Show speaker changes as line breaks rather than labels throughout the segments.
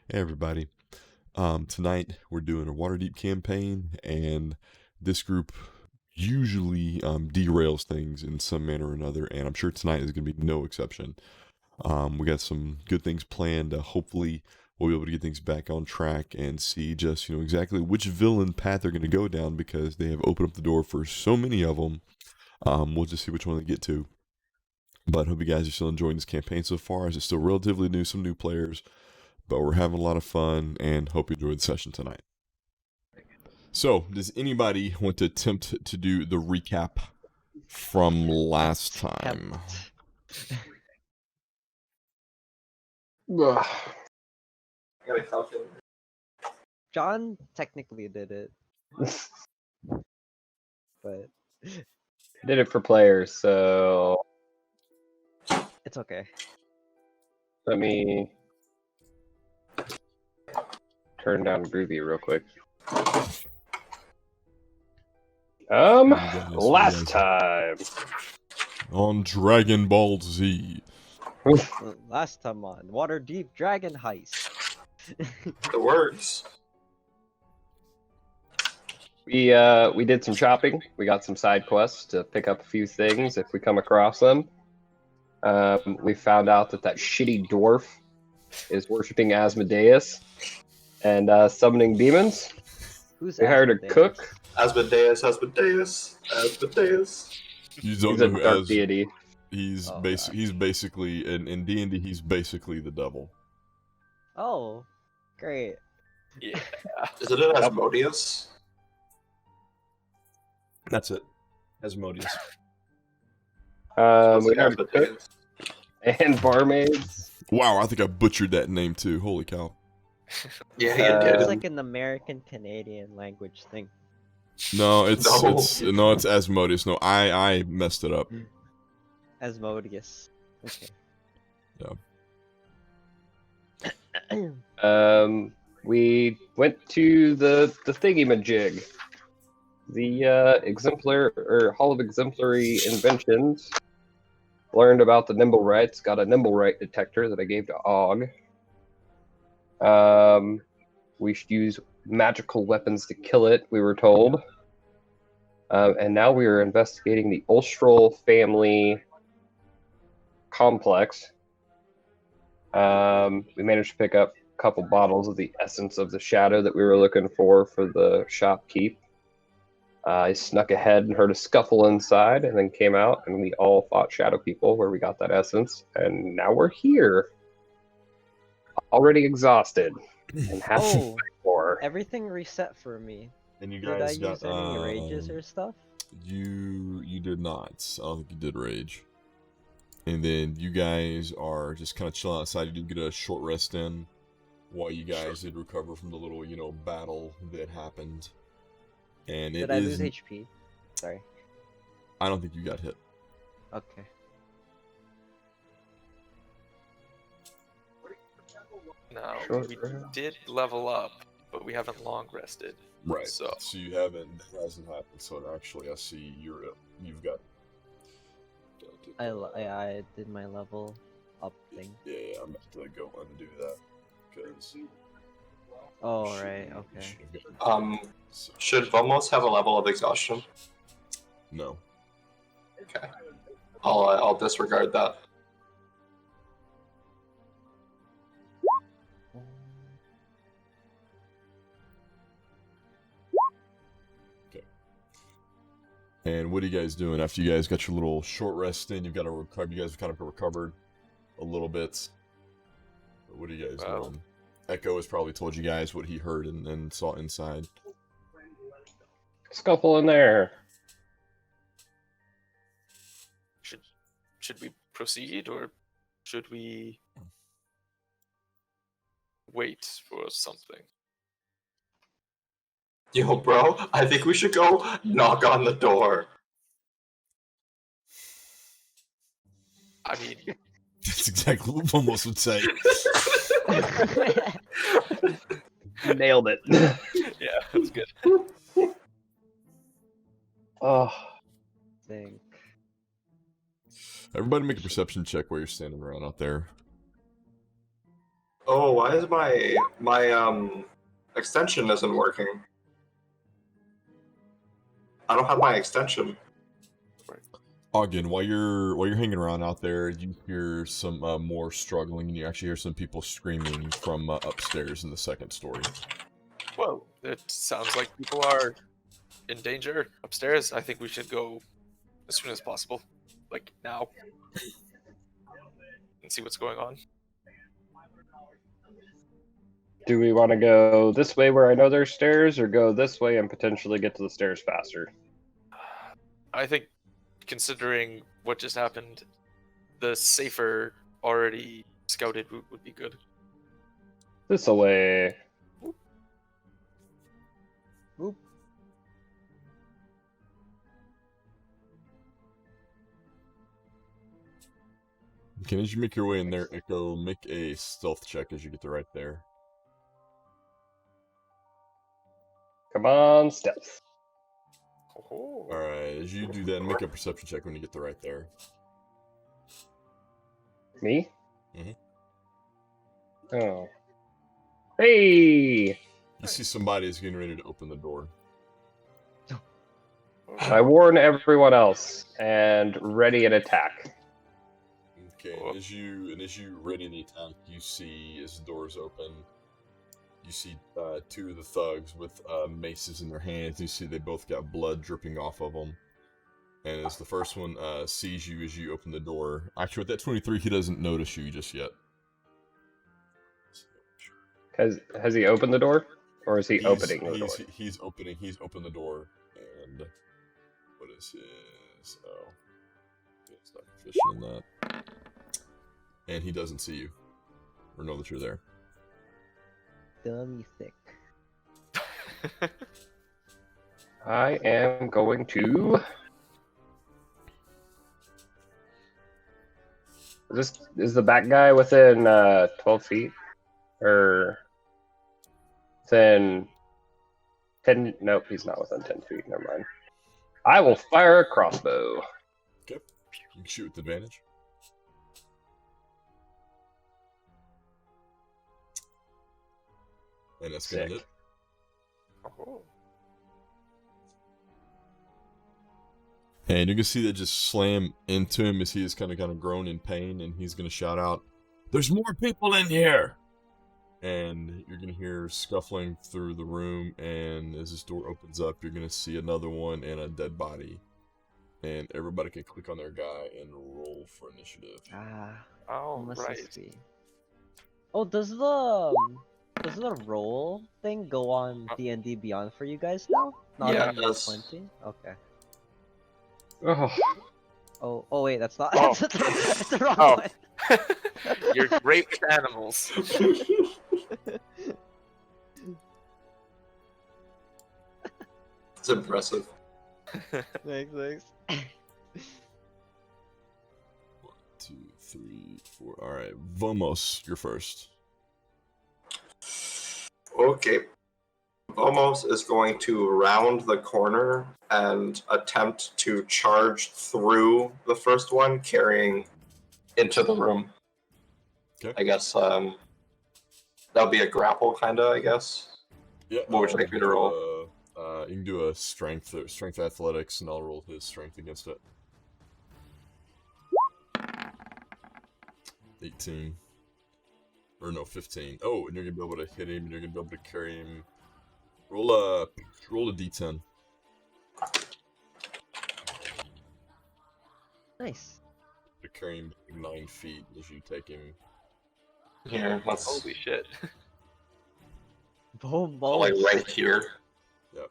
Hey everybody. Tonight we're doing a Waterdeep campaign, and this group usually derails things in some manner or another, and I'm sure tonight is going to be no exception. We got some good things planned. Hopefully we'll be able to get things back on track and see just exactly which villain path they're going to go down, because they have opened up the door for so many of them. We'll just see which one they get to. But hope you guys are still enjoying this campaign so far, as it's still relatively new, some new players. But we're having a lot of fun, and hope you enjoyed the session tonight. So, does anybody want to attempt to do the recap from last time?
John technically did it, but
I did it for players, so
it's okay.
let me turn down Groovy real quick. Last time
on Dragon Ball Z.
Last time on Waterdeep Dragon Heist.
The works.
we did some shopping. We got some side quests to pick up a few things if we come across them. We found out that shitty dwarf is worshiping Asmodeus and summoning demons.
Who's
We hired a cook.
Asmodeus.
You don't
He's
know
a
who
dark deity.
He's basically in D&D he's basically the devil.
Oh, great.
Yeah. Isn't it Asmodeus?
That's it. Asmodeus.
We hired a cook and barmaids.
Wow, I think I butchered that name too. Holy cow.
Yeah,
It's
you did.
like an American Canadian language thing.
No, it's
No.
it's Asmodeus. No, I messed it up.
Asmodeus. Okay.
We went to the thingy-majig, the exemplar or Hall of Exemplary Inventions. Learned about the Nimblewrights. Got a Nimblewright detector that I gave to Og. We should use magical weapons to kill it, we were told. And now we are investigating the Ulstral family complex. We managed to pick up a couple bottles of the essence of the shadow that we were looking for the shopkeep. I snuck ahead and heard a scuffle inside, and then came out, and we all fought shadow people where we got that essence, and now we're here. Already exhausted and have to fight more.
Everything reset for me.
And you
Did I
guys
use
got
any rages or stuff?
You did not. I don't think you did rage. And then you guys are just kind of chilling outside. You did get a short rest in while you guys did recover from the little, battle that happened. And
Did I lose HP? Sorry.
I don't think you got hit.
Okay.
No,
Sure.
we did level up, but we haven't long rested.
Right.
So
you haven't. That hasn't happened. So actually, I see you've got.
I did my level up thing.
Yeah, I'm about to go undo that because.
Oh right. Okay.
Should Vomos have a level of exhaustion?
No.
Okay. I'll disregard that.
And what are you guys doing after you guys got your little short rest in? You've got to recover. You guys have kind of recovered a little bit. What are you guys doing? Echo has probably told you guys what he heard and saw inside.
Scuffle in there.
should we proceed, or should we wait for something?
Yo, bro, I think we should go knock on the door.
I mean,
That's exactly what Vomos would say.
Nailed it.
yeah, that's good.
Oh,
Think.
Everybody make a perception check where you're standing around out there.
Oh, I Why is my extension isn't working? I don't have my extension.
Ogden, while you're hanging around out there, you hear some more struggling, and you actually hear some people screaming from upstairs in the second story.
Whoa, it sounds like people are in danger upstairs. I think we should go as soon as possible. Like, now. And see what's going on.
Do we want to go this way where I know there's stairs, or go this way and potentially get to the stairs faster?
I think, considering what just happened, the safer, already scouted route would be good.
This way.
Oop.
Okay, as you make your way in there, Echo, make a stealth check as you get to right there.
Come on, stealth.
Oh.
Alright, as you do that, make a perception check when you get to right there.
Me?
Mhm.
Oh. Hey!
You see somebody is getting ready to open the door.
I warn everyone else and ready an attack.
Okay, and as you ready the attack, you see as the doors open, you see two of the thugs with maces in their hands. You see they both got blood dripping off of them. And as the first one sees you as you open the door, actually with that 23, he doesn't notice you just yet.
Has he opened the door, or is he opening the door?
He's opened the door, and what is his? Oh, it's not proficient in that. And he doesn't see you, or know that you're there.
Dummy thick.
I am going to. Is the back guy within 12 feet? Or within 10? Nope, he's not within 10 feet. Never mind. I will fire a crossbow.
Okay. You can shoot with advantage. And that's gonna hit.
Oh.
And you can see that just slam into him as he is kind of groan in pain, and he's gonna shout out, "There's more people in here!" And you're gonna hear scuffling through the room, and as this door opens up, you're gonna see another one and a dead body. And everybody can click on their guy and roll for initiative.
Oh,
Must
right.
this be? Oh, does the roll thing go on D&D Beyond for you guys now? Not
Yeah,
on
it does.
20? Okay.
Oh,
Oh wait, that's not.
Oh.
That's the wrong
Oh.
one.
You're great with animals.
It's impressive.
Thanks.
1, 2, 3, 4. All right, Vomos, you're first.
Okay. Vomos is going to round the corner and attempt to charge through the first one, carrying into the room.
Okay.
I guess that'll be a grapple, kinda. I guess.
Yeah.
What would you like me to roll?
You can do a strength athletics, and I'll roll his strength against it. 18. Or no, 15. Oh, and you're gonna be able to hit him, and you're gonna be able to carry him. Roll a d10.
Nice.
To carry him 9 feet as you take him.
Here, let's
Holy shit.
Boom,
like right here.
Yep.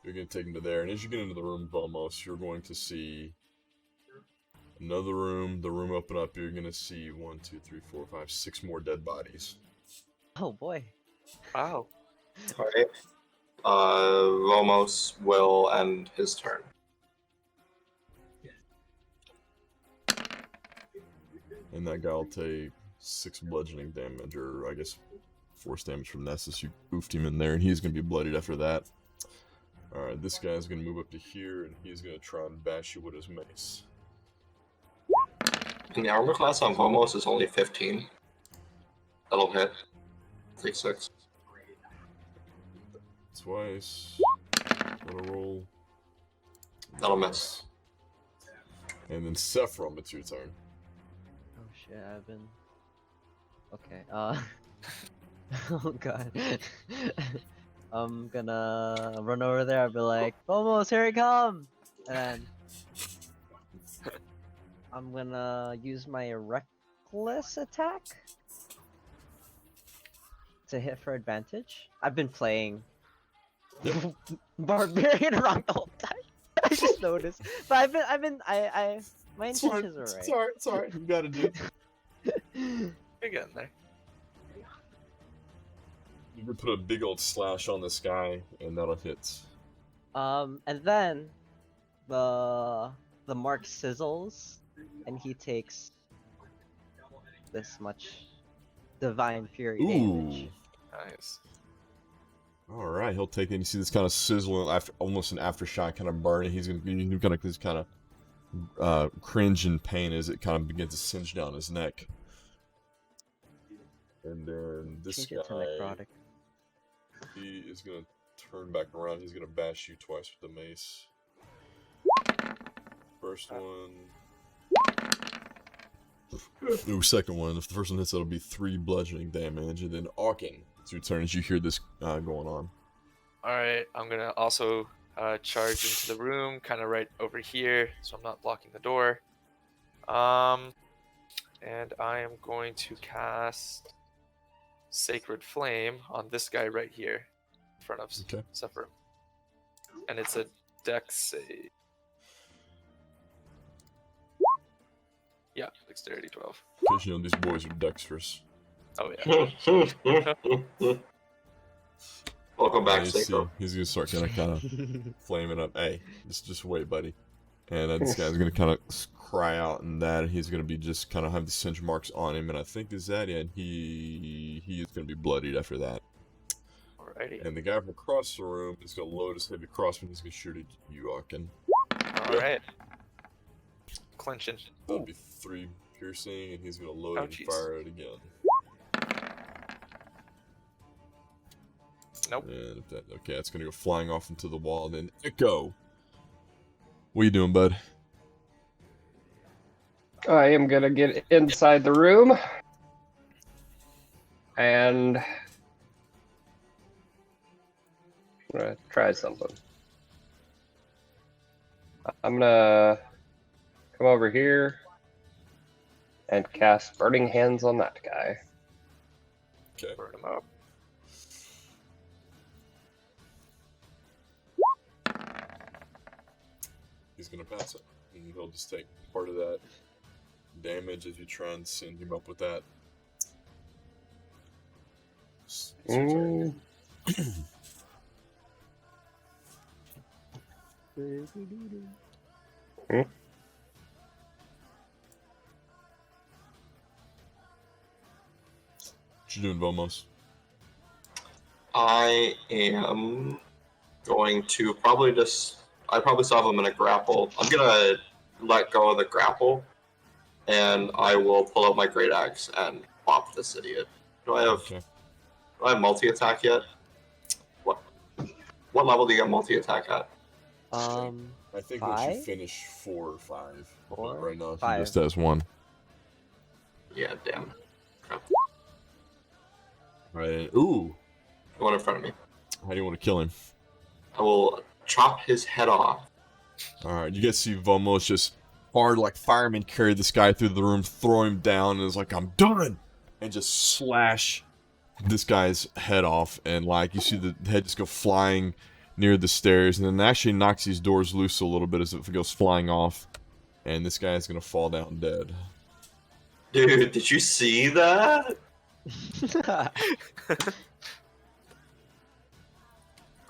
You're gonna take him to there, and as you get into the room, Vomos, you're going to see another room. The room open up. You're gonna see 1, 2, 3, 4, 5, 6 more dead bodies.
Oh boy.
Wow.
Alright. Vomos will end his turn.
And that guy will take 6 bludgeoning damage, or I guess force damage from Nessus. You boofed him in there, and he's going to be bloodied after that. Alright, this guy's going to move up to here, and he's going to try and bash you with his mace.
And the armor class on Vomos is only 15. That'll hit. Take 6.
Twice. Gonna roll.
That'll miss.
And then Sephiroth, it's your turn.
Oh shit, I've been. Okay. Oh god. I'm gonna run over there. I'll be like, "Almost, here he come!" And then I'm gonna use my reckless attack to hit for advantage. I've been playing Barbarian around the whole time. I just noticed, but my intentions are right.
It's alright. You gotta do it.
You're getting there.
You can put a big old slash on this guy, and that'll hit.
And then the mark sizzles, and he takes this much divine fury damage.
Nice.
Alright, he'll take it. You see this kind of sizzling, almost an aftershock kind of burn, and he's gonna cringe in pain as it kind of begins to singe down his neck. And then this
Change it to
guy,
necrotic.
he is gonna turn back around. He's gonna bash you twice with the mace. First one. Ooh, second one. If the first one hits, it'll be 3 bludgeoning damage. And then Auken, it's your turn as you hear this going on.
Alright, I'm gonna also charge into the room, kind of right over here, so I'm not blocking the door. And I am going to cast Sacred Flame on this guy right here, in front of
Okay.
Sephiroth. And it's a dex save. Yeah, dexterity 12.
Because you know these boys are dexterous.
Oh yeah.
Welcome back,
You see,
Sacro.
he's gonna start kind of flaming up. Hey, just wait, buddy. And this guy's gonna kind of cry out and that, and he's gonna be just kind of have the cinch marks on him. And I think is that, and he is gonna be bloodied after that.
Alrighty.
And the guy from across the room is gonna load his heavy crossbow. He's gonna shoot at you, Auken.
Alright. Clinching.
That'll be 3 piercing, and he's gonna load
Oh,
it and
jeez.
fire it again.
Nope.
And if that, okay, that's gonna go flying off into the wall. And then Echo, what you doing, bud?
I am gonna get inside the room and I'm gonna try something. I'm gonna come over here and cast Burning Hands on that guy.
Okay.
Burn him up.
He's gonna pass it, and he'll just take part of that damage as you try and send him up with that. It's your turn. What you doing, Vomos?
I am going to probably just. I probably still have him in a grapple. I'm gonna let go of the grapple, and I will pull out my great axe and pop this idiot. Do I have multi attack yet? What level do you get multi attack at?
I think once you
5?
finish 4 or 5.
4?
Right now, he
5.
just has 1.
Yeah, damn. Crap.
Right. Ooh.
The one in front of me.
How do you want to kill him?
I will chop his head off.
Alright, you guys see Vomos just hard like firemen carry this guy through the room, throw him down, and is like, I'm done! And just slash this guy's head off, and like you see the head just go flying near the stairs, and then it actually knocks these doors loose a little bit as it goes flying off, and this guy's gonna fall down dead.
Dude, did you see that?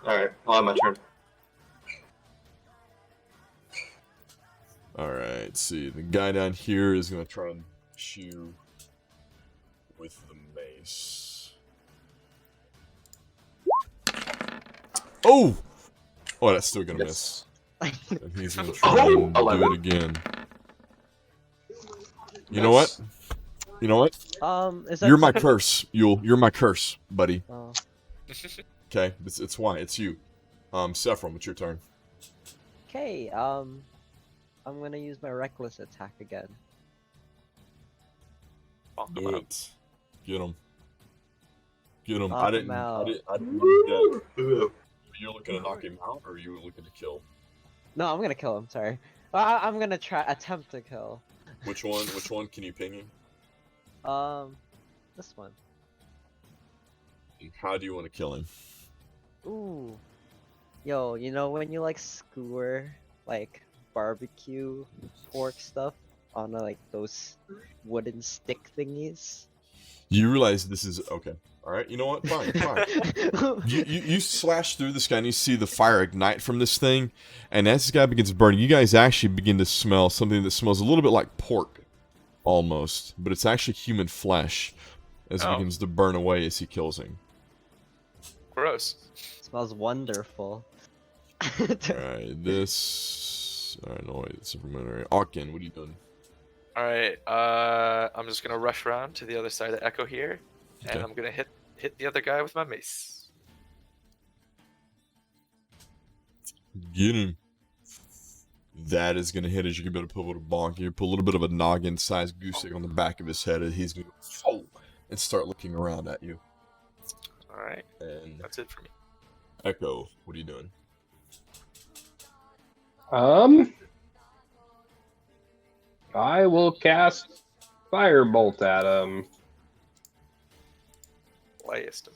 Alright, I'll have my turn.
Alright, see, the guy down here is gonna try and shoot you with the mace. Oh! Oh, that's still gonna miss. And he's gonna try and do it again. You know what? You know what?
Is that
You're my curse, Yule. You're my curse, buddy.
Oh.
Okay, it's why. It's you. Saffron, it's your turn.
Okay, I'm gonna use my reckless attack again.
Bonk
Do
him out.
it. Get him. Get him.
Knock
I
him
didn't.
out.
I didn't. You're looking to knock him out, or are you looking to kill?
No, I'm gonna kill him. Sorry. I'm gonna attempt to kill.
Which one? Which one can you ping him?
This one.
How do you want to kill him?
Ooh. Yo, you know when you like skewer like barbecue pork stuff on like those wooden stick thingies?
You realize this is okay. All right. You know what? Fine. Fine. You slash through this guy and you see the fire ignite from this thing, and as this guy begins burning, you guys actually begin to smell something that smells a little bit like pork, almost, but it's actually human flesh as it
Oh.
begins to burn away as he kills him.
Gross.
Smells wonderful.
All right, this. I don't know. It's supplementary. Akin, what are you doing?
All right. I'm just gonna rush around to the other side of Echo here, and
Okay.
I'm gonna hit the other guy with my mace.
Get him. That is going to hit as you can be able to put a bonk. You put a little bit of a noggin-sized goose egg on the back of his head, and he's going to go and start looking around at you.
All right.
And
That's it for me.
Echo, what are you doing?
I will cast Firebolt at him.
Lightest.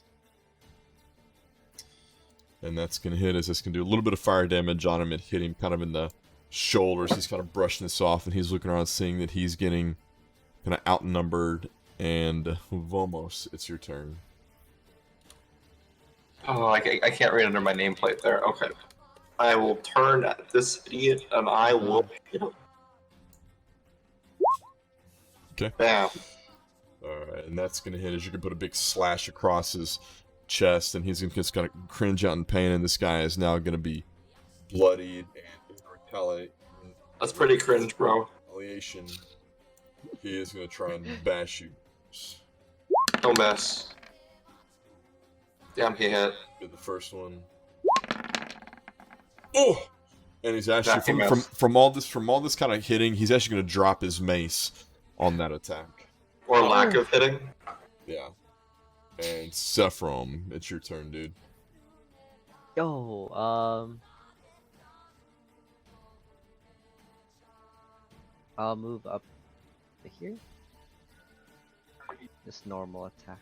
And that's going to hit as this can do a little bit of fire damage on him and hit him kind of in the shoulders. He's kind of brushing this off, and he's looking around seeing that he's getting kind of outnumbered. And Vomos, it's your turn.
Oh, I can't read under my nameplate there. Okay. I will turn at this idiot and I will hit him.
Okay.
Bam.
Alright, and that's going to hit as you can put a big slash across his chest, and he's just going to cringe out in pain, and this guy is now going to be bloodied and in
That's pretty cringe, bro.
retaliation. He is going to try and bash you.
Don't mess. Damn, he hit.
Did the first one. Oh! And he's actually
Exactly,
from all this kind of hitting, he's actually going to drop his mace on that attack.
Or lack of hitting.
Yeah. And Sephrom, it's your turn, dude.
Yo, I'll move up to here. Just normal attack.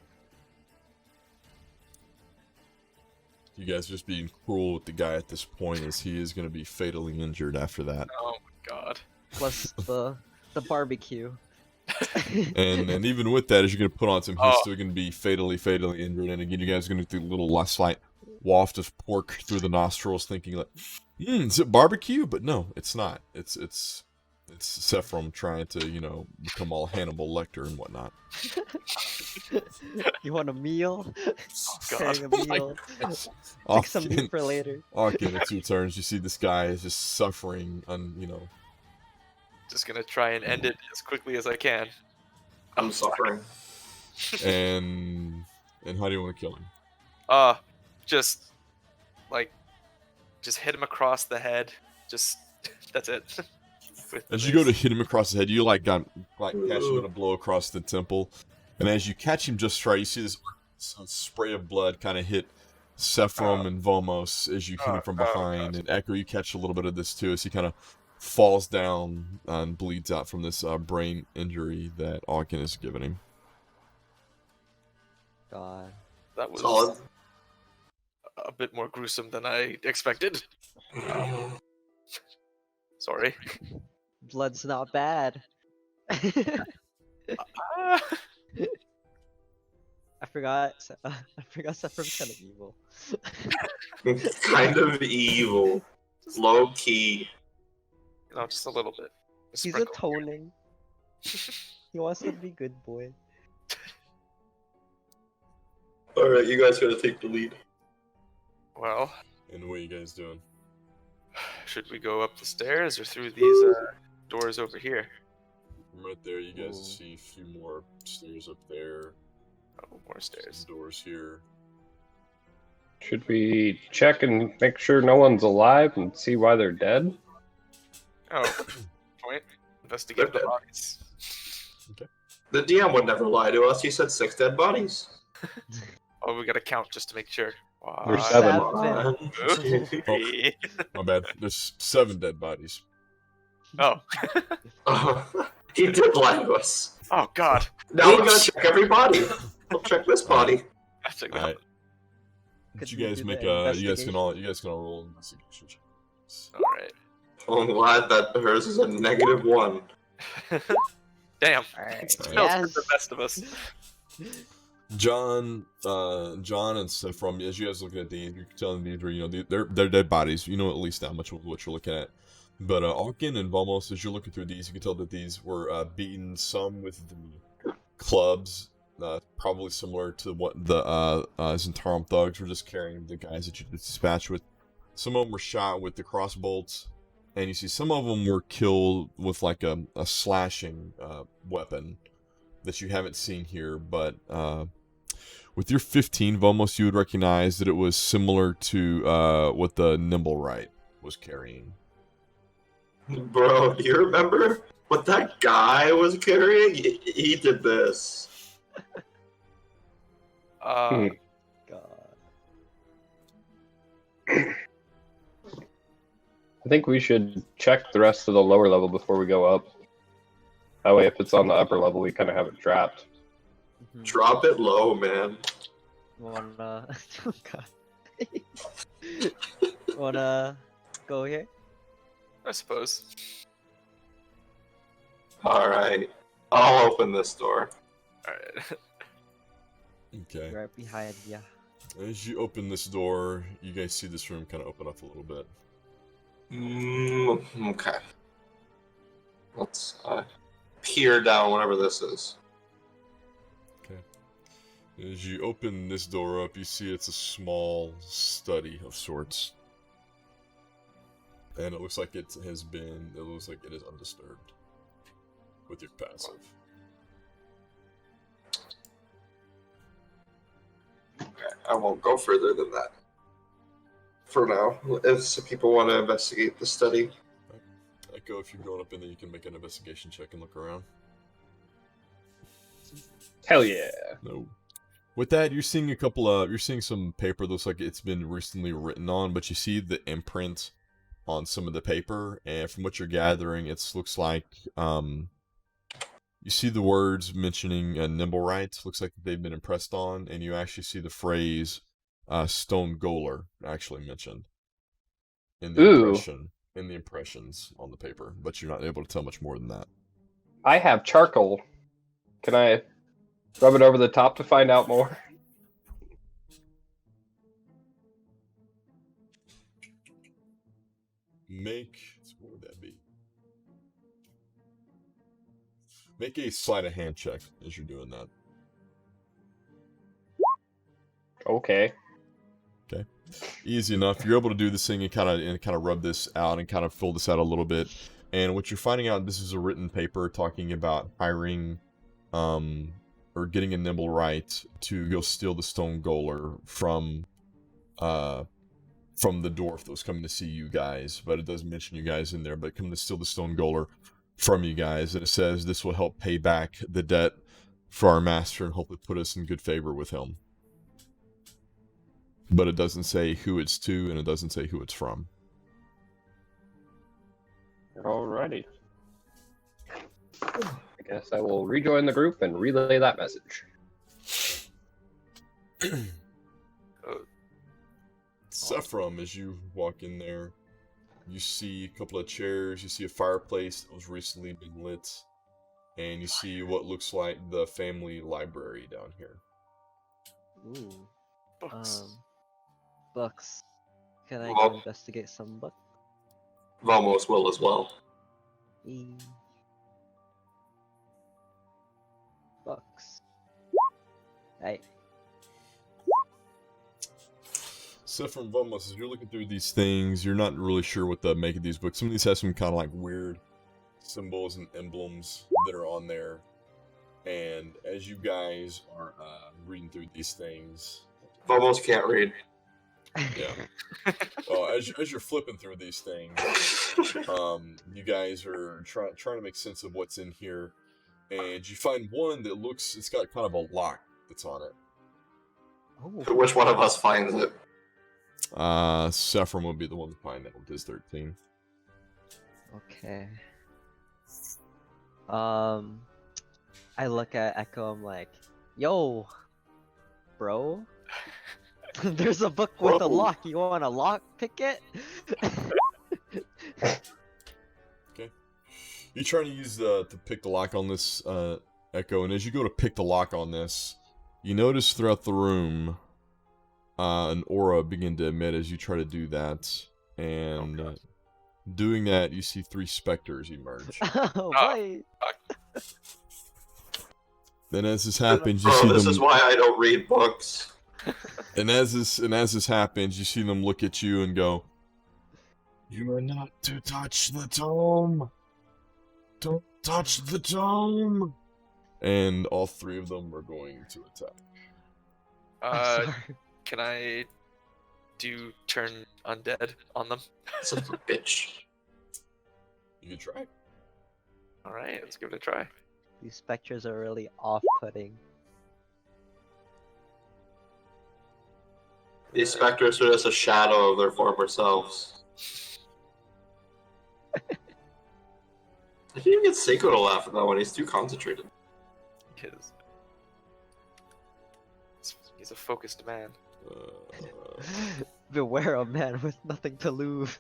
You guys are just being cruel with the guy at this point, as he is going to be fatally injured after that.
Oh my god.
Plus the barbecue.
And even with that, as you're going to put on some, he's
Oh.
still going to be fatally injured. And again, you guys are going to do a little slight waft of pork through the nostrils, thinking like, is it barbecue? But no, it's not. It's Sephrom trying to, become all Hannibal Lecter and whatnot.
You want a meal?
God.
Preparing a meal. Take some meat for later.
Akin, it's your turns. You see this guy is just suffering,
Just gonna try and end it as quickly as I can.
I'm suffering.
and how do you want to kill him?
Just hit him across the head. Just that's it. With the
As you go to
mace.
hit him across the head, you catch him in a blow across the temple, and as you catch him just right, you see this spray of blood kind of hit Sephrom and Vomos as you hit him from behind, and Echo, you catch a little bit of this too as he kind of falls down and bleeds out from this brain injury that Akin has given him.
God.
That was
Solid.
a bit more gruesome than I expected. Sorry.
Blood's not bad. I forgot. I forgot Sephiroth's kind of evil.
Kind of evil. Low key.
Just a little bit.
He's
sprinkle.
atoning. He wants to be good boy.
Alright, you guys gotta take the lead.
Well,
And what are you guys doing?
should we go up the stairs or through these doors over here?
From right there, you guys
Ooh.
see a few more stairs up there.
Oh, more stairs.
Some doors here.
Should we check and make sure no one's alive and see why they're dead?
Oh, point. Investigate the
They're dead.
bodies.
The DM would never lie to us. He said 6 dead bodies.
Oh, we gotta count just to make sure.
There's
One,
7.
One,
two, three.
My bad. There's 7 dead bodies.
Oh.
Oh, he did lie to us.
Oh God.
Now we're gonna
Oops.
check every body. We'll check this body.
I check
All
that.
right.
Could
You
we
guys
do
make
the
you guys can all roll investigation checks.
All right.
I'm glad that hers is a -1.
Damn.
Alright.
Still
Yes.
the best of us.
John and Sephram, as you guys looking at these, you're telling these are they're dead bodies. You know at least that much of what you're looking at. But Alkin and Vamos, as you're looking through these, you can tell that these were beaten, some with the clubs, probably similar to what the Zentarum thugs were just carrying the guys that you dispatched with. Some of them were shot with the crossbolts, and you see some of them were killed with like a slashing weapon that you haven't seen here, but with your 15, Vamos, you would recognize that it was similar to what the Nimblewright was carrying.
Bro, do you remember what that guy was carrying? He did this.
Uh,
God.
I think we should check the rest of the lower level before we go up. That way, if it's on the upper level, we kind of have it trapped.
Mhm.
Drop it low, man.
Wanna... Oh God. Wanna go here?
I suppose.
Alright. I'll open this door.
All right.
Okay.
Right behind ya.
As you open this door, you guys see this room kind of open up a little bit.
Okay. Let's peer down whatever this is.
As you open this door up, you see it's a small study of sorts. And it looks like it is undisturbed with your passive.
Okay, I won't go further than that. For now, if some people want to investigate the study.
Echo, if you're going up in there, you can make an investigation check and look around.
Hell yeah!
No. With that, you're seeing some paper that looks like it's been recently written on, but you see the imprint on some of the paper, and from what you're gathering, it looks like you see the words mentioning Nimblewright. Looks like they've been impressed on, and you actually see the phrase Stone Goler actually mentioned in the impressions on the paper, but you're not able to tell much more than that.
I have charcoal. Can I rub it over the top to find out more?
What would that be? Make a sleight of hand check as you're doing that.
Okay.
Easy enough. You're able to do this thing and kind of rub this out and kind of fill this out a little bit. And what you're finding out, this is a written paper talking about hiring, or getting a Nimblewright to go steal the Stone Goler from the dwarf that was coming to see you guys. But it doesn't mention you guys in there. But coming to steal the Stone Goler from you guys, and it says this will help pay back the debt for our master and hopefully put us in good favor with him. But it doesn't say who it's to, and it doesn't say who it's from.
Alrighty. I guess I will rejoin the group and relay that message.
Sephram, as you walk in there, you see a couple of chairs, you see a fireplace that was recently been lit, and you see what looks like the family library down here.
Ooh.
Books.
Books. Can I
Well-
go investigate some books?
Vamos will as well.
Books. Hey.
Sephram, Vamos, as you're looking through these things, you're not really sure what to make of these books. Some of these have some kind of like weird symbols and emblems that are on there. And as you guys are reading through these things,
Almost can't read.
yeah. Well, as you're flipping through these things, you guys are trying to make sense of what's in here, and you find one that it's got kind of a lock that's on it.
Oh,
Which one of us finds it?
Sephram would be the one to find that with his 13.
okay. I look at Echo. I'm like, "Yo, bro, there's a book with a
Whoa.
lock. You want to lock pick it?"
You're trying to use to pick the lock on this Echo, and as you go to pick the lock on this, you notice throughout the room an aura begin to emit as you try to do that, and doing that, you see 3 specters emerge.
Oh, boy.
Then as this happens, you
Bro,
see
this
them.
is why I don't read books.
And as this happens, you see them look at you and go, "You are not to touch the tome. Don't touch the tome." And all 3 of them are going to attack.
I'm sorry.
Can I do turn undead on them?
Son of a bitch.
You can try.
All right, let's give it a try.
These specters are really off-putting.
These specters are just a shadow of their former selves. I can't even get Seiko to laugh at that one. He's too concentrated.
His. He's a focused man.
Beware a man with nothing to lose.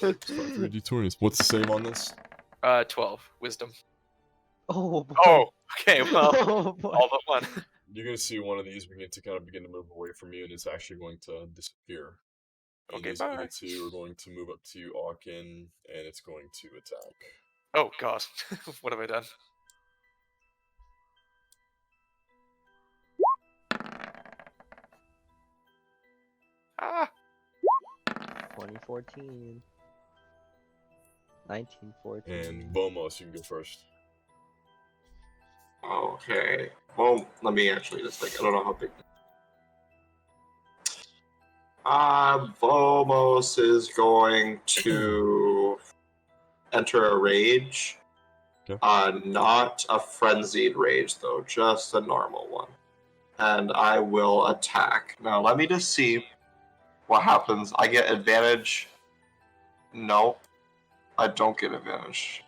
3d20s. What's the save on this?
12 wisdom.
Oh boy.
Oh, okay. Well,
Oh boy.
all but one.
You're going to see one of these begin to move away from you, and it's actually going to disappear. And
Okay,
these
bye.
other 2 are going to move up to you, Akin, and it's going to attack.
Oh god, what have I done? Ah!
2014. 1914.
And Bomos, you can go first.
Okay. Well, let me actually just think. I don't know how big. Vomos is going to enter a rage.
Okay.
Not a frenzied rage, though, just a normal one. And I will attack. Now, let me just see what happens. I get advantage. No, I don't get advantage.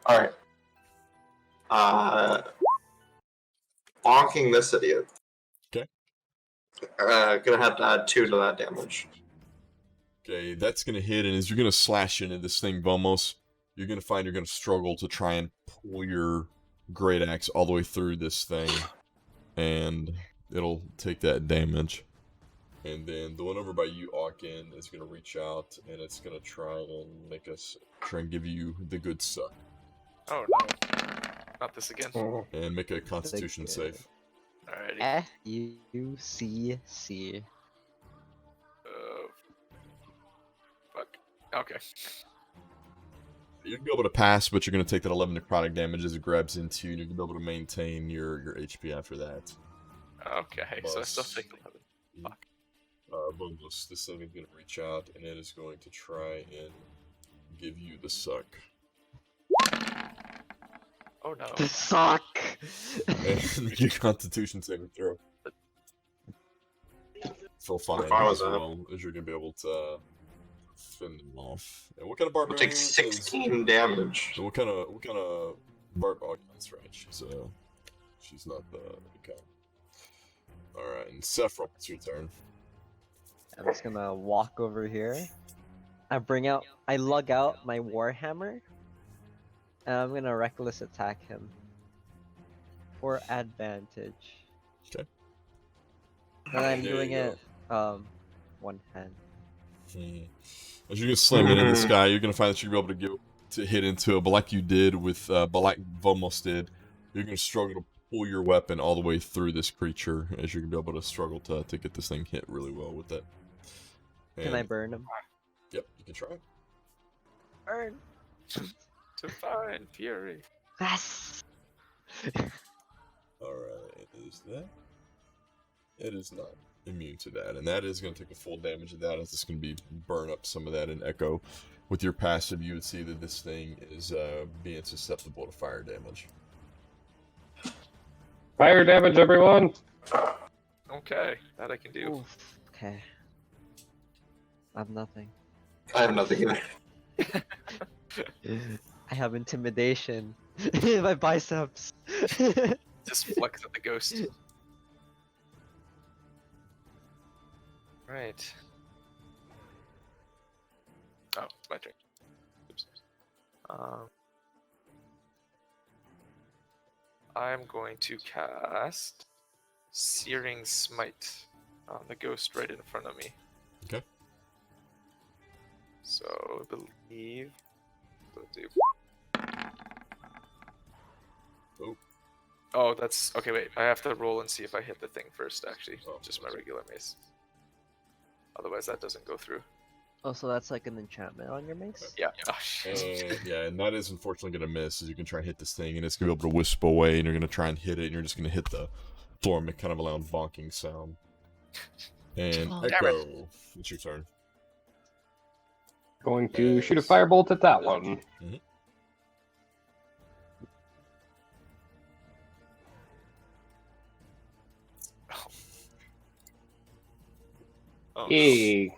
Alright. Bonking this idiot.
Okay.
Gonna have to add 2 to that damage.
Okay, that's going to hit, and as you're going to slash into this thing, Bomos, you're going to find you're going to struggle to try and pull your great axe all the way through this thing, and it'll take that damage. And then the one over by you, Akin, is going to reach out, and it's going to try and give you the good suck.
Oh no. Not this again.
And make a Constitution
good.
save.
Alrighty.
F-U-C-C.
Fuck. Okay.
You're going to be able to pass, but you're going to take that 11 necrotic damage as it grabs into you, and you're going to be able to maintain your HP after that.
Okay, so I still
Plus-
take 11. Fuck.
Boneless, this thing is going to reach out, and it is going to try and give you the suck.
Oh no.
The sock!
And your Constitution saving throw. Feel fine
fine with
as
that.
well, as you're going to be able to fend them off. And what kind of
I'll
barbarian?
take 16 damage.
What kind of oh, that's right. She's not the kind. All right, and Sephiroth, it's your turn.
I'm just gonna walk over here. I lug out my Warhammer. And I'm gonna reckless attack him. For advantage.
Okay.
And I'm
There
doing
you
it, one hand.
As you're gonna slam it in this guy, you're gonna find that you're gonna be able to hit into it, but like you did with, but like Vomos did, you're gonna struggle to pull your weapon all the way through this creature, as you're gonna be able to struggle to get this thing hit really well with it.
Can I
And-
burn him?
Yep, you can try.
Burn.
Divine fury.
Yes.
Alright, is that? It is not immune to that, and that is going to take a full damage of that. It's just going to be burn up some of that in Echo. With your passive, you would see that this thing is being susceptible to fire damage.
Fire damage, everyone!
Okay, that I can do.
Oof. Okay. I have nothing.
I have nothing either.
I have intimidation. My biceps.
Just flex at the ghost. Right. Oh, it's my turn. Oops. I'm going to cast Searing Smite on the ghost right in front of me.
Okay.
So I believe. What do?
Oh.
Oh, that's okay. Wait, I have to roll and see if I hit the thing first. Actually,
Oh,
just my regular mace. Otherwise, that doesn't go through.
Oh, so that's like an enchantment on your mace?
Yeah. Oh shit.
And yeah, and that is unfortunately going to miss, as you can try and hit this thing, and it's going to be able to wisp away, and you're going to try and hit it, and you're just going to hit the floor and make kind of a loud bonking sound. And
Oh,
Echo, it's your turn.
Going to shoot a firebolt at that one.
Mhm.
Oh,
Yay.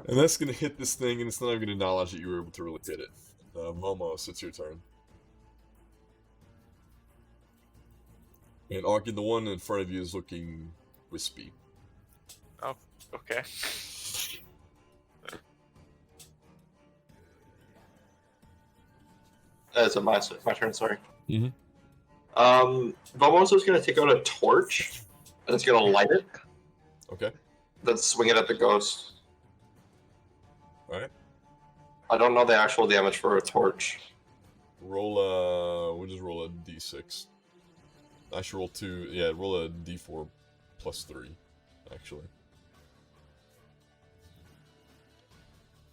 And that's going to hit this thing, and it's not even going to acknowledge that you were able to really hit it. Momos, it's your turn. And Arkin, the one in front of you is looking wispy.
okay.
It's my turn, sorry.
Mhm.
Vomoso's gonna take out a torch, and it's gonna light it,
Okay.
then swing it at the ghost.
Alright.
I don't know the actual damage for a torch.
We'll just roll a d6. I should roll two, yeah, roll a d4 plus 3, actually.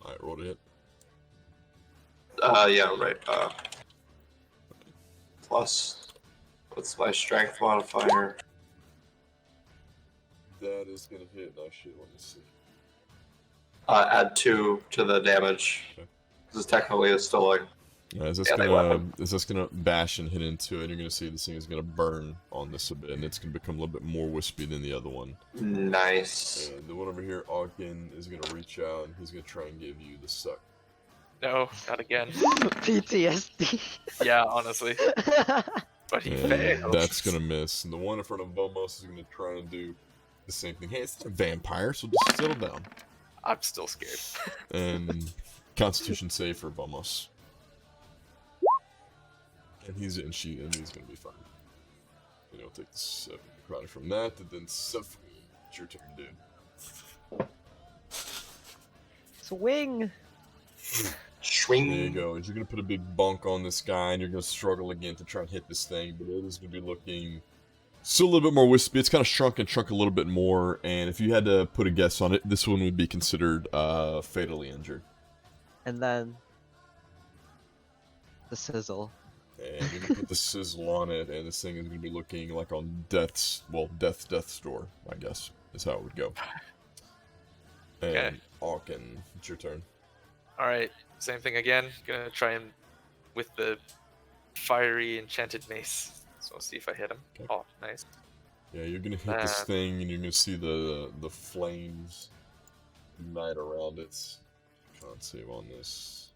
Alright, roll to hit.
Yeah, right. Plus, what's my strength modifier?
That is gonna hit, oh shit, let me see.
Add 2 to the damage.
Okay.
Because technically it's still like,
Is this gonna bash and hit into it, and you're gonna see this thing is gonna burn on this a bit, and it's gonna become a little bit more wispy than the other one.
nice.
And the one over here, Ogden, is gonna reach out, and he's gonna try and give you the suck.
No, not again.
PTSD.
Yeah, honestly. But he
And
failed.
that's gonna miss. And the one in front of Vomos is gonna try and do the same thing. Hey, it's not a vampire, so just settle down.
I'm still scared.
And Constitution save for Vomos. And he's gonna be fine. And he'll take the 7 necrotic from that, and then Seth, it's your turn, dude.
Swing.
Swing.
There you go. You're gonna put a big bunk on this guy, and you're gonna struggle again to try and hit this thing, but it is gonna be looking still a little bit more wispy. It's kind of shrunk a little bit more, and if you had to put a guess on it, this one would be considered fatally injured.
And then the sizzle.
And you're gonna put the sizzle on it, and this thing is gonna be looking like on death's door, I guess, is how it would go. And
Okay.
Auken, it's your turn.
Alright, same thing again. Gonna try and with the fiery enchanted mace. So let's see if I hit him.
Okay.
Oh, nice.
Yeah, you're gonna hit this thing, and you're gonna see the flames ignite around it. Can't save on this.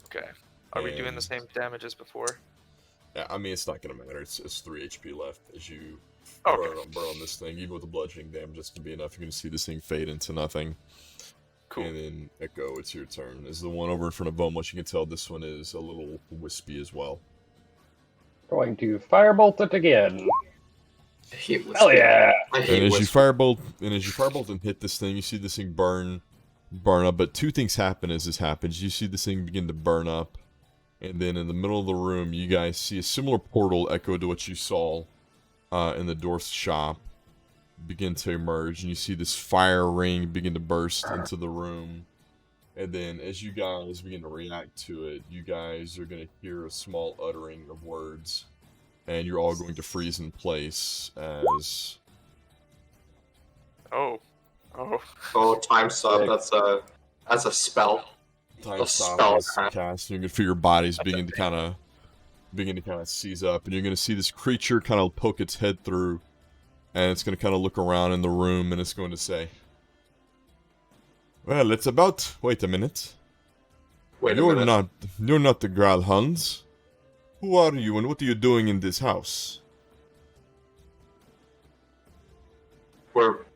Okay. Are we doing the
And-
same damage as before?
Yeah, I mean, it's not gonna matter. It's 3 HP left as you
Okay.
burn on this thing. Even with the bludgeoning damage, it's gonna be enough. You're gonna see this thing fade into nothing.
Cool.
And then Echo, it's your turn. Is the one over in front of Vomos, you can tell this one is a little wispy as well.
Going to firebolt it again.
I hate
Hell
whiskey.
yeah!
I
And
hate
as you
whiskey.
firebolt and hit this thing, you see this thing burn up. But two things happen as this happens. You see this thing begin to burn up, and then in the middle of the room, you guys see a similar portal echo to what you saw in the dwarf's shop begin to emerge, and you see this fire ring begin to burst into the room, And then as you guys begin to react to it, you guys are going to hear a small uttering of words. And you're all going to freeze in place as...
Oh.
Oh, time stop. That's a spell.
Time
A
stop
spell
is
cast.
cast. You're going to feel your bodies begin to kind of seize up. And you're going to see this creature kind of poke its head through. And it's going to kind of look around in the room and it's going to say... Well, it's about... Wait a minute.
Wait a
You're
minute.
not the Gralhunds. Who are you and what are you doing in this house?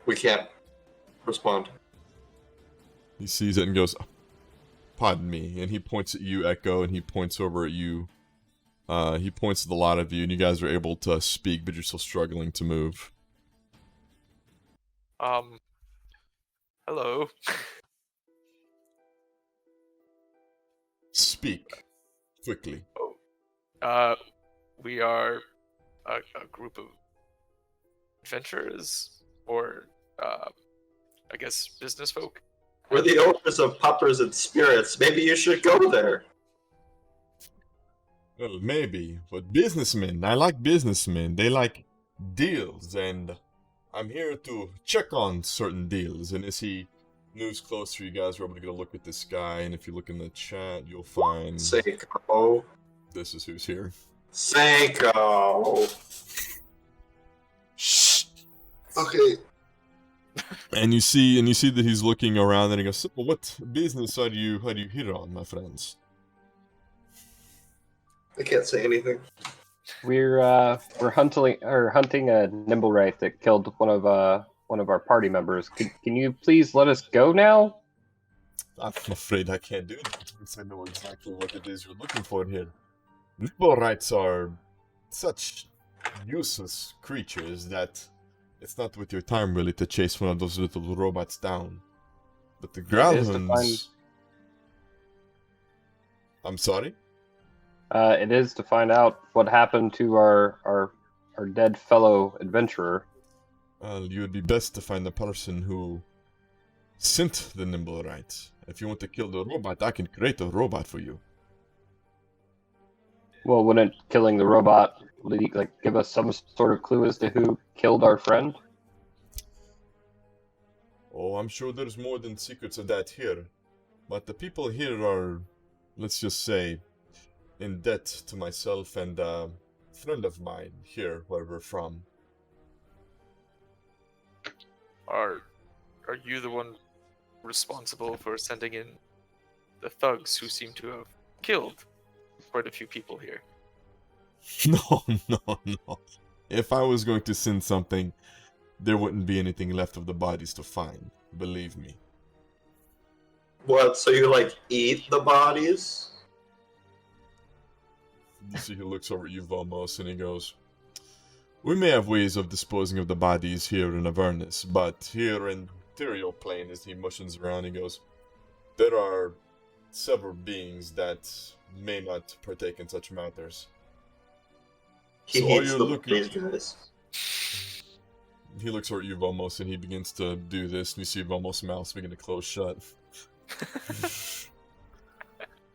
We can't respond.
He sees it and goes, pardon me. And he points at you, Echo, and he points over at you. He points at the lot of you, and you guys are able to speak, but you're still struggling to move.
Hello.
Speak. Quickly.
We are a group of adventurers, or, I guess, business folk.
We're the owners of Puppers and Spirits. Maybe you should go there.
Well, maybe, but businessmen, I like businessmen. They like deals, and I'm here to check on certain deals. And as he moves closer, you guys are able to get a look at this guy, and if you look in the chat, you'll find...
Seiko.
This is who's here.
Seiko.
Shh!
Okay.
And you see that he's looking around, and he goes, "So, what business are you here on, my friends?"
I can't say anything.
We're hunting a Nimblewraith that killed one of our party members. Can you please let us go now?
I'm afraid I can't do that, since I know exactly what it is you're looking for here. Nimblewraiths are such useless creatures that it's not worth your time really to chase one of those little robots down. But the Gralhunds... I'm sorry?
It is to find out what happened to our dead fellow adventurer.
Well, you would be best to find the person who sent the Nimblewraiths. If you want to kill the robot, I can create a robot for you.
Well, wouldn't killing the robot give us some sort of clue as to who killed our friend?
Oh, I'm sure there's more than secrets of that here. But the people here are, let's just say, in debt to myself and a friend of mine here where we're from.
Are you the one responsible for sending in the thugs who seem to have killed quite a few people here?
No. If I was going to send something, there wouldn't be anything left of the bodies to find. Believe me.
What? So you eat the bodies?
You see, he looks over at you, Vomos, and he goes, "We may have ways of disposing of the bodies here in Avernus, but here in Ethereal Plane," as he motions around, he goes, "there are several beings that may not partake in such matters."
He
So
hates
are you
the
looking-
these guys.
He looks over at you, Vomos, and he begins to do this, and you see Vomos' mouth begin to close shut.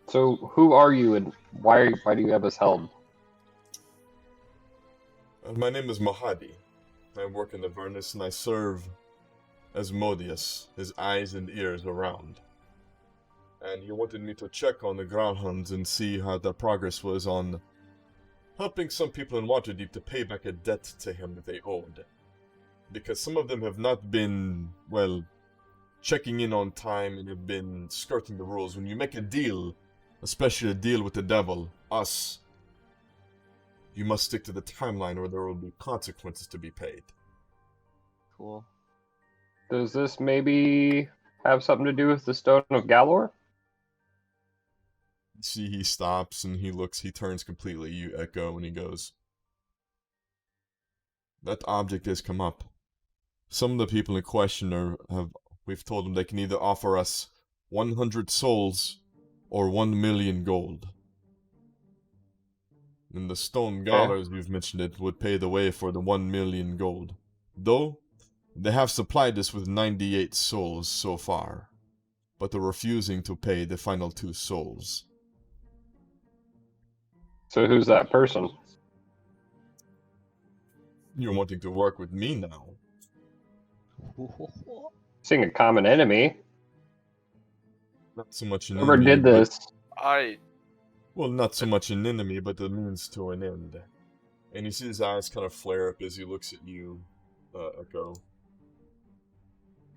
So, who are you, and why do you have us held?
My name is Mahadi. I work in Avernus, and I serve as Modius, his eyes and ears around. And he wanted me to check on the Gralhunds and see how the progress was on helping some people in Waterdeep to pay back a debt to him that they owed. Because some of them have not been, well, checking in on time and have been skirting the rules. When you make a deal, especially a deal with the devil, us, you must stick to the timeline or there will be consequences to be paid.
Cool.
Does this maybe have something to do with the Stone of Galor?
See, he stops and he turns completely at you, Echo, and he goes, "That object has come up. Some of the people in question we've told them they can either offer us 100 souls or 1 million gold. And the Stone Galar, as you've mentioned it, would pay the way for the 1 million gold. Though, they have supplied us with 98 souls so far. but are refusing to pay the final 2 souls.
So who's that person?
You're wanting to work with me now.
Seeing a common enemy.
Not so much an
Whoever
enemy,
did this.
well, not so much an enemy, but a means to an end. And you see his eyes kind of flare up as he looks at you, Echo.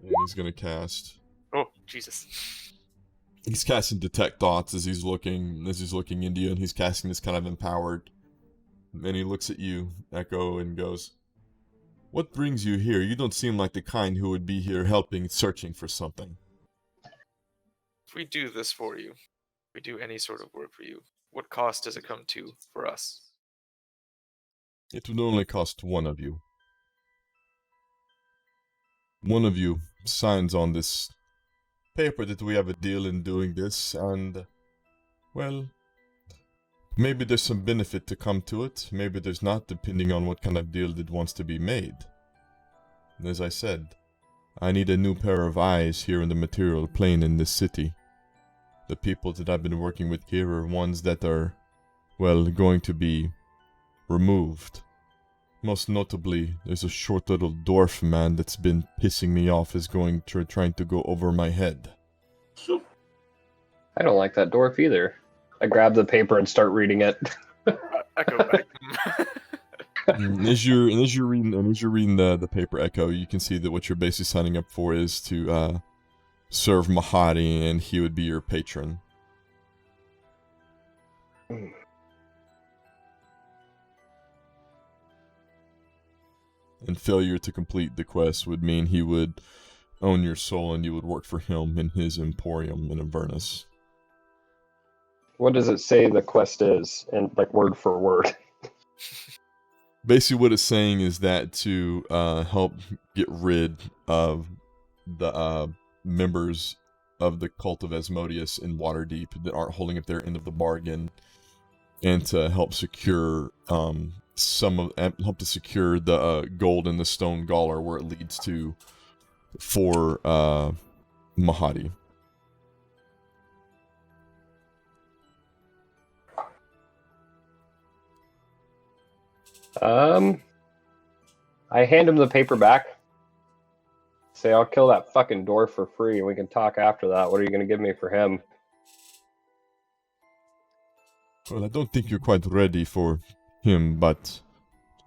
And he's gonna cast.
Oh, Jesus.
He's casting Detect Thoughts as he's looking into you, and he's casting this kind of empowered. And he looks at you, Echo, and goes, "What brings you here? You don't seem like the kind who would be here helping, searching for something."
If we do this for you, if we do any sort of work for you, what cost does it come to for us?
It would only cost one of you. One of you signs on this paper that we have a deal in doing this, and, well, maybe there's some benefit to come to it, maybe there's not, depending on what kind of deal that wants to be made. And as I said, I need a new pair of eyes here in the material plane in this city. The people that I've been working with here are ones that are, well, going to be removed. Most notably, there's a short little dwarf man that's been pissing me off, is trying to go over my head.
I don't like that dwarf either. I grab the paper and start reading it.
Echo back.
As you're reading the paper, Echo, you can see that what you're basically signing up for is to serve Mahadi, and he would be your patron. And failure to complete the quest would mean he would own your soul, and you would work for him in his emporium in Avernus.
What does it say the quest is, and like word for word?
Basically, what it's saying is that to help get rid of the members of the cult of Asmodeus in Waterdeep that aren't holding up their end of the bargain, and to help secure help to secure the gold in the stone Galler where it leads to for Mahadi.
I hand him the paper back. Say, I'll kill that fucking dwarf for free, and we can talk after that. What are you going to give me for him?
Well, I don't think you're quite ready for him, but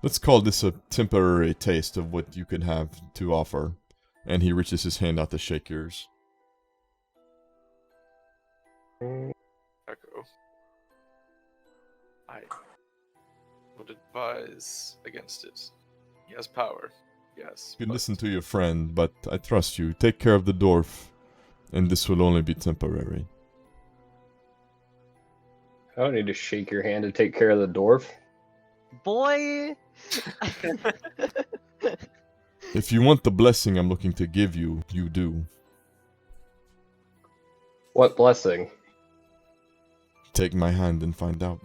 let's call this a temporary taste of what you could have to offer. And he reaches his hand out to shake yours.
Echo. I would advise against it. He has power, yes.
You can listen to your friend, but I trust you. Take care of the dwarf, and this will only be temporary.
I don't need to shake your hand to take care of the dwarf.
Boy!
If you want the blessing I'm looking to give you, you do.
What blessing?
Take my hand and find out.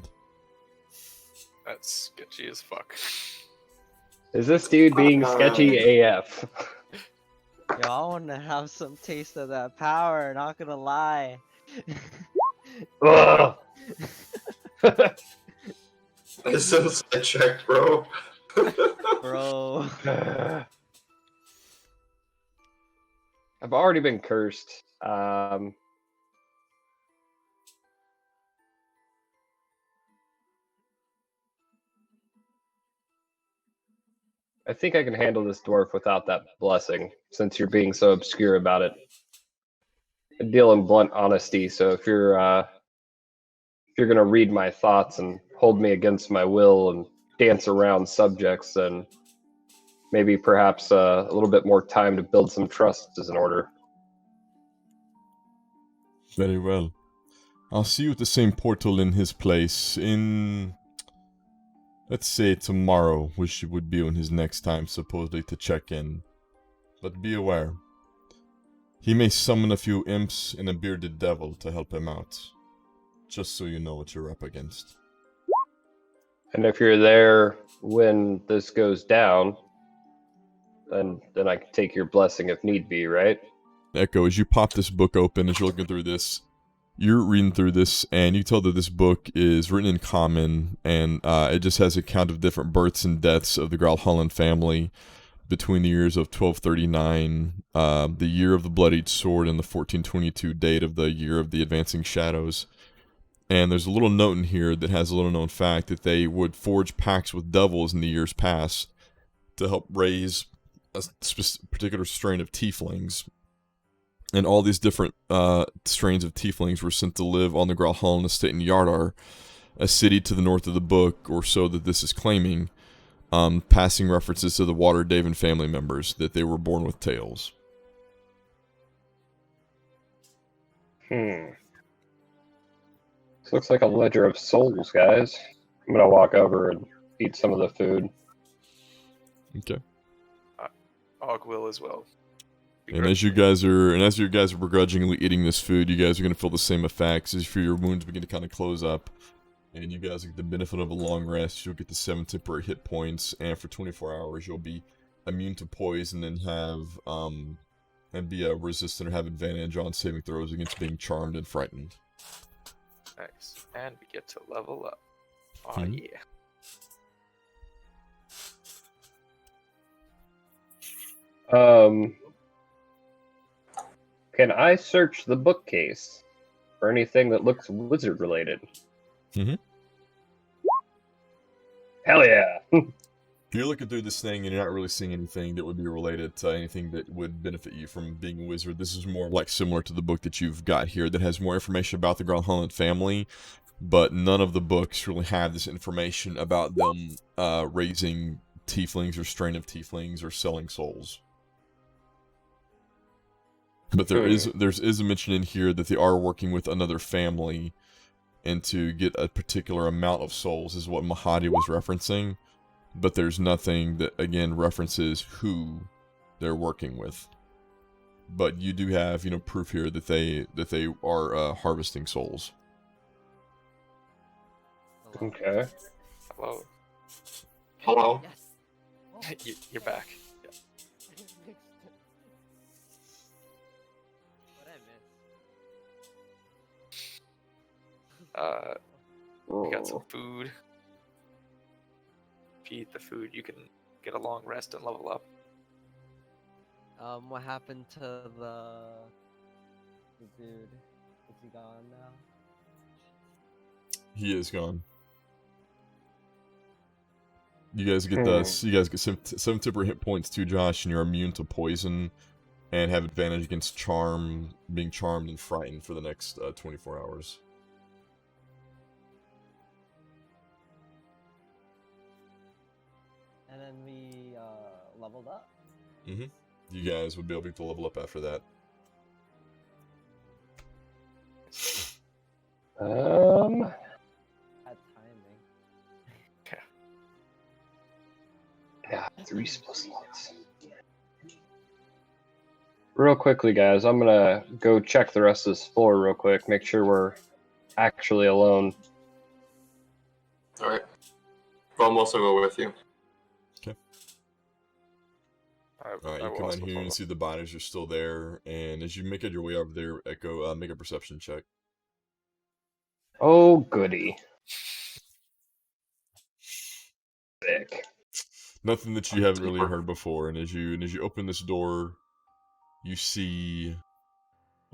That's sketchy as fuck.
Is this dude being sketchy AF?
Yo, I want to have some taste of that power, not gonna lie.
Ugh.
This is a check, bro.
Bro.
I've already been cursed. I think I can handle this dwarf without that blessing, since you're being so obscure about it. I deal in blunt honesty, so if you're gonna read my thoughts and hold me against my will and dance around subjects, then maybe perhaps a little bit more time to build some trust is in order.
Very well. I'll see you at the same portal in his place in... let's say tomorrow, which would be on his next time, supposedly, to check in. But be aware. He may summon a few imps and a bearded devil to help him out. Just so you know what you're up against.
And if you're there when this goes down, then I can take your blessing if need be, right?
Echo, as you pop this book open, as you're looking through this, you're reading through this, and you tell that this book is written in Common, and it just has a count of different births and deaths of the Gralhund family between the years of 1239, the year of the bloodied sword, and the 1422 date of the year of the advancing shadows. And there's a little note in here that has a little known fact that they would forge pacts with devils in the years past to help raise a particular strain of tieflings. And all these different strains of tieflings were sent to live on the Gralhund estate in Yardar, a city to the north of the book, or so that this is claiming, passing references to the Waterdeep and family members, that they were born with tails.
This looks like a ledger of souls, guys. I'm gonna walk over and eat some of the food.
Okay.
Og will as well.
And as you guys are begrudgingly eating this food, you guys are going to feel the same effects as your wounds begin to kind of close up. And you guys get the benefit of a long rest. You'll get the 7 temporary hit points, and for 24 hours you'll be immune to poison and have and be resistant or have advantage on saving throws against being charmed and frightened.
Nice. And we get to level up. Oh yeah.
Can I search the bookcase for anything that looks wizard related?
Mm-hmm.
Hell yeah!
You're looking through this thing and you're not really seeing anything that would be related to anything that would benefit you from being a wizard. This is more like similar to the book that you've got here that has more information about the Gralhund family, but none of the books really have this information about them raising tieflings or strain of tieflings or selling souls. But there's a mention in here that they are working with another family, and to get a particular amount of souls is what Mahadi was referencing. But there's nothing that again references who they're working with. But you do have proof here that they are harvesting souls.
Okay.
Hello.
Hello.
Yes.
You're back.
What I missed?
We got some food. If you eat the food, you can get a long rest and level up.
What happened to the dude? Is he gone now?
He is gone. You guys get some 7 temporary hit points too, Josh, and you're immune to poison and have advantage against being charmed and frightened for the next 24 hours.
And then we leveled up.
Mm-hmm. You guys would be able to level up after that.
Bad timing.
Yeah, 3 spell slots. Real quickly, guys, I'm gonna go check the rest of this floor real quick, make sure we're actually alone.
Alright. I'll also go with you.
Alright, you come out here and see the bodies are still there, and as you make your way over there, Echo, make a perception check.
Oh, goody. Sick.
Nothing that you haven't really heard before, and as you open this door, you see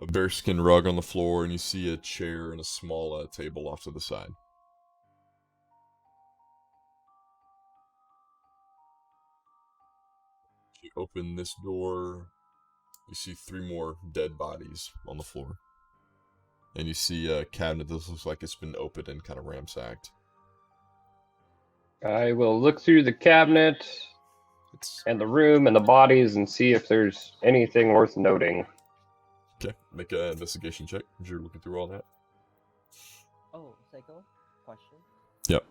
a bearskin rug on the floor, and you see a chair and a small table off to the side. You open this door, you see 3 more dead bodies on the floor. And you see a cabinet that looks like it's been opened and kind of ransacked.
I will look through the cabinet and the room and the bodies and see if there's anything worth noting.
Okay, make an investigation check as you're looking through all that.
Oh, Psycho, question.
Yep.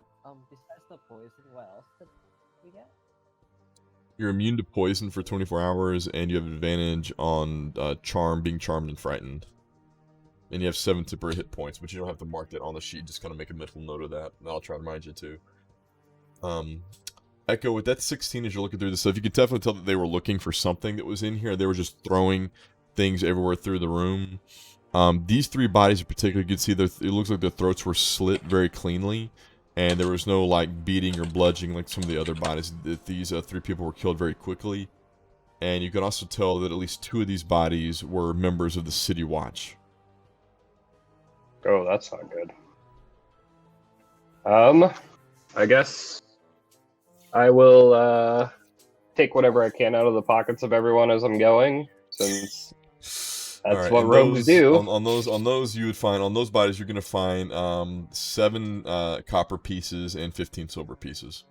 Besides the poison, what else did we get?
You're immune to poison for 24 hours, and you have advantage on being charmed and frightened. And you have 7 temporary hit points, but you don't have to mark that on the sheet, just kind of make a mental note of that, and I'll try to remind you too. Echo, with that 16 as you're looking through this stuff, you can definitely tell that they were looking for something that was in here. They were just throwing things everywhere through the room. These 3 bodies in particular, you can see it looks like their throats were slit very cleanly, and there was no like beating or bludgeoning like some of the other bodies. These 3 people were killed very quickly, and you can also tell that at least 2 of these bodies were members of the City Watch.
Oh, that's not good. I guess I will take whatever I can out of the pockets of everyone as I'm going, since that's what rogues do.
On those you would find, on those bodies you're gonna find 7 copper pieces and 15 silver pieces.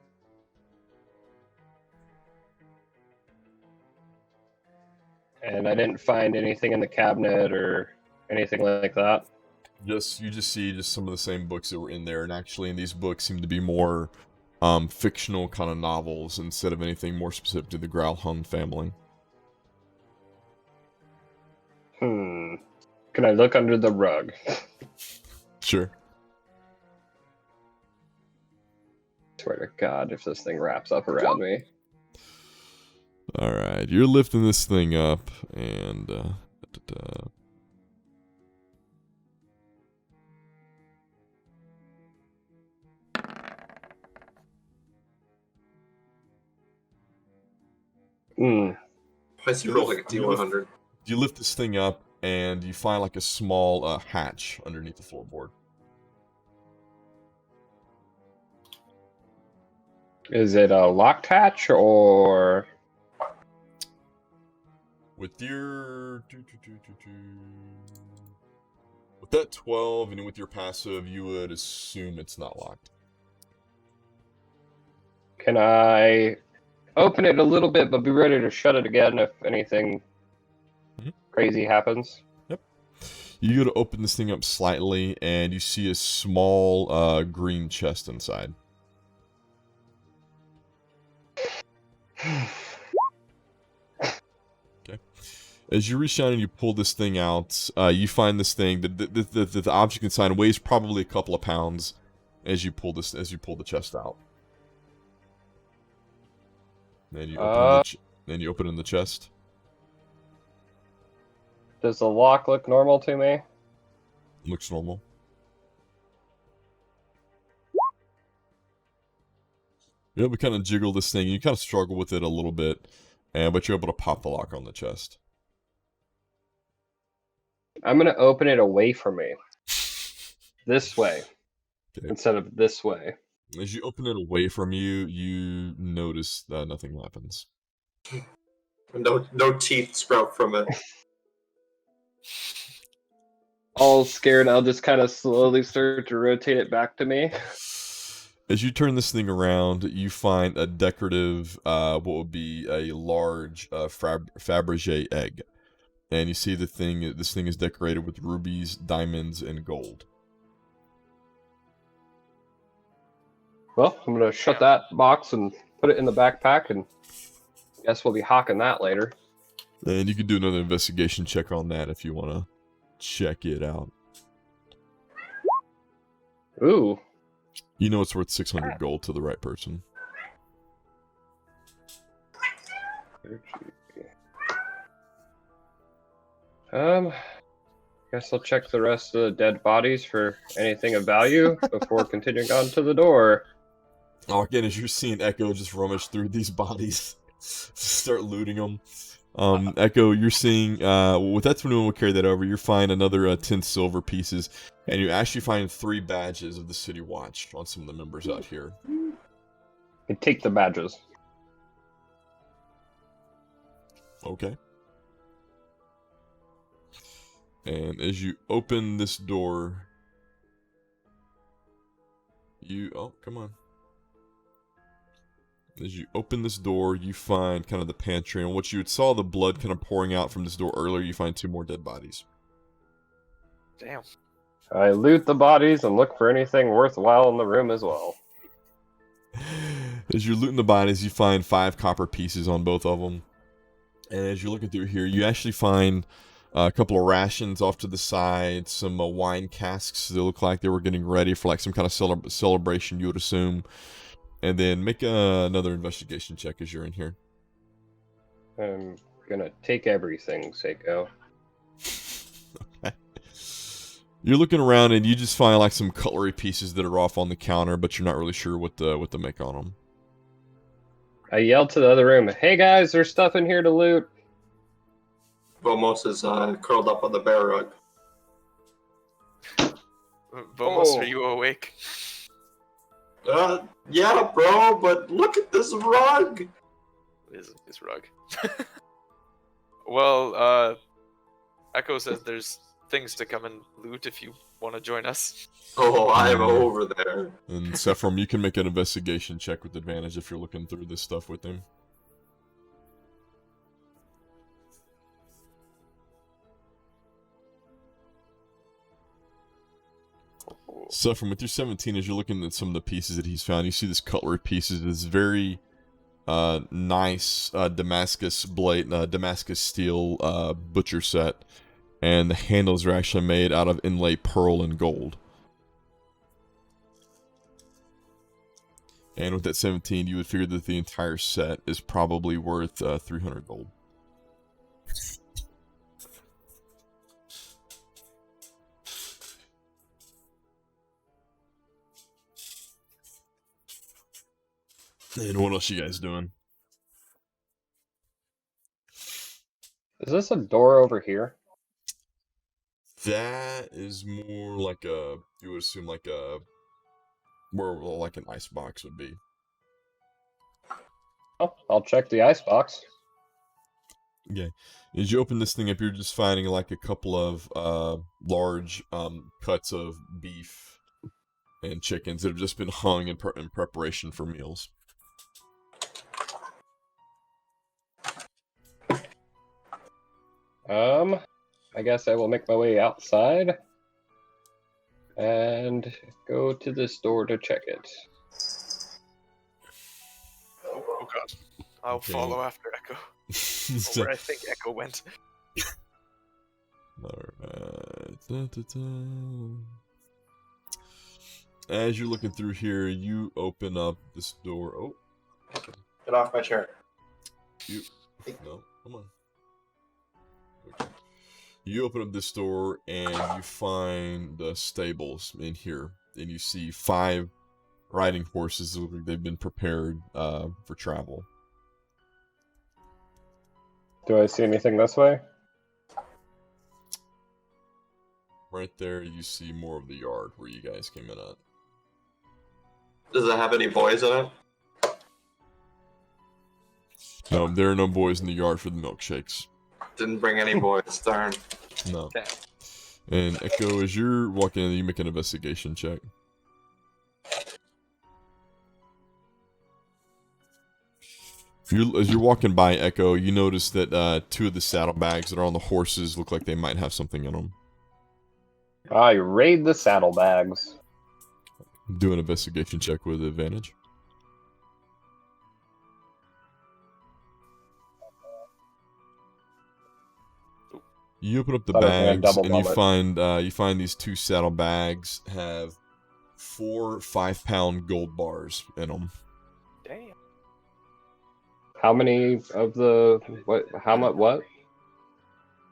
And I didn't find anything in the cabinet or anything like that.
You just see some of the same books that were in there, and actually in these books seem to be more fictional kind of novels instead of anything more specific to the Gralhund family.
Can I look under the rug?
Sure.
Swear to God, if this thing wraps up around me.
Alright, you're lifting this thing up, and
I see you roll like a D100.
you lift this thing up, and you find like a small hatch underneath the floorboard.
Is it a locked hatch, or...
With your... With that 12, and with your passive, you would assume it's not locked.
Can I open it a little bit, but be ready to shut it again if anything crazy happens?
Yep. You go to open this thing up slightly, and you see a small green chest inside. Okay. As you reach down and you pull this thing out, you find this thing. The object inside weighs probably a couple of pounds as you pull the chest out. Then you open in the chest.
Does the lock look normal to me?
Looks normal. You're able to kind of jiggle this thing. You kind of struggle with it a little bit, but you're able to pop the lock on the chest.
I'm going to open it away from me. This way.
Okay.
Instead of this way.
As you open it away from you, you notice that nothing happens.
No teeth sprout from it.
All scared, I'll just kind of slowly start to rotate it back to me.
As you turn this thing around, you find a decorative, what would be a large Faberge egg. And you see this thing is decorated with rubies, diamonds, and gold.
Well, I'm going to shut that box and put it in the backpack, and I guess we'll be hawking that later.
And you can do another investigation check on that if you want to check it out.
Ooh.
You know it's worth 600 gold to the right person.
Guess I'll check the rest of the dead bodies for anything of value before continuing on to the door.
Oh, again, as you're seeing Echo just rummage through these bodies, start looting them. Echo, you're seeing, with that, when we'll carry that over, you find another 10 silver pieces, and you actually find 3 badges of the City Watch on some of the members out here.
And take the badges.
Okay. And as you open this door, oh, come on. As you open this door, you find kind of the pantry, and what you saw the blood kind of pouring out from this door earlier, you find 2 more dead bodies.
Damn.
I loot the bodies and look for anything worthwhile in the room as well.
As you're looting the bodies, you find 5 copper pieces on both of them. And as you're looking through here, you actually find a couple of rations off to the side, some wine casks that look like they were getting ready for like some kind of celebration, you would assume. And then make another investigation check as you're in here.
I'm gonna take everything, Seiko.
You're looking around and you just find like some cutlery pieces that are off on the counter, but you're not really sure what to make on them.
I yelled to the other room, "Hey guys, there's stuff in here to loot."
Vomos is curled up on the bear rug.
Vomos, are you awake?
Yeah, bro, but look at this rug.
This rug. Well, Echo says there's things to come and loot if you want to join us.
Oh, I'm over there.
And Sephram, you can make an investigation check with advantage if you're looking through this stuff with him. Sephram, with your 17, as you're looking at some of the pieces that he's found, you see this cutlery pieces. This very nice Damascus blade, Damascus steel butcher set, and the handles are actually made out of inlay pearl and gold. And with that 17, you would figure that the entire set is probably worth 300 gold. And what else you guys doing?
Is this a door over here?
That is more like a, you would assume like a, more like an ice box would be.
Oh, I'll check the icebox.
Okay. As you open this thing up, you're just finding like a couple of large cuts of beef and chickens that have just been hung in preparation for meals.
I guess I will make my way outside and go to this door to check it.
Oh god. I'll
Okay.
follow after Echo.
So-
Where I think Echo went.
Alright. As you're looking through here, you open up this door. Oh,
Get off my chair.
no, come on. Okay. You open up this door and you find the stables in here, and you see 5 riding horses that look like they've been prepared for travel.
Do I see anything this way?
Right there, you see more of the yard where you guys came in at.
Does it have any boys in it?
No, there are no boys in the yard for the milkshakes.
Didn't bring any boys, darn.
No.
Damn.
And Echo, as you're walking in, you make an investigation check. As you're walking by Echo, you notice that 2 of the saddlebags that are on the horses look like they might have something in them.
I raid the saddlebags.
Do an investigation check with advantage. You open up the
Thought I was gonna
bags,
double
and
bump
you find these 2 saddlebags have 4 5-pound gold bars in them.
Damn.
How many of the what? How much? What?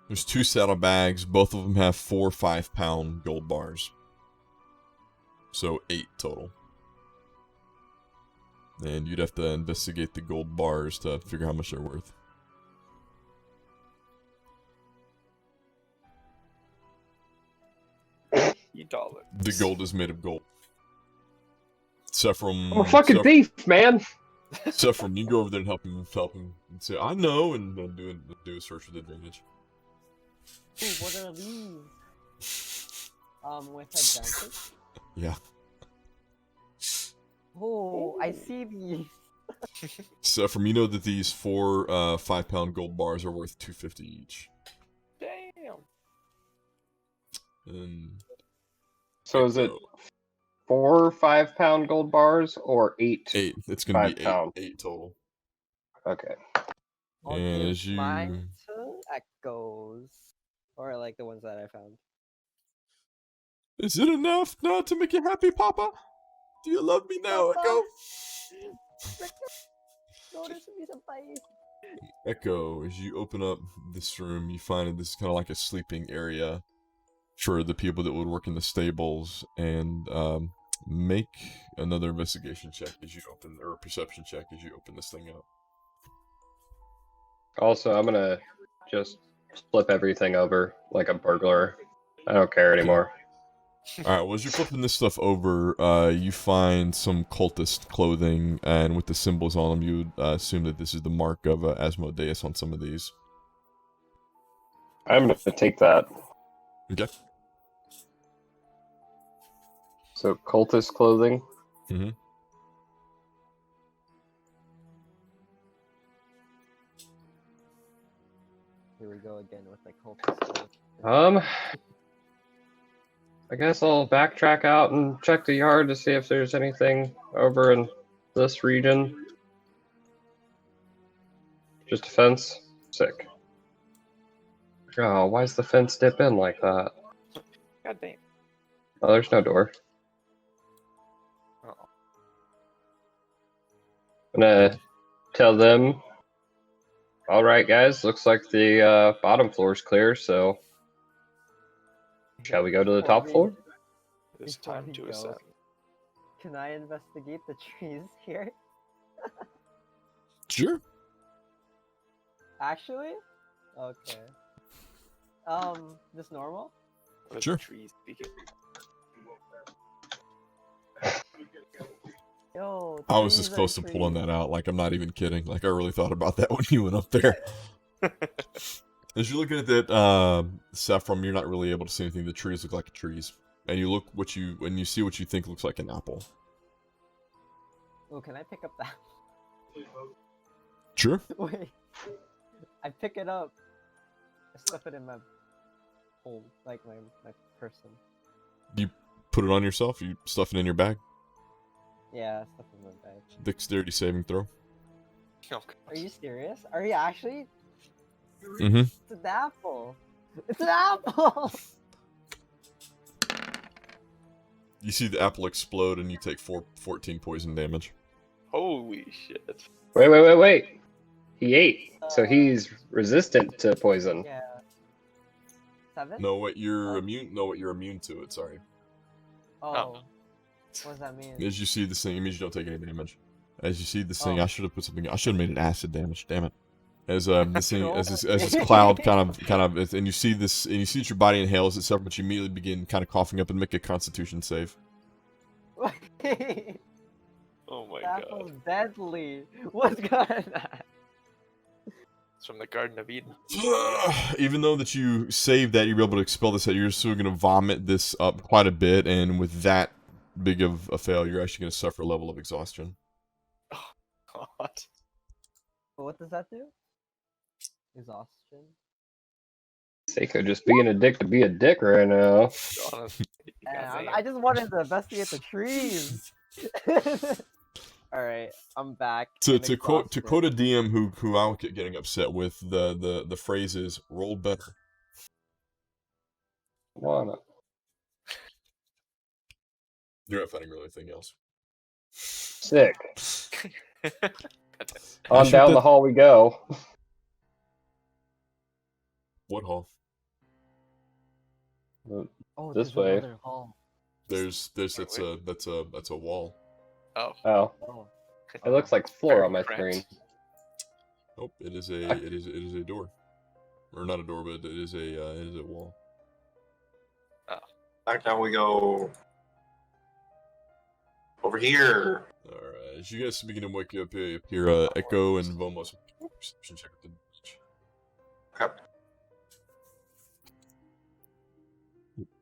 There's 2 saddlebags. Both of them have 4 5-pound gold bars. So 8 total. And you'd have to investigate the gold bars to figure how much they're worth.
$80.
The gold is made of gold. Sephram,
I'm a fucking thief, man.
Sephram, you go over there and help him and say, I know, and then do a search with advantage.
Ooh, what are these? With advantage?
Yeah.
Oh, I see these.
Sephram, you know that these 4 5-pound gold bars are worth 250 each.
Damn.
And
So is it 4 5-pound gold bars or 8?
8. It's gonna be 8,
5-pound.
8 total.
Okay.
I'll
And
give
as you-
mine to Echoes. Or like the ones that I found.
Is it enough not to make you happy, Papa? Do you love me now, Echo? Echo, as you open up this room, you find that this is kind of like a sleeping area for the people that would work in the stables, and make another investigation check as you open, or a perception check as you open this thing up.
Also, I'm gonna just flip everything over like a burglar. I don't care anymore.
Alright, well, as you're flipping this stuff over, you find some cultist clothing, and with the symbols on them, you would assume that this is the mark of Asmodeus on some of these.
I'm gonna take that.
Okay.
So, cultist clothing.
Mm-hmm.
Here we go again with like cultists.
I guess I'll backtrack out and check the yard to see if there's anything over in this region. Just a fence? Sick. Oh, why's the fence dip in like that?
God damn.
Oh, there's no door.
Oh.
I'm gonna tell them, alright guys, looks like the bottom floor's clear, so shall we go to the top floor?
It's
Before
time
we
to
go,
ascend.
Can I investigate the trees here?
Sure.
Actually? Okay. Just normal?
What are
Sure.
the trees speaking?
Yo,
I was this
trees are
close to pulling
trees.
that out, like, I'm not even kidding. Like, I really thought about that when you went up there. As you're looking at that, Saffron, you're not really able to see anything. The trees look like trees. And you look when you see what you think looks like an apple.
Oh, can I pick up that?
Sure.
Wait. I pick it up. I stuff it in my hole, like my person.
You put it on yourself? You stuff it in your bag?
Yeah, stuff in my bag.
Dexterity saving throw.
Oh,
Are you serious? Are you actually?
Mm-hmm.
It's an apple. It's an apple.
You see the apple explode and you take 14 poison damage.
holy shit.
Wait. He ate, so he's resistant to poison.
Yeah. 7?
Know what you're
Oh.
immune. Know what you're immune to. It. Sorry.
Oh.
Oh.
What does that mean?
As you see this thing, it means you don't take any damage. As you see this thing,
Oh.
I should have put something. I should have made it acid damage. Damn it. As this thing, as this cloud kind of, and you see this, and you see that your body inhales it, separate, but you immediately begin kind of coughing up and make a Constitution save.
Oh my
That
god.
was deadly. What's going on?
It's from the Garden of Eden.
Even though that you saved that, you're able to expel this out. You're still going to vomit this up quite a bit, and with that big of a fail, you're actually going to suffer a level of exhaustion.
God.
What does that do? Exhaustion.
Seiko just being a dick to be a dick right now.
Honestly. goddamn.
I just wanted to investigate the trees. Alright, I'm back.
To
and
quote
exhausted.
a DM who I would get getting upset with, the phrase is roll better.
Wanna.
You're not finding really anything else.
Sick.
Goddamn.
On
shoot
down
that-
the hall we go.
What hall?
Oh,
this
there's
way.
another hall.
That's a wall.
Oh.
Oh,
Oh.
it looks like floor
Very
on my
cramped.
screen.
Nope, it is a door, or not a door, but it is a wall.
Back down we go. Over here.
All right, as you guys begin to wake up here, Echo and Vomos. Perception check with the
Okay.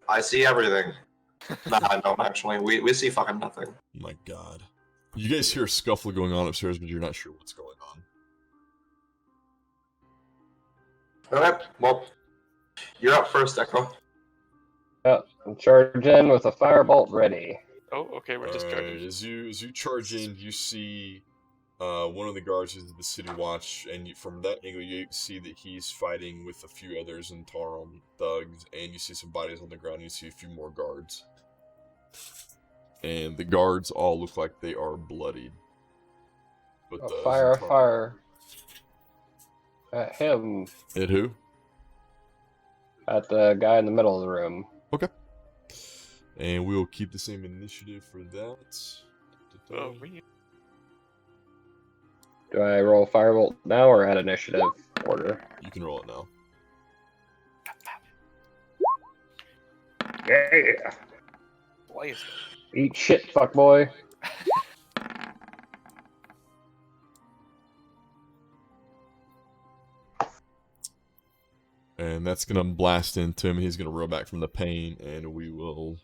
I see everything. Nah, I don't actually. We see fucking nothing.
My God, you guys hear a scuffle going on upstairs, but you're not sure what's going on.
Okay, well, you're up first, Echo.
I'm charging with a firebolt ready.
Oh, okay, we're just
Alright,
charging.
as you charge in, you see one of the guards is the city watch, and from that angle you see that he's fighting with a few others in Tarum thugs, and you see some bodies on the ground. And you see a few more guards, and the guards all look like they are bloodied. But
Fire. At him.
At who?
At the guy in the middle of the room.
Okay. And we will keep the same initiative for that.
Oh, me.
Do I roll Firebolt now or at initiative order?
You can roll it now.
Yeah.
Blaze.
Eat shit, fuckboy.
And that's going to blast into him. He's going to roll back from the pain, and we will...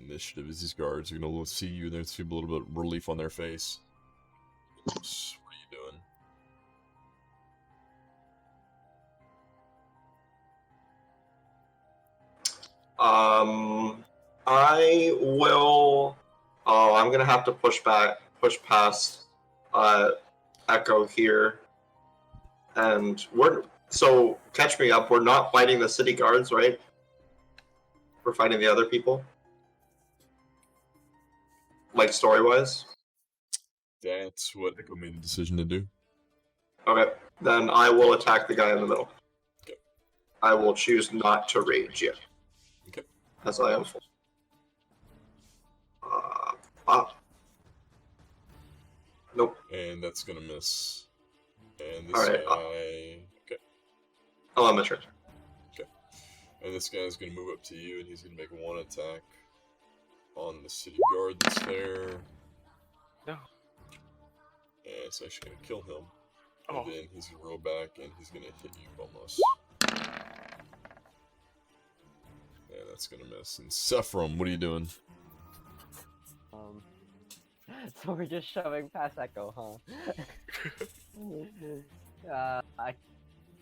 Initiative is these guards are going to see you, and there's a little bit of relief on their face. Oops, what are you doing?
I will. Oh, I'm gonna have to push past Echo here, and so catch me up. We're not fighting the city guards, right? We're fighting the other people. Like story-wise.
That's what Echo made the decision to do.
Okay, then I will attack the guy in the middle.
Okay.
I will choose not to rage yet.
Okay.
As I am full. Nope.
And that's going to miss. And this
Alright,
guy... Okay.
I'll end my turn.
And this guy's going to move up to you, and he's going to make one attack on the city guard that's there.
No.
And it's actually going to kill him.
Oh.
And then he's going to roll back, and he's going to hit you almost. And that's going to miss. And Sephram, what are you doing?
So we're just shoving past Echo, huh?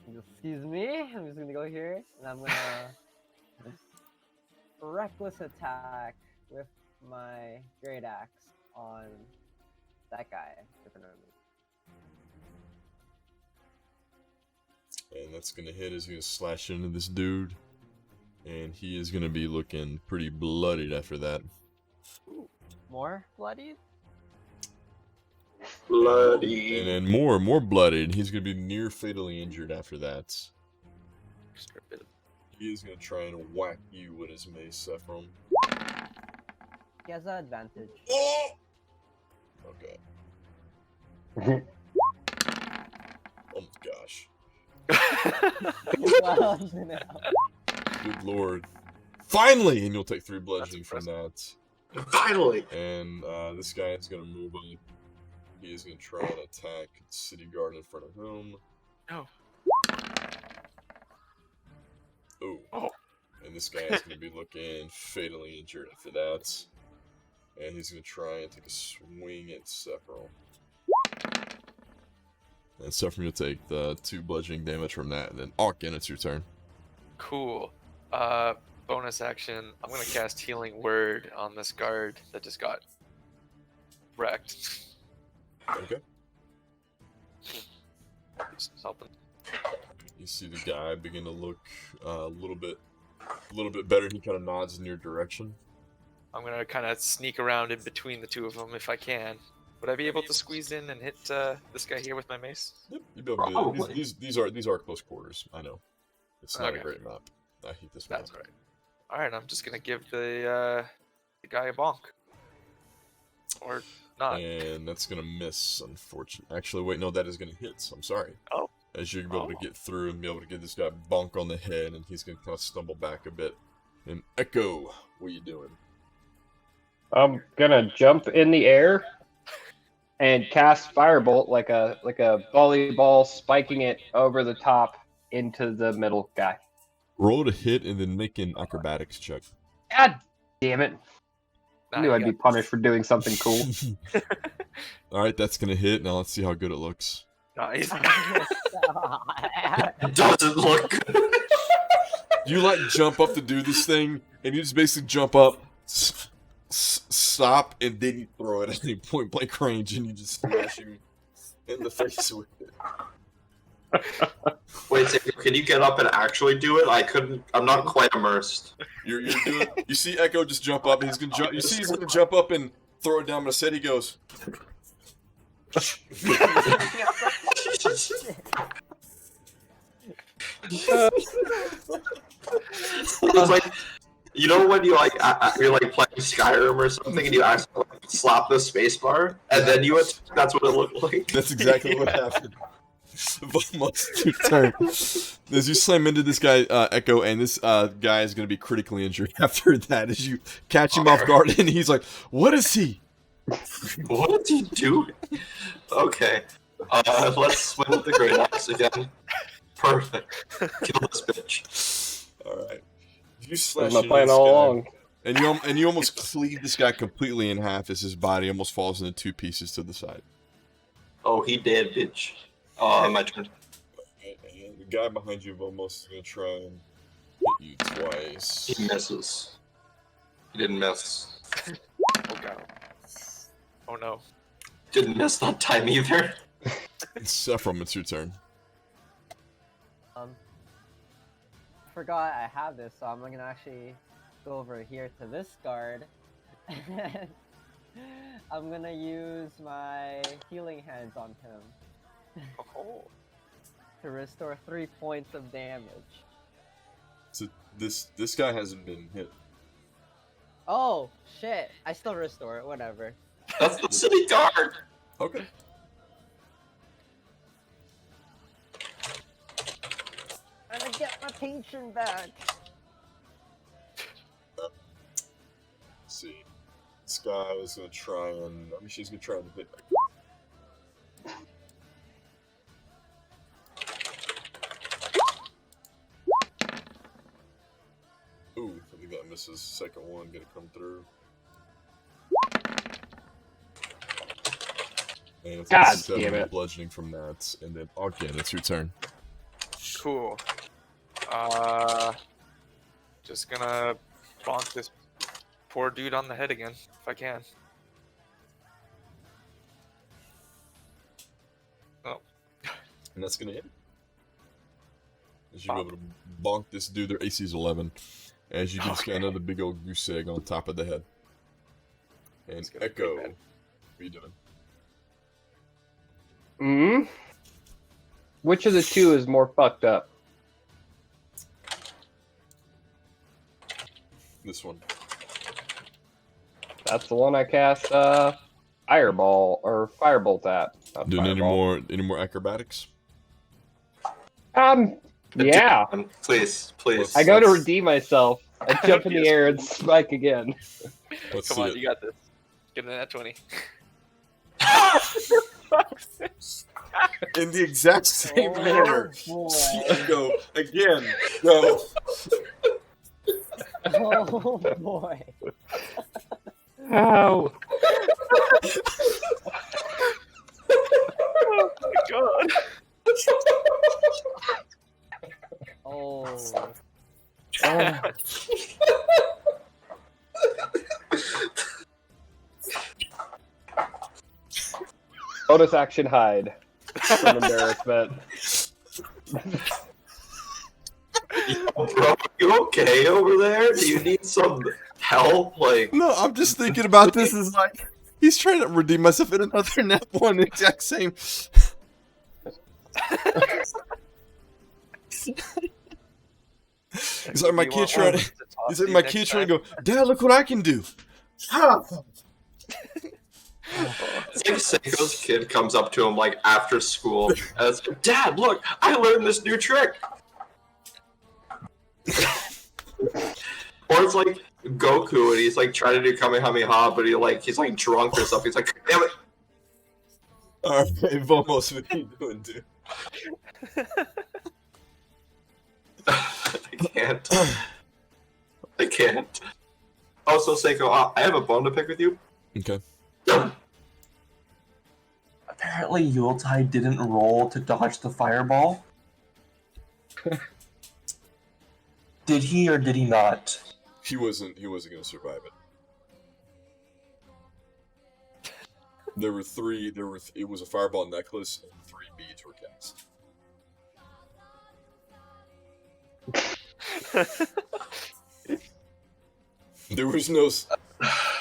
Excuse me, I'm just gonna go here, and I'm gonna reckless attack with my great axe on that guy. Different enemy.
And that's going to hit. He's going to slash into this dude. And he is going to be looking pretty bloodied after that.
More bloodied?
Bloody.
And then more bloodied. He's going to be near fatally injured after that. He is going to try and whack you with his mace, Sephram.
He has an advantage.
Okay. Oh my gosh. Good lord. Finally! And you'll take 3 bludgeoning from that.
Finally!
And this guy is going to move on. He is going to try and attack the city guard in front of him.
No.
Ooh.
Oh.
And this guy is going to be looking fatally injured after that. And he's going to try and take a swing at Sephram. And Sephram, you'll take the 2 bludgeoning damage from that. And then Arkin, it's your turn.
Cool. Bonus action. I'm gonna cast Healing Word on this guard that just got wrecked.
Okay.
Just helping.
You see the guy begin to look a little bit better. He kind of nods in your direction.
I'm gonna kind of sneak around in between the two of them if I can. Would I be able to squeeze in and hit this guy here with my mace?
Yep, you'll be able to do it. These are close quarters. I know. It's not a
Okay.
great map. I hate this map.
That's right. All right, I'm just gonna give the guy a bonk, or not.
And that's gonna miss, unfortunately. Actually, wait, no, that is gonna hit. So I'm sorry.
Oh.
As you're able to get through and be able to get this guy bonk on the head, and he's gonna kind of stumble back a bit. And Echo, what are you doing?
I'm gonna jump in the air and cast Firebolt like a volleyball, spiking it over the top into the middle guy.
Roll to hit and then make an acrobatics check.
God damn it! I
Nah,
knew
you
I'd be punished for doing something cool.
Alright, that's gonna hit. Now let's see how good it looks.
Nice.
Doesn't look good.
You like jump up to do this thing, and you just basically jump up, stop, and then you throw it at any point blank range, and you just smash him in the face with it.
Wait, so can you get up and actually do it? I couldn't. I'm not quite immersed.
You're doing. You see Echo just jump up, and he's gonna jump. You see he's gonna jump up and throw it down my set. He goes.
It's like, you know when you like you're like playing Skyrim or something and you actually like, slap the spacebar and then you that's what it looked like.
That's exactly what happened. Vamos, your turn. As you slam into this guy, Echo, and this guy is going to be critically injured after that. As you catch him off guard, and he's like, "What is he?
What is he doing?" Okay, let's swing with the great axe again. Perfect. Kill this bitch.
All right. You
That
slash
was my
into
plan
this
all
guy,
along.
and you almost cleave this guy completely in half as his body almost falls into two pieces to the side.
Oh, he did, bitch. My turn.
And the guy behind you almost going to try and hit you twice.
He misses. He didn't miss.
Oh god. Oh no.
Didn't miss that time either.
Sephiroth, it's your turn.
Forgot I have this, so I'm gonna actually go over here to this guard. I'm gonna use my healing hands on him
Oh.
to restore 3 points of damage.
So this guy hasn't been hit.
Oh shit! I still restore it. Whatever.
That's the city guard.
Okay.
I'm gonna get my pension back.
Let's see. This guy is gonna try and she's gonna try and hit. Ooh, I think that misses. Second one gonna come through. And it's
God
7
damn it.
bludgeoning from that, and then again, it's your turn.
Cool. Just gonna bonk this poor dude on the head again, if I can. Oh.
And that's gonna hit. As you go to bonk this dude, their AC is 11. As you just got another big old goose egg on top of the head. And
It's gonna be
Echo,
bad.
what are you doing?
Hmm? Which of the two is more fucked up?
This one.
That's the one I cast Fireball or Firebolt at. Not
Doing
Fireball.
any more acrobatics?
Yeah.
Please.
I go to
Let's-
redeem myself. I jump in the air and spike again.
Let's
Come
see
on,
it.
you got this. Get in that 20.
In the exact same
Oh,
manner.
boy.
See Echo again. Go.
Oh boy.
Ow.
Oh my god.
Oh.
Bonus action hide. From embarrassment.
Bro, you okay over there? Do you need some help? Like,
No, I'm just thinking about this as like he's trying to redeem myself in another nap one exact same. He's like my kid trying to. He's like my kid trying to go. Dad, look what I can do.
it's like Seiko's kid comes up to him like after school and it's like, Dad, look, I learned this new trick. Or it's like Goku and he's like trying to do Kamehameha, but he's like drunk or something. He's like, damn it.
Alright, Vamos, what are you doing, dude?
I can't. Also, Seiko, I have a bone to pick with you.
Okay.
Apparently, Yuletide didn't roll to dodge the fireball. Did he or did he not?
He wasn't gonna survive it. There were three. It was a fireball necklace, and 3 beads were cast. There was no.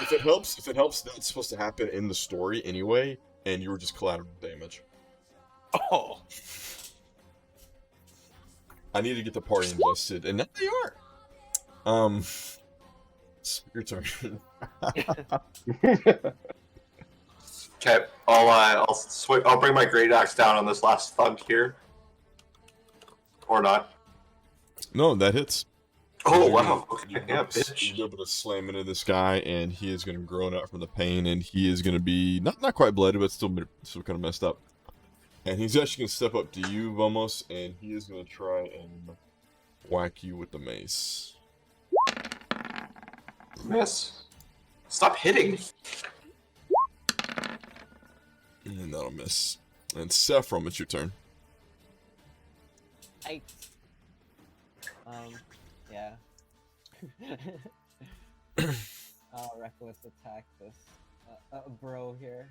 if it helps, that's supposed to happen in the story anyway, and you were just collateral damage.
Oh.
I need to get the party invested, and now they are. It's your turn.
Okay, I'll bring my great axe down on this last thug here, or not.
No, that hits.
Oh
You're
wow!
gonna-
Okay, yeah, bitch.
You're able to slam into this guy, and he is going to groan out from the pain, and he is going to be not quite bloody, but still kind of messed up. And he's actually going to step up to you, Vamos, and he is going to try and whack you with the mace.
Miss. Stop hitting.
And that'll miss. And Saffron, it's your turn.
I. Yeah. I'll reckless attack this bro here.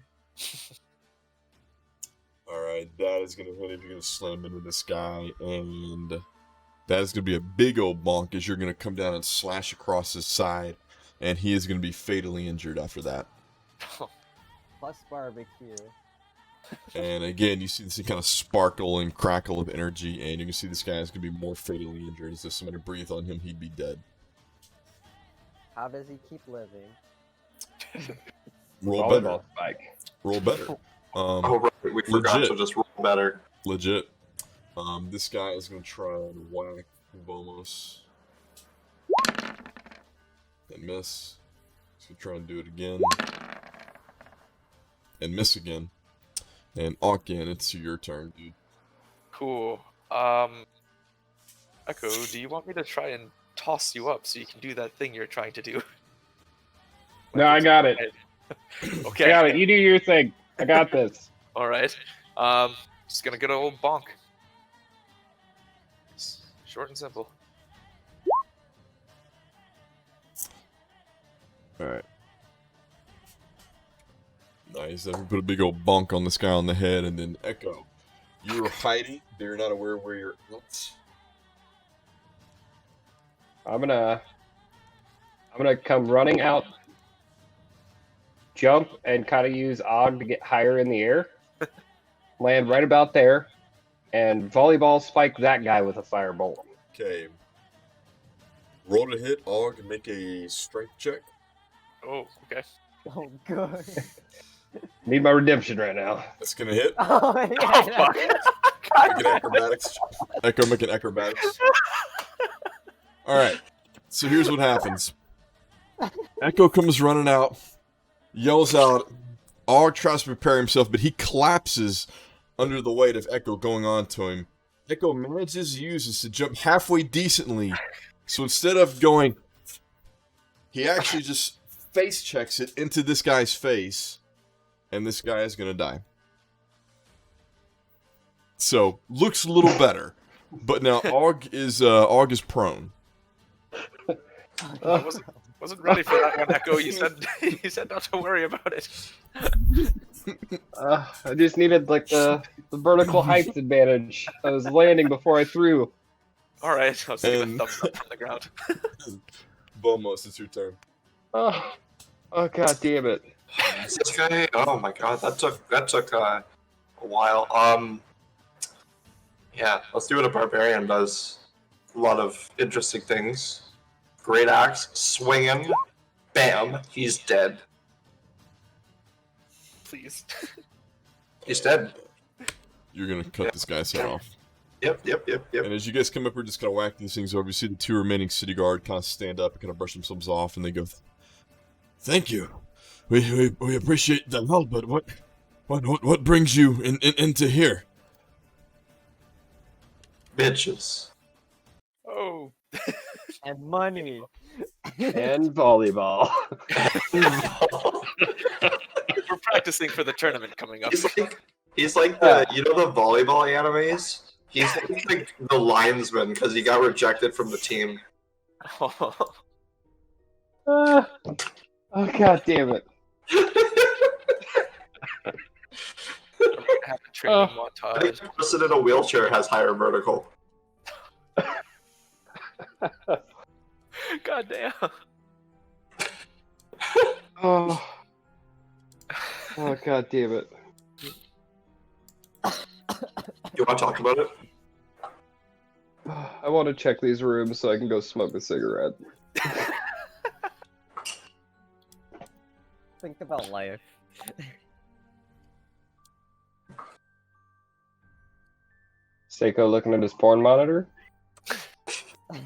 Alright, that is going to hit if you're going to slam into this guy, and that is going to be a big old bonk as you're going to come down and slash across his side, and he is going to be fatally injured after that.
Plus barbecue.
And again, you see this kind of sparkle and crackle of energy, and you can see this guy is going to be more fatally injured. As if somebody breathed on him, he'd be dead.
How does he keep living?
Roll better.
Volleyball spike.
Roll better.
Oh right, we forgot
legit.
to just roll better.
Legit. This guy is going to try and whack Vomos. And miss. He's going to try and do it again. And miss again. And again, it's your turn, dude.
Cool. Echo, do you want me to try and toss you up so you can do that thing you're trying to do?
No, I got it.
Okay.
I got it. You do your thing. I got this.
All right. Just gonna get an old bonk. It's short and simple.
Alright. Nice. Then we put a big old bonk on this guy on the head, and then Echo. You're hiding. They're not aware where you're at.
I'm gonna come running out, jump, and kind of use Og to get higher in the air, land right about there, and volleyball spike that guy with a firebolt.
Okay. Roll to hit. Og, make a strength check.
Oh, okay.
Oh, good.
Need my redemption right now.
That's gonna hit.
Oh, my
Oh,
God.
fuck.
Make an acrobatics. Echo, make an acrobatics. Alright. So here's what happens. Echo comes running out, yells out. Og tries to prepare himself, but he collapses under the weight of Echo going on to him. Echo manages uses to jump halfway decently. So instead of going, he actually just face checks it into this guy's face. And this guy is gonna die. So looks a little better, but now Og is prone.
I wasn't ready for that one, Echo. You said not to worry about it.
I just needed like the vertical height advantage. I was landing before I threw.
All right, I'll see
And-
the thumbs up from the ground.
Bomos, it's your turn.
Oh god damn it!
Is this guy? Oh my god, that took a while. Yeah, let's do what a barbarian does. A lot of interesting things. Great axe, swinging, bam, he's dead.
Please.
He's dead.
You're gonna cut this guy's head off.
Yep.
And as you guys come up, we're just kind of whacking these things over. You see the two remaining city guard kind of stand up and kind of brush themselves off, and they go, "Thank you. We appreciate the help, but what brings you into here?"
Bitches.
Oh.
And money.
And volleyball.
We're practicing for the tournament coming up.
He's like the the volleyball animes. He's like the linesman because he got rejected from the team.
Oh god damn it!
Have a training
I think
montage.
the person in a wheelchair has higher vertical.
God damn.
Oh. Oh, god damn it.
You want to talk about it?
I want to check these rooms so I can go smoke a cigarette.
Think about life.
Seiko looking at his porn monitor?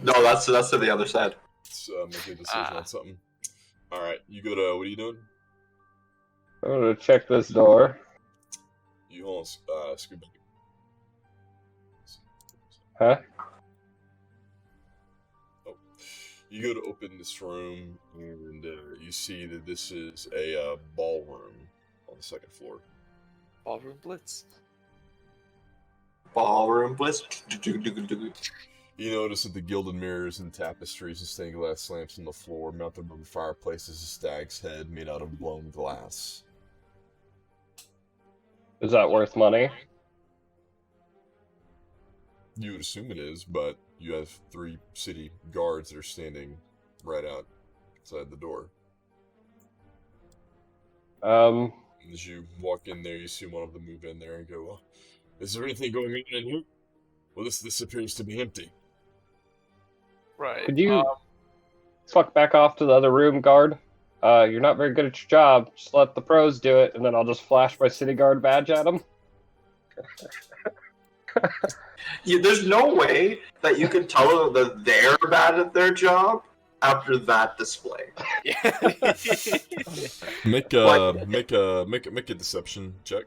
No, that's to the other side.
Let's make a decision on something. Alright, you go to, what are you doing?
I'm gonna check this door.
You hold on, scoot back.
Huh?
Oh. You go to open this room, and you see that this is a ballroom on the second floor.
Ballroom Blitz.
Ballroom bliss.
You notice that the gilded mirrors and tapestries and stained glass lamps on the floor mounted above the fireplace is a stag's head made out of blown glass.
Is that worth money?
You would assume it is, but you have 3 city guards that are standing right outside the door. As you walk in there, you see one of them move in there and go, well, is there anything going on in here? Well, this appears to be empty.
Right.
Could you fuck back off to the other room, guard? You're not very good at your job. Just let the pros do it, and then I'll just flash my city guard badge at them.
There's no way that you can tell that they're bad at their job after that display.
Make a deception check.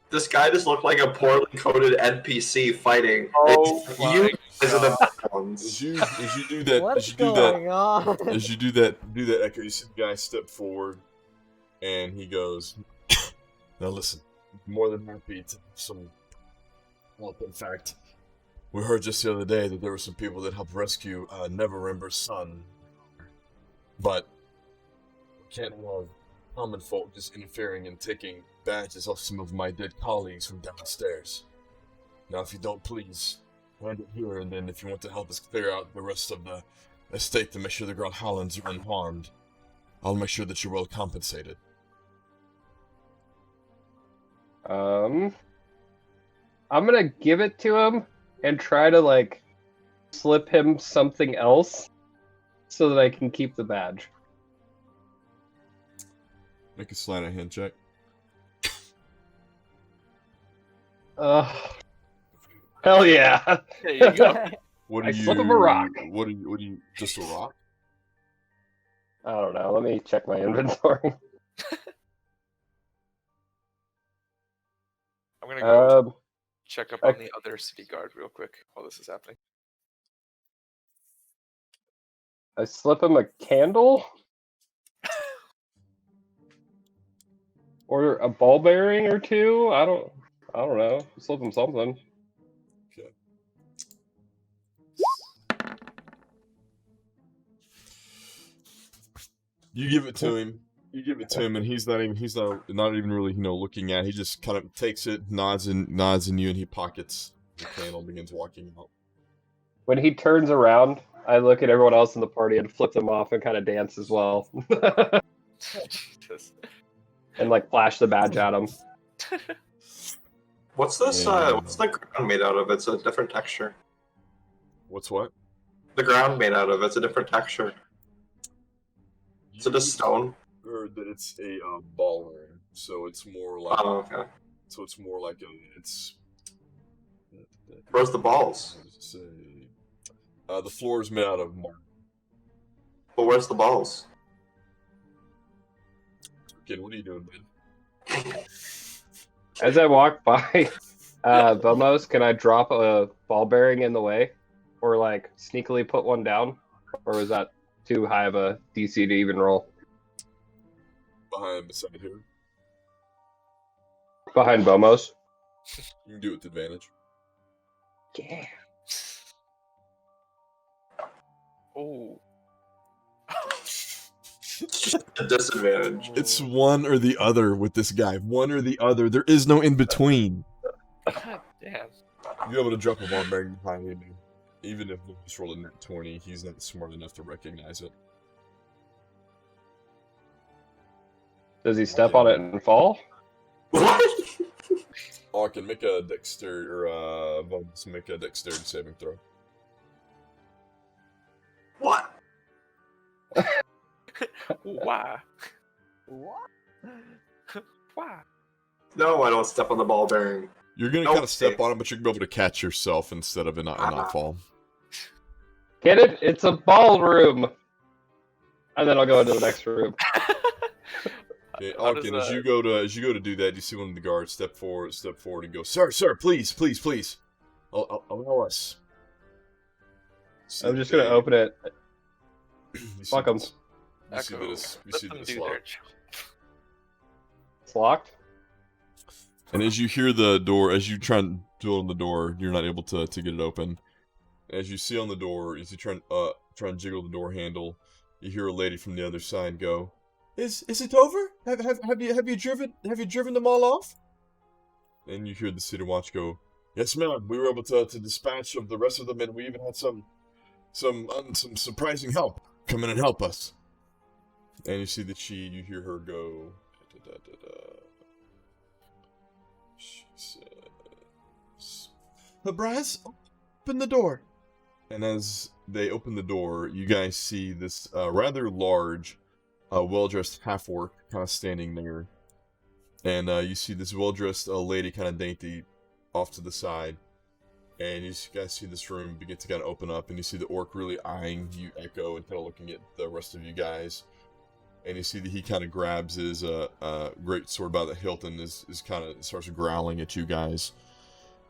This guy just looked like a poorly coded NPC fighting.
Oh my
You guys are the
God.
bad ones.
As you do that,
What's going on?
as you do that echo, you see the guy step forward, and he goes, "Now listen, more than happy to have some help. In fact, we heard just the other day that there were some people that helped rescue Neverember's son, but we can't have common folk just interfering and taking badges off some of my dead colleagues from downstairs. Now, if you don't, please hand it here, and then if you want to help us clear out the rest of the estate to make sure the Gralhunds are unharmed, I'll make sure that you're well compensated."
I'm gonna give it to him and try to, slip him something else so that I can keep the badge.
Make a sleight of hand check.
Hell yeah!
There you go.
What
I
do you?
slip him a rock.
What do you? Just a rock?
I don't know. Let me check my inventory.
I'm gonna go check up on
okay.
the other city guard real quick while this is happening.
I slip him a candle? Or a ball bearing or two? I don't know. Slip him something.
Okay. You give it to him. And he's not even really looking at it. He just kind of takes it, nods in you, and he pockets the candle and begins walking out.
When he turns around, I look at everyone else in the party and flip them off and kind of dance as well.
Jesus.
And flash the badge at him.
What's this?
Yeah.
What's the ground made out of? It's a different texture.
What's what?
The ground made out of. It's a different texture. Is it a stone?
Heard that it's a ballroom, so it's more like.
Oh, okay.
So it's more like it's.
Where's the balls?
What does it say? The floor is made out of marble.
But where's the balls?
Kid, what are you doing, man?
As I walk by, Bomos, can I drop a ball bearing in the way? Or sneakily put one down? Or is that too high of a DC to even roll?
Beside here.
Behind Bomos?
You can do it with advantage.
Yeah.
Oh.
A disadvantage.
It's one or the other with this guy. One or the other. There is no in between.
God damn.
You're able to drop a ball bearing behind him. Even if he just rolled a net 20, he's not smart enough to recognize it.
Does he step on it and fall?
What?
Oh, I can make a dexterity saving throw.
What?
Why?
What?
Why?
No, I don't step on the ball bearing.
You're gonna
Okay.
kind of step on it, but you're gonna be able to catch yourself instead of it not fall.
Get it? It's a ballroom. And then I'll go into the next room.
Okay,
How does
Alkin, as you go to do that, you see one of the guards step forward, and go, "Sir, please, allow us." See
I'm just
that
gonna
they-
open it.
you see
Fuck 'em.
this- You see
Echo,
this. You
let
see
them
this
do
lock.
their job.
It's locked.
And as you hear the door, as you try and do it on the door, you're not able to get it open. As you see on the door, as you try and jiggle the door handle, you hear a lady from the other side go, "Is it over? Have you driven them all off?" And you hear the city watch go, "Yes, ma'am. We were able to dispatch of the rest of them, and we even had some surprising help come in and help us." And you see that you hear her go, She says, "Habraz, open the door." And as they open the door, you guys see this rather large, well-dressed half-orc kind of standing there. And you see this well-dressed lady kind of dainty off to the side. And you guys see this room begin to kind of open up, and you see the orc really eyeing you, Echo, and kind of looking at the rest of you guys. And you see that he kind of grabs his great sword by the hilt and is kind of starts growling at you guys.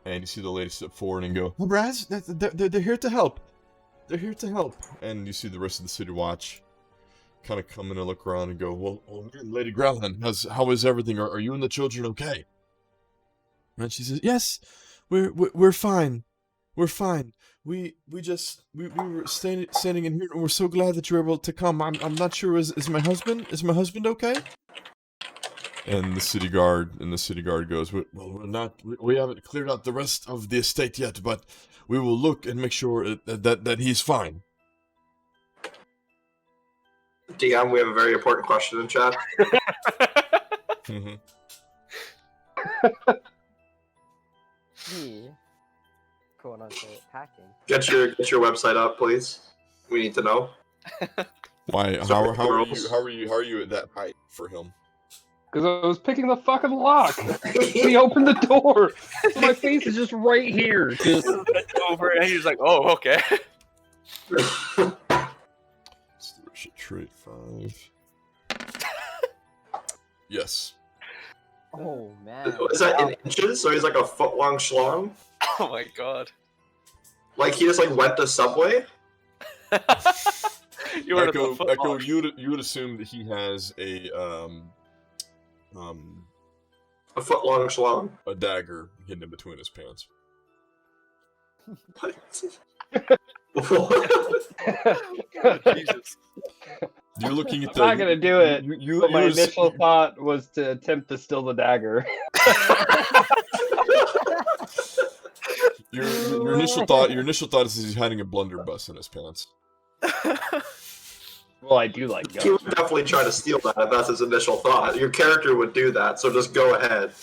And you see the lady step forward and go, "Oh, Braz, they're here to help. They're here to help." And you see the rest of the city watch kind of come in and look around and go, "Well, Lady Gralhund, how is everything? Are you and the children okay?" And she says, "Yes, we're fine. We're fine. We were standing in here, and we're so glad that you were able to come. I'm not sure. Is my husband okay?" And the city guard goes, We haven't cleared out the rest of the estate yet, but we will look and make sure that he's fine."
DM, we have a very important question in chat.
Mm-hmm.
He, quote unquote, hacking.
Get your website up, please. We need to know.
Why?
So,
How are
girls.
you at that height for him?
Because I was picking the fucking lock. He opened the door. My face is just right here. Just
Over, and he's like, "Oh, okay."
Stewardship trait 5. Yes.
Oh man.
Is that in inches? So he's like a foot long schlong?
Oh my god.
Like he just like went to Subway?
You were
Echo,
the football.
you would assume that he has a
A foot long schlong.
dagger hidden in between his pants.
Jesus.
You're looking at
I'm
the.
not gonna do it. But my
you're
initial thought was to attempt to steal the dagger.
Your initial thought is he's hiding a blunderbuss in his pants.
Well, I do like
He
guns.
would definitely try to steal that if that's his initial thought. Your character would do that, so just go ahead.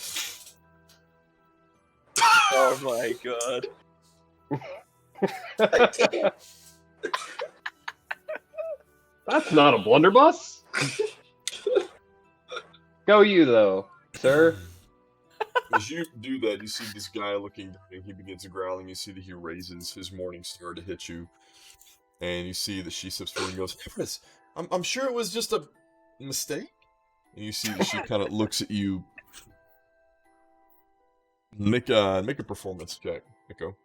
Oh my god.
That's not a blunderbuss. Go you though, sir.
As you do that, you see this guy looking, and he begins growling. You see that he raises his morning star to hit you, and you see that she steps forward and goes, "Empress, I'm sure it was just a mistake." And you see that she kind of looks at you. Make a performance check, Nico.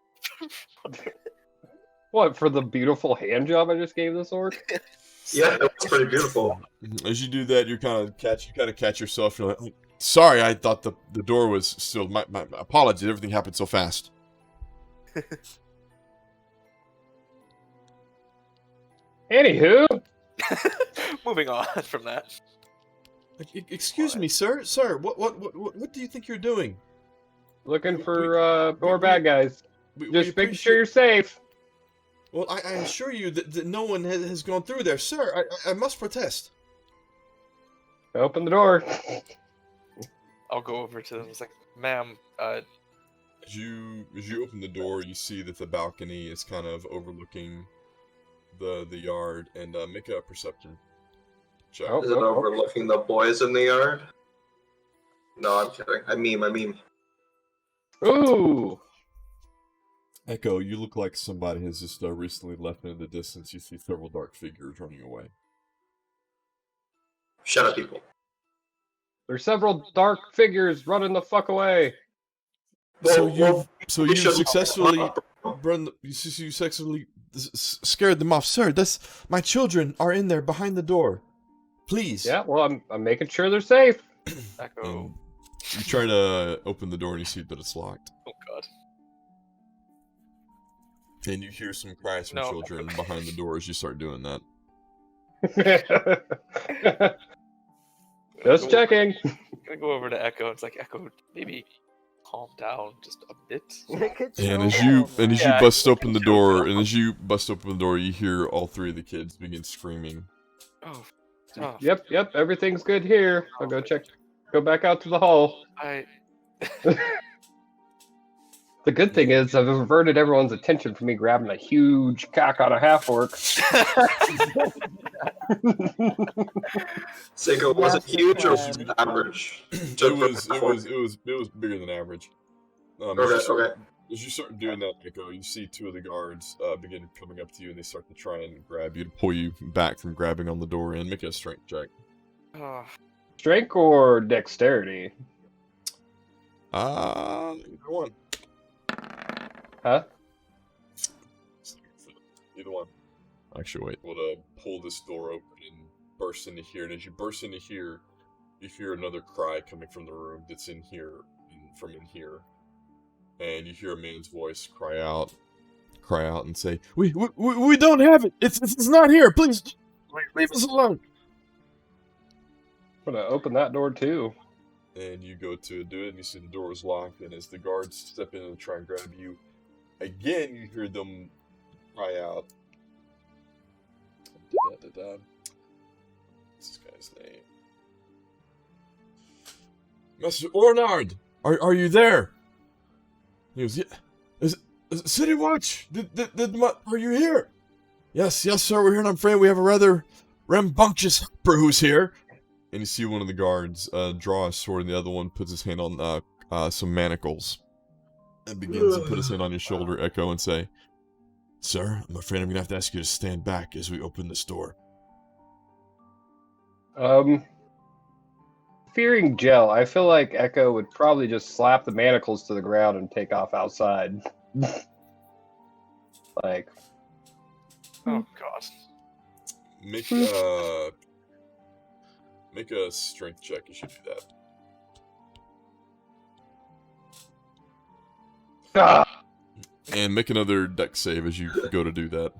What, for the beautiful hand job I just gave this orc?
Yeah, that's pretty beautiful.
As you do that, you kind of catch yourself. You're like, "Oh, sorry, I thought the door was still. My apologies. Everything happened so fast."
Anywho,
Moving on from that.
Excuse me, sir. Sir, what do you think you're doing?
looking for more bad guys.
We
Just making sure you're safe.
Well, I assure you that no one has gone through there, sir. I must protest.
Open the door.
I'll go over to them. It's like, ma'am,
As you open the door, you see that the balcony is kind of overlooking the yard, and make a perception check.
Oh.
Is it overlooking the boys in the yard? No, I'm kidding. I meme.
Ooh.
Echo, you look like somebody has just recently left, and in the distance you see several dark figures running away.
Shut up, people.
There's several dark figures running the fuck away.
So
Well, we
you
should-
successfully scared them off, sir. That's my children are in there behind the door. Please.
Yeah, well, I'm making sure they're safe.
Echo.
And you try to open the door and you see that it's locked.
Oh god.
And you hear some cries from
No.
children behind the door as you start doing that.
Just checking.
I'm gonna go over to Echo. It's like, Echo, maybe calm down just a bit.
And as you
Yeah,
bust open the door,
chill.
and as you bust open the door, you hear all three of the kids begin screaming.
Oh, oh,
Yep, everything's good here. I'll go check. Go back out to the hall. The good thing is I've averted everyone's attention from me grabbing a huge cock on a half-orc.
Seiko, was it huge or was it average?
It was bigger than average.
Okay.
As you start doing that, Echo, you see two of the guards begin coming up to you, and they start to try and grab you to pull you back from grabbing on the door. And make a strength check.
Oh,
Strength or dexterity?
Either one.
Huh?
Either one. Actually, wait. We'll pull this door open and burst into here. And as you burst into here, you hear another cry coming from the room that's in here, from in here. And you hear a man's voice cry out and say, "We don't have it. It's not here. Please, leave us alone."
I'm gonna open that door too.
And you go to do it, and you see the door is locked. And as the guards step in and try and grab you, again you hear them cry out. What's this guy's name? Master Ornard, are you there? He goes, "Yeah. Is it City Watch? Are you here?" Yes, sir, we're here, and I'm afraid we have a rather rambunctious helper who's here. And you see one of the guards draw a sword, and the other one puts his hand on some manacles. And begins to put his hand on your shoulder, Echo, and say, "Sir, I'm afraid I'm going to have to ask you to stand back as we open this door."
Fearing Gel, I feel like Echo would probably just slap the manacles to the ground and take off outside. Like,
oh god.
Make a strength check. You should do that.
ah!
And make another dex save as you go to do that.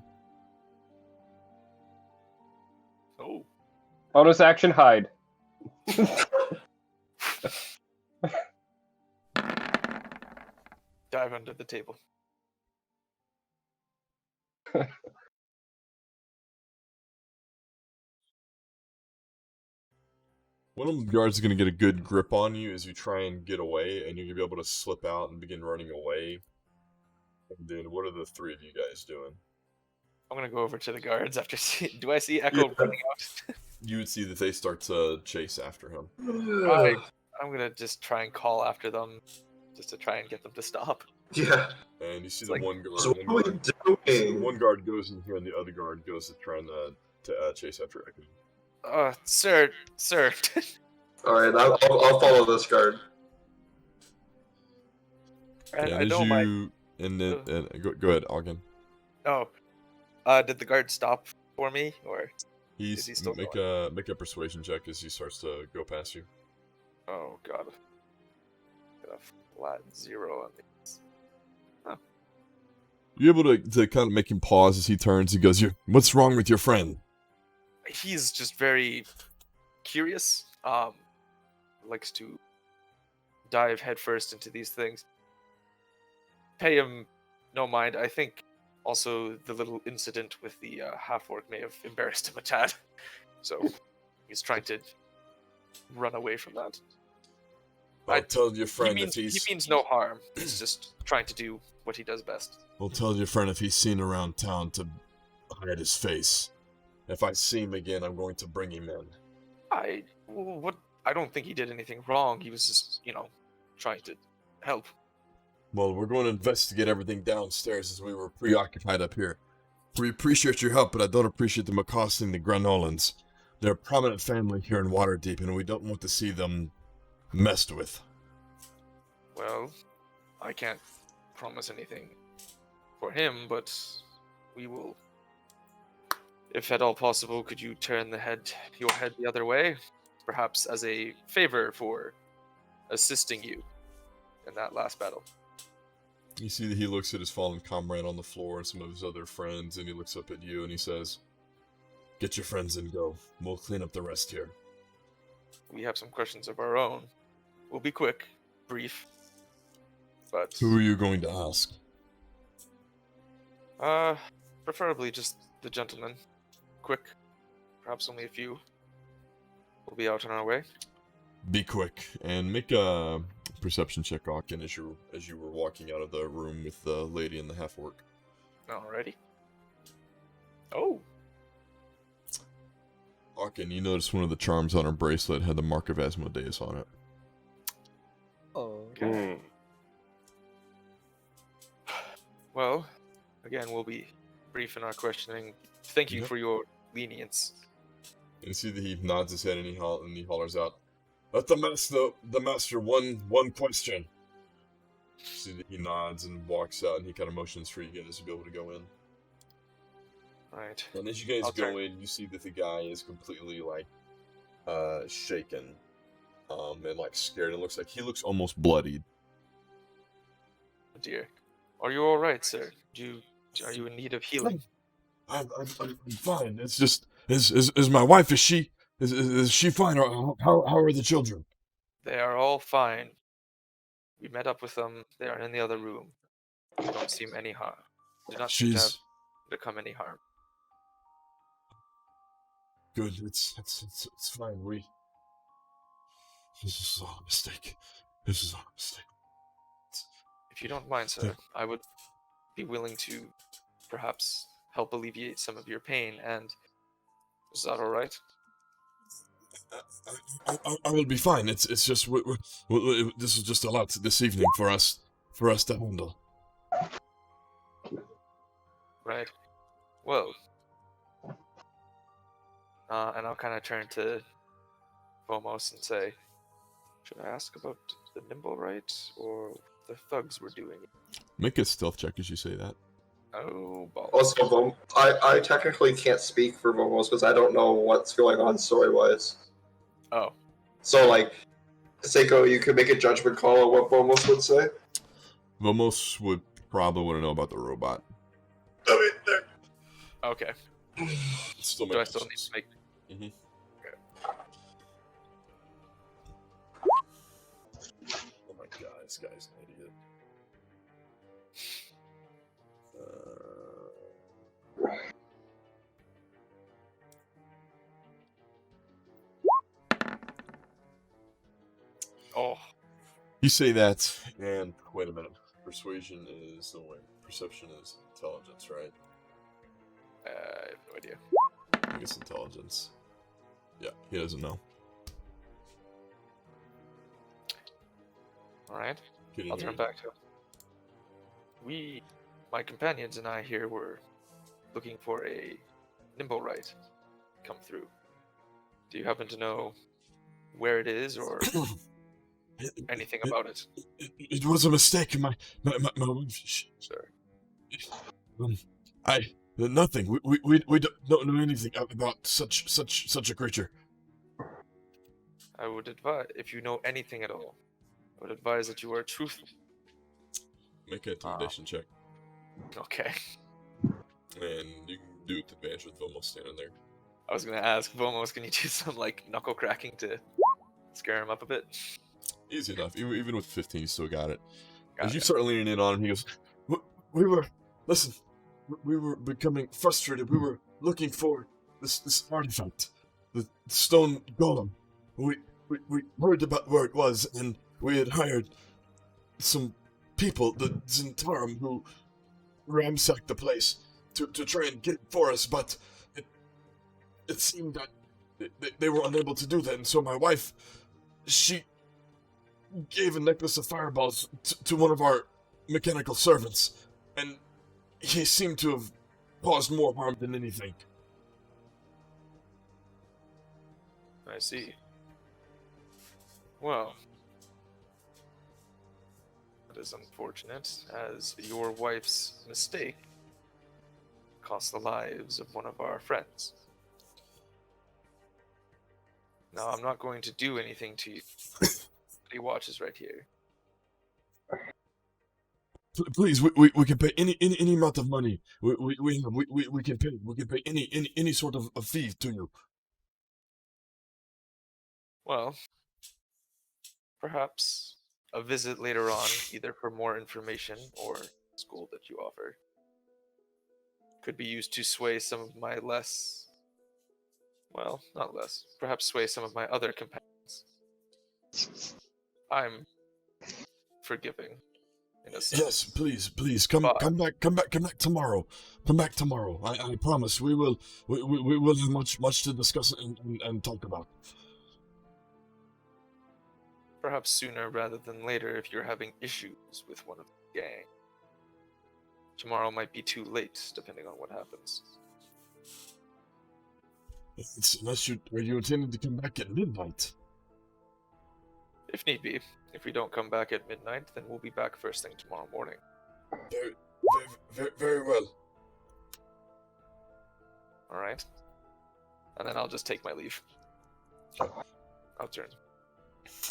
Oh.
Bonus action, hide.
Dive under the table.
One of the guards is going to get a good grip on you as you try and get away, and you're going to be able to slip out and begin running away. And then what are the three of you guys doing?
I'm gonna go over to the guards after do I see Echo running out?
You would see that they start to chase after him.
I'm gonna just try and call after them, just to try and get them to stop.
Yeah.
And you see
It's
the
like,
one guard.
So what are we doing?
One guard goes in here, and the other guard goes to try and chase after Echo.
Sir.
Alright, I'll follow this guard.
And
Yeah,
I
as
don't mind.
And then go ahead, Ogden.
Oh, did the guard stop for me, or?
He's
Is he still
make a persuasion check as he starts to go past you.
Oh god. Got a flat 0 on these.
You're able to kind of make him pause as he turns. He goes, "What's wrong with your friend?"
He's just very curious. Likes to dive headfirst into these things. Pay him no mind. I think also the little incident with the half-orc may have embarrassed him a tad. So he's trying to run away from that.
I'll tell your
He
friend
means,
if he's...
he means no harm. He's just trying to do what he does best.
I'll tell your friend if he's seen around town to hide his face. If I see him again, I'm going to bring him in.
I don't think he did anything wrong. He was just, trying to help.
Well, we're going to investigate everything downstairs as we were preoccupied up here. We appreciate your help, but I don't appreciate them accosting the Granolans. They're a prominent family here in Waterdeep, and we don't want to see them messed with.
Well, I can't promise anything for him, but we will. If at all possible, could you turn your head the other way? Perhaps as a favor for assisting you in that last battle.
You see that he looks at his fallen comrade on the floor and some of his other friends, and he looks up at you and he says, "Get your friends and go. We'll clean up the rest here."
We have some questions of our own. We'll be quick, brief, but...
Who are you going to ask?
Preferably just the gentleman. Quick. Perhaps only a few. We'll be out on our way.
Be quick, and make a perception check, Akin, as you were walking out of the room with the lady and the half-orc.
Alrighty. Oh!
Akin, you notice one of the charms on her bracelet had the mark of Asmodeus on it.
Oh.
Okay. Well, again, we'll be brief in our questioning. Thank you for your lenience.
And you see that he nods his head and he hollers out, "Let the master one question." You see that he nods and walks out, and he kind of motions for you guys to be able to go in.
Right.
And as you guys go in, you see that the guy is completely shaken, and scared. It looks like he looks almost bloodied.
Oh dear. Are you all right, sir? Are you in need of healing?
I'm fine. It's just is my wife, is she fine, or how are the children?
They are all fine. We met up with them. They are in the other room. They don't seem any harm. Do not seem to have become any harm.
Good. It's fine. This is all a mistake.
If you don't mind, sir, I would be willing to perhaps help alleviate some of your pain, and is that all right?
I will be fine. It's just this is just a lot this evening for us to handle.
Right. Well, and I'll kind of turn to Bomos and say, should I ask about the nimble right or the thugs were doing it?
Make a stealth check as you say that.
Oh, balls.
Also, I technically can't speak for Vomos because I don't know what's going on story-wise.
Oh.
So, Seiko, you could make a judgment call on what Vomos would say?
Vomos would probably want to know about the robot.
Okay. Do I still need to make...
Mm-hmm. Oh my god, this guy's an idiot.
Oh.
You say that, and wait a minute. Persuasion is the way. Perception is intelligence, right?
I have no idea.
I think it's intelligence. Yeah, he doesn't know.
Alright. I'll turn back to him. My companions and I here were looking for a nimble right come through. Do you happen to know where it is or anything about it?
It was a mistake. My wife.
Sir.
Nothing. We don't know anything about such a creature.
I would advise, if you know anything at all, I would advise that you are truthful.
Make an intimidation check.
Okay.
And you can do it to advantage with Vomos standing there.
I was gonna ask, Vomos, can you do some knuckle cracking to scare him up a bit?
Easy enough. Even with 15, you still got it.
Got
As you
it.
start leaning in on him, he goes, we were becoming frustrated. We were looking for this artifact, the stone golem. we heard about where it was, and we had hired some people, the Zentarum, who ransacked the place to try and get it for us, but it seemed that they were unable to do that, and so my wife, she gave a necklace of fireballs to one of our mechanical servants, and he seemed to have caused more harm than anything.
I see. Well, that is unfortunate, as your wife's mistake cost the lives of one of our friends. Now, I'm not going to do anything to you. He watches right here.
Please, we can pay any amount of money. We can pay any sort of fee to you.
Well, perhaps a visit later on, either for more information or school that you offer, could be used to sway some of my less, well, not less, perhaps sway some of my other companions. I'm forgiving, in a sense.
Yes, please come
But-
back tomorrow. Come back tomorrow. I promise we will have much to discuss and talk about.
Perhaps sooner rather than later if you're having issues with one of the gang. Tomorrow might be too late, depending on what happens.
Unless are you intending to come back at midnight?
If need be. If we don't come back at midnight, then we'll be back first thing tomorrow morning.
Very well.
Alright? And then I'll just take my leave. I'll turn.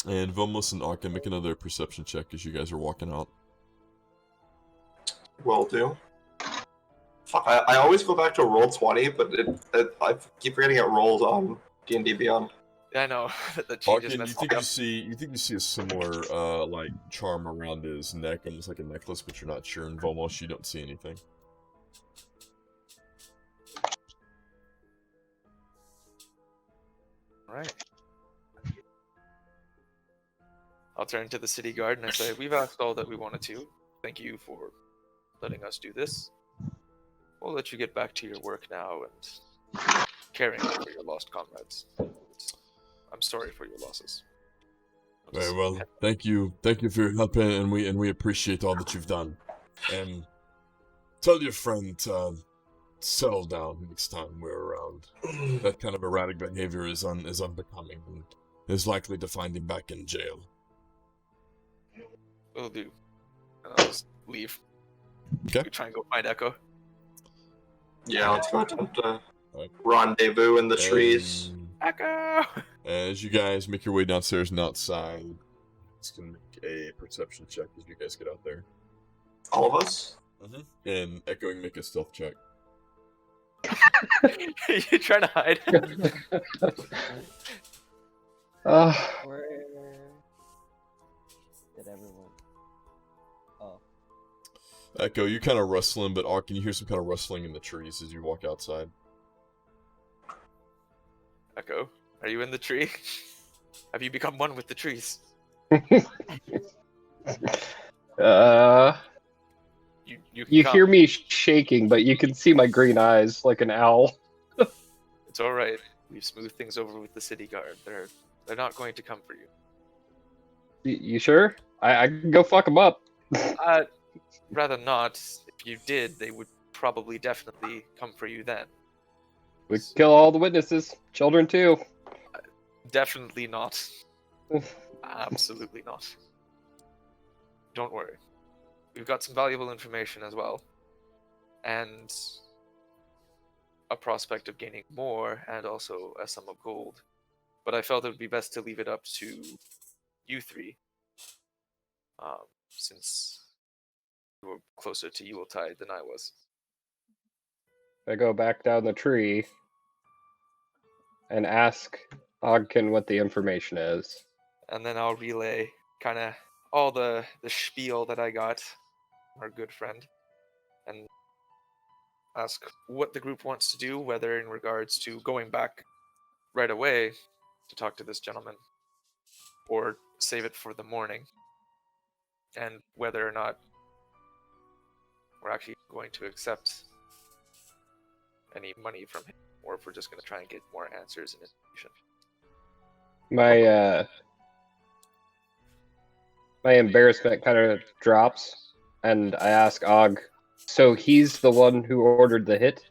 And Vomos and Ark can make another perception check as you guys are walking out.
Will do. Fuck, I always go back to roll 20, but I keep forgetting it rolls on D&D Beyond.
Yeah, I know. The
Arkin,
changes
you
messed
think
me
you
up.
see a similar like charm around his neck, almost like a necklace, but you're not sure. And Vomos, you don't see anything.
Alright. I'll turn to the city guard and I say, we've asked all that we wanted to. Thank you for letting us do this. We'll let you get back to your work now and caring for your lost comrades. I'm sorry for your losses.
Very well. Thank you for your help, and we appreciate all that you've done. And tell your friend to settle down next time we're around. That kind of erratic behavior is unbecoming, and is likely to find him back in jail.
Will do. And I'll just leave.
Okay.
We try and go find Echo.
Yeah, let's go attempt to
Alright.
rendezvous in the trees.
Echo!
As you guys make your way downstairs and outside, it's gonna make a perception check as you guys get out there.
All of us?
And Echoing, make a stealth check.
You trying to hide?
Where did everyone? Oh,
Echo, you're kind of rustling, but Ark, can you hear some kind of rustling in the trees as you walk outside?
Echo, are you in the tree? Have you become one with the trees?
You hear me shaking, but you can see my green eyes like an owl.
It's all right. We've smoothed things over with the city guard. They're not going to come for you.
You sure? I can go fuck them up.
Rather not. If you did, they would probably definitely come for you then.
We kill all the witnesses, children too.
Definitely not. Absolutely not. Don't worry. We've got some valuable information as well. And a prospect of gaining more, and also a sum of gold. But I felt it would be best to leave it up to you three. Since you were closer to Yuletide than I was.
I go back down the tree and ask Ogden what the information is.
And then I'll relay kind of all the spiel that I got from our good friend. And ask what the group wants to do, whether in regards to going back right away to talk to this gentleman, or save it for the morning, and whether or not we're actually going to accept any money from him, or if we're just going to try and get more answers and information.
My embarrassment kind of drops, and I ask Og, so he's the one who ordered the hit?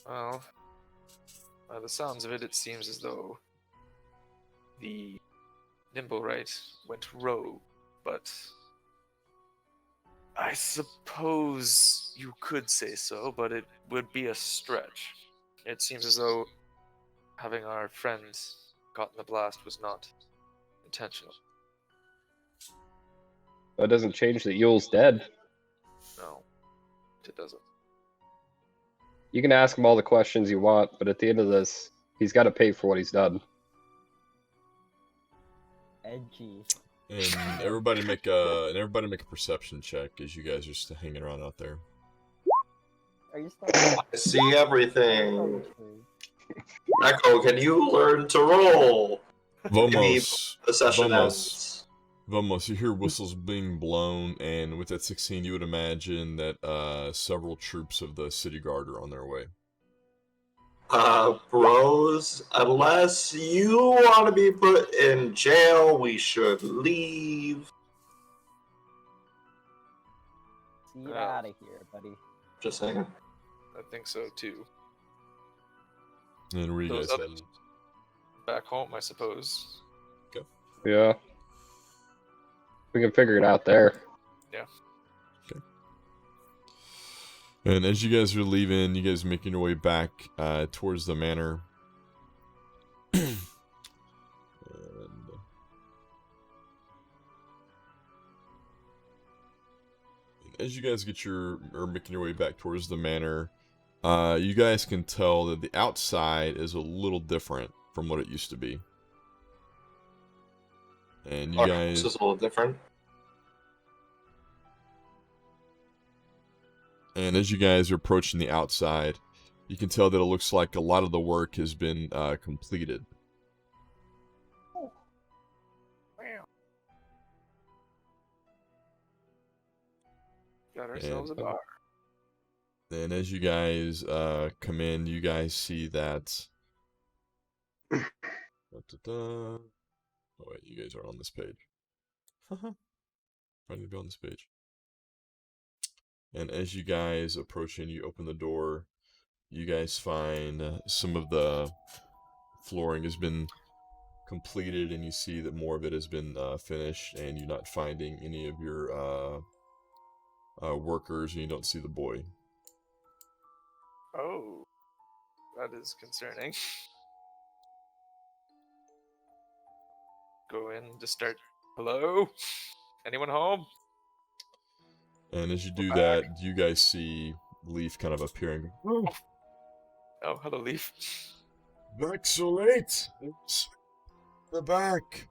Well, by the sounds of it, it seems as though the Nimblewright went rogue, but I suppose you could say so, but it would be a stretch. It seems as though having our friend caught in the blast was not intentional.
That doesn't change that Yule's dead.
No, it doesn't.
You can ask him all the questions you want, but at the end of this, he's got to pay for what he's done.
Edgy.
And everybody make a perception check as you guys are just hanging around out there.
Are you still?
I see everything. Echo, can you learn to roll?
Vamos,
The session
Vamos.
ends.
Vamos, you hear whistles being blown, and with that 16, you would imagine that several troops of the city guard are on their way.
Bros, unless you want to be put in jail, we should leave.
Get out of here, buddy.
Just saying.
I think so too.
And where you
Those
guys
others-
heading?
Back home, I suppose.
Yeah. We can figure it out there.
And as you guys are leaving, you guys are making your way back towards the manor. And as you guys are making your way back towards the manor, you guys can tell that the outside is a little different from what it used to be. And you guys,
This is a little different.
and as you guys are approaching the outside, you can tell that it looks like a lot of the work has been completed.
Got ourselves a bar.
And as you guys come in, you guys see that. Oh wait, you guys aren't on this page. Haha. I need to be on this page. And as you guys approach and you open the door, you guys find some of the flooring has been completed, and you see that more of it has been finished, and you're not finding any of your workers, and you don't see the boy.
Oh, that is concerning. Go in, just start. Hello? Anyone home?
And as you do that, you guys see Leaf kind of appearing. Oh,
Oh, hello, Leaf.
back so late. It's the back.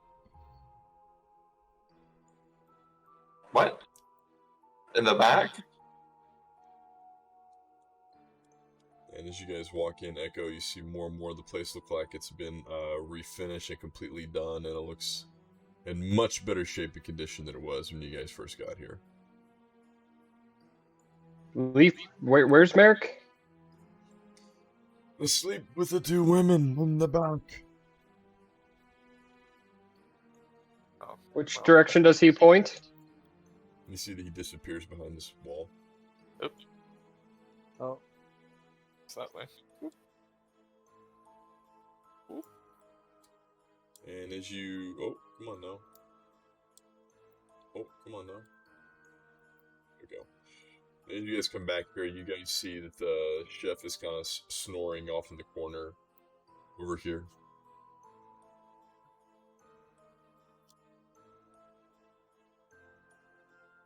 What? In the back?
And as you guys walk in, Echo, you see more and more of the place look like it's been refinished and completely done, and it looks in much better shape and condition than it was when you guys first got here.
Leaf, where's Merrick?
Asleep with the two women in the back.
Oh,
Which
well,
direction does he point?
You see that he disappears behind this wall.
Oh,
it's that way.
And as you... Oh, come on now. Oh, come on now. There we go. As you guys come back here, you guys see that the chef is kind of snoring off in the corner over here.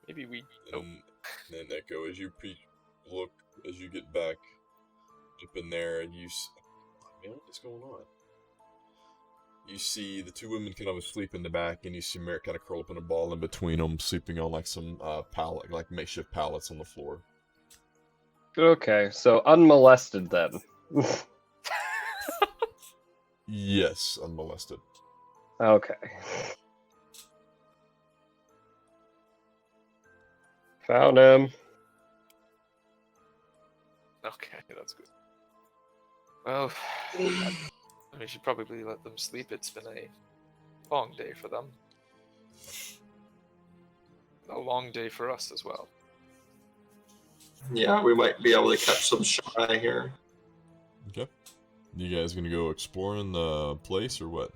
Maybe we. Nope.
And then Echo, as you look, as you get back up in there, and man, what is going on? You see the two women kind of asleep in the back, and you see Merrick kind of curl up in a ball in between them, sleeping on like some pallet, like makeshift pallets on the floor.
Okay, so unmolested then.
Yes, unmolested.
Okay. Found him.
Okay, that's good. Well, we should probably let them sleep. It's been a long day for them. A long day for us as well.
Yeah, we might be able to catch some shy here.
Okay. You guys gonna go exploring the place or what?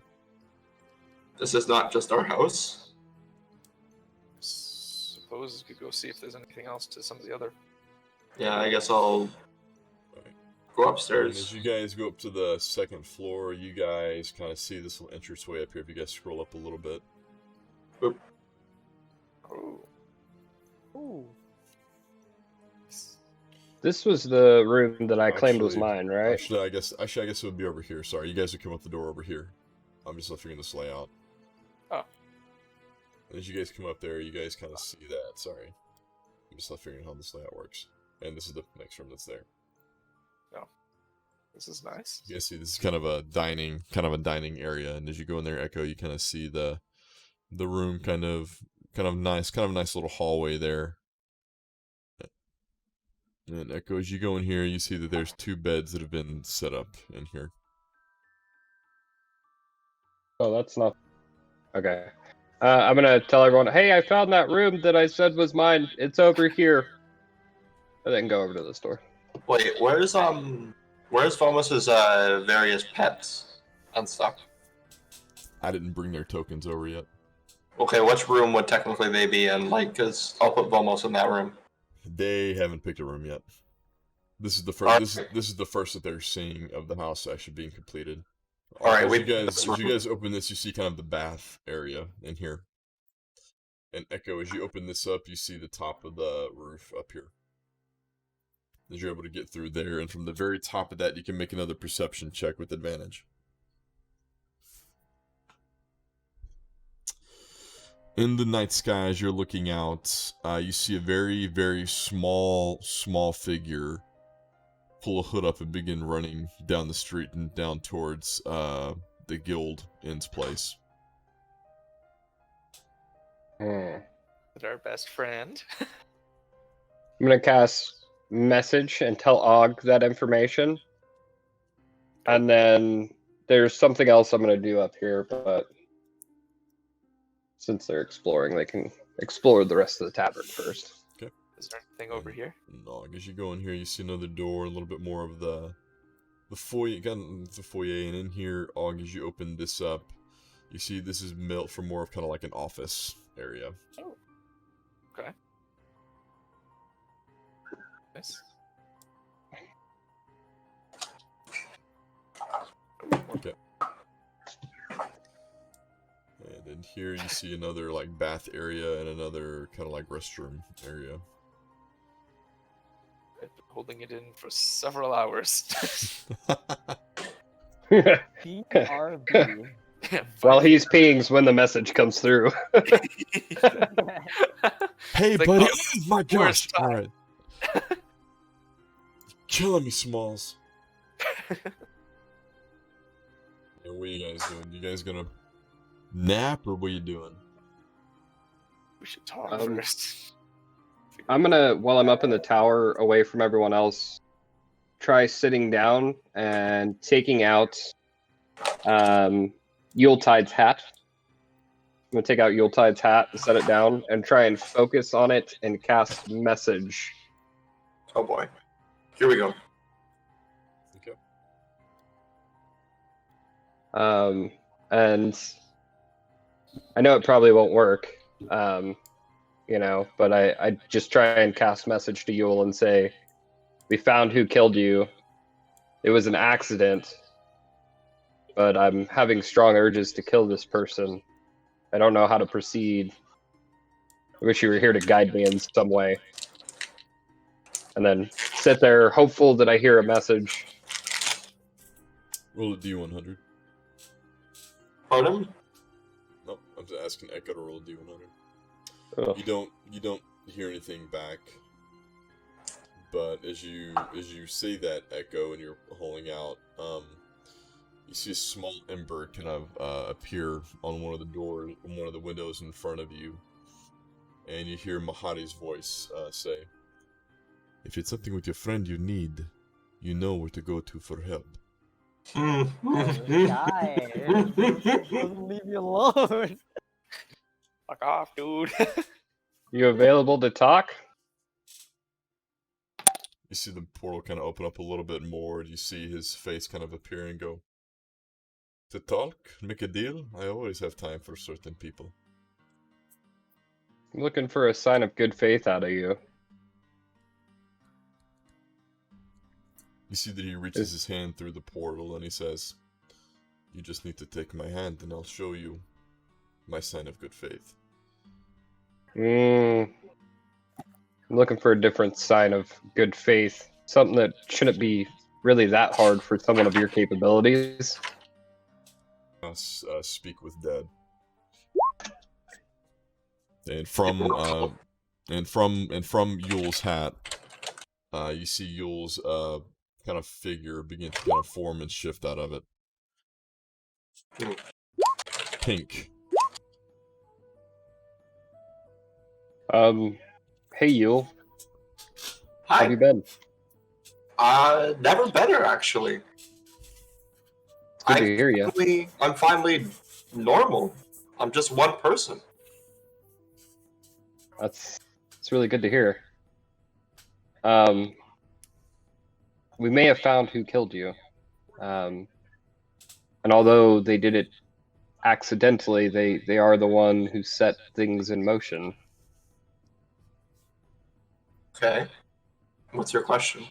This is not just our house.
Suppose we could go see if there's anything else to some of the other.
Yeah, I guess I'll go
And
upstairs.
as you guys go up to the second floor, you guys kind of see this little entranceway up here. If you guys scroll up a little bit.
Boop.
Oh. Ooh.
This was the room that I claimed was
Actually-
mine, right?
Actually, I guess it would be over here. Sorry, you guys would come up the door over here. I'm just figuring this layout.
Oh.
And as you guys come up there, you guys kind of see that. Sorry, I'm just figuring how this layout works. And this is the next room that's there.
This is nice.
You guys see this is kind of a dining area, and as you go in there, Echo, you kind of see the room kind of nice little hallway there. And Echo, as you go in here, you see that there's 2 beds that have been set up in here.
Oh, that's not... Okay. I'm gonna tell everyone, hey, I found that room that I said was mine. It's over here. And then go over to the store.
Wait, where's Vomos's various pets and stuff?
I didn't bring their tokens over yet.
Okay, which room would technically they be in? Like, cause I'll put Vomos in that room.
They haven't picked a room yet. This is the first.
Alright.
This is the first that they're seeing of the house actually being completed.
Alright,
as you guys open this, you see kind of the bath area in here. And Echo, as you open this up, you see the top of the roof up here. As you're able to get through there, and from the very top of that, you can make another perception check with advantage. In the night sky, as you're looking out, you see a very, very small figure pull a hood up and begin running down the street and down towards the guild inn's place.
Hmm.
Is our best friend?
I'm gonna cast message and tell Og that information. And then there's something else I'm gonna do up here, but since they're exploring, they can explore the rest of the tavern first.
Is there anything over here?
No, as you go in here, you see another door, a little bit more of the foyer, the foyer, and in here, Og, as you open this up, you see this is built for more of kind of like an office area.
Oh. Okay. Nice.
Okay. And in here, you see another like bath area and another kind of like restroom area.
I've been holding it in for several hours.
BRB.
While he's peeing when the message comes through.
Hey,
It's like,
buddy!
oh,
Oh my gosh!
worst time.
All right. Killing me, Smalls. Yeah, what are you guys doing? You guys gonna nap or what are you doing?
We should talk
Um,
first.
I'm gonna, while I'm up in the tower away from everyone else, try sitting down and taking out Yuletide's hat. I'm gonna take out Yuletide's hat and set it down and try and focus on it and cast message.
Oh boy. Here we go.
Okay.
And I know it probably won't work, but I just try and cast message to Yule and say, we found who killed you. It was an accident, but I'm having strong urges to kill this person. I don't know how to proceed. I wish you were here to guide me in some way. And then sit there, hopeful that I hear a message.
Roll a D100.
Pardon?
Nope, I'm just asking Echo to roll a D100.
Ugh.
You don't hear anything back. But as you say that, Echo, and you're holding out, you You see a small ember kind of appear on one of the doors, on one of the windows in front of you, and you hear Mahadi's voice say, "If it's something with your friend you need, you know where to go to for help."
Oh, this guy doesn't leave me alone.
Fuck off, dude.
You available to talk?
You see the portal kind of open up a little bit more. You see his face kind of appear and go, "To talk? Make a deal? I always have time for certain people."
I'm looking for a sign of good faith out of you.
You see that he reaches his hand through the portal and he says, "You just need to take my hand and I'll show you my sign of good faith."
I'm looking for a different sign of good faith. Something that shouldn't be really that hard for someone of your capabilities.
Speak with dead. And from Yule's hat, you see Yule's kind of figure begin to kind of form and shift out of it. Pink.
Hey Yule, how
Hi.
have you been?
Never better actually.
It's good to hear you.
I'm finally normal. I'm just one person.
It's really good to hear. We may have found who killed you. And although they did it accidentally, they are the one who set things in motion.
Okay. What's your question?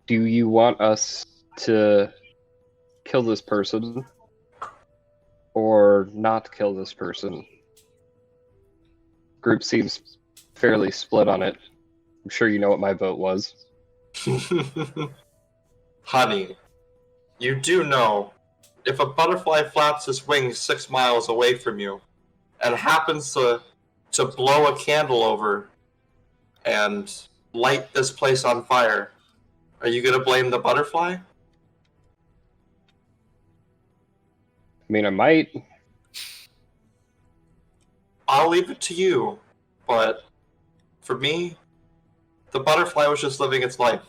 Do you want us to kill this person or not kill this person? Group seems fairly split on it. I'm sure you know what my vote was.
Honey, you do know if a butterfly flaps its wings 6 miles away from you and happens to blow a candle over and light this place on fire, are you gonna blame the butterfly?
I mean, I might.
I'll leave it to you, but for me, the butterfly was just living its life.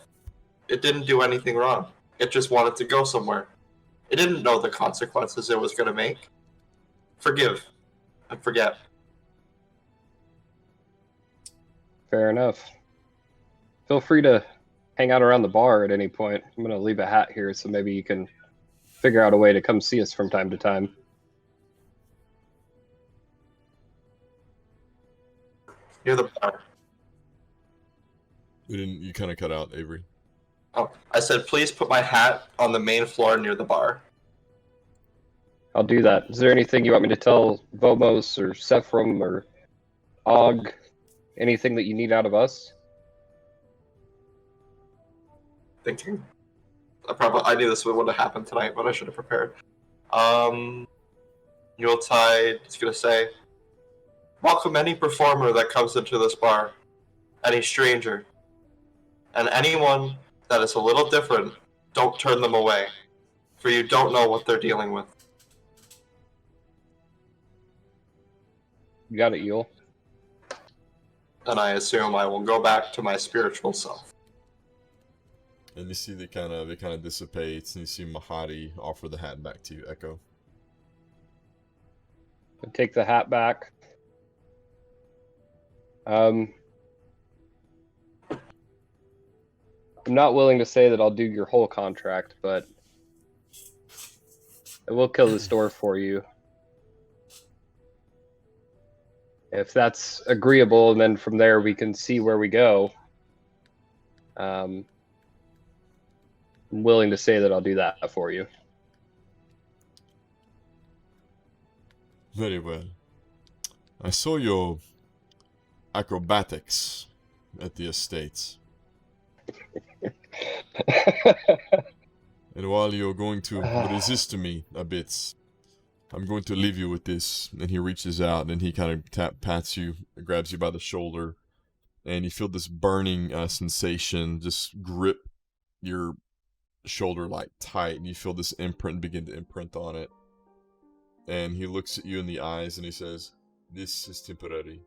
It didn't do anything wrong. It just wanted to go somewhere. It didn't know the consequences it was gonna make. Forgive and forget.
Fair enough. Feel free to hang out around the bar at any point. I'm going to leave a hat here so maybe you can figure out a way to come see us from time to time.
Near the bar.
You kind of cut out, Avery.
Oh, I said please put my hat on the main floor near the bar.
I'll do that. Is there anything you want me to tell Vomos or Sephram or Og? Anything that you need out of us?
Thinking. I knew this would have happened tonight, but I should have prepared. Yuletide is gonna say, welcome any performer that comes into this bar, any stranger, and anyone that is a little different. Don't turn them away, for you don't know what they're dealing with.
You got it, Yule.
And I assume I will go back to my spiritual self.
And you see it kind of dissipates, and you see Mahadi offer the hat back to you, Echo.
I take the hat back. I'm not willing to say that I'll do your whole contract, but I will kill this door for you. If that's agreeable, and then from there we can see where we go. I'm willing to say that I'll do that for you.
Very well. I saw your acrobatics at the estates. And while you're going to resist me a bit, I'm going to leave you with this. And he reaches out and he kind of pats you, grabs you by the shoulder, and you feel this burning sensation just grip your shoulder like tight, and you feel this imprint begin to imprint on it. And he looks at you in the eyes and he says, "This is temporary.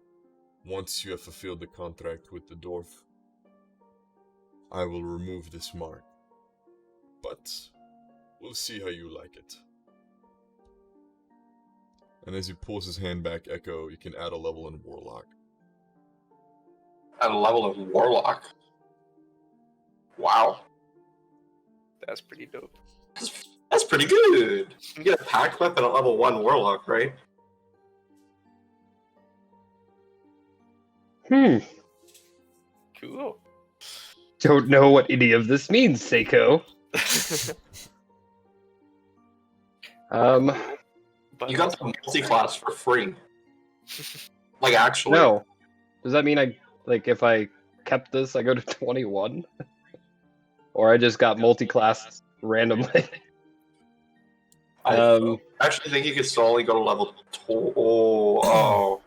Once you have fulfilled the contract with the dwarf, I will remove this mark. But we'll see how you like it." And as he pulls his hand back, Echo, you can add a level in Warlock.
At a level of Warlock. Wow.
That's pretty dope.
That's pretty good. You get a pack weapon at level 1 Warlock, right?
Cool.
Don't know what any of this means, Seiko.
But
You got the multi-class for free. Like, actually.
No. Does that mean if I kept this, I go to 21? Or I just got multi-class randomly?
I actually think you could still only go to level 2. Oh.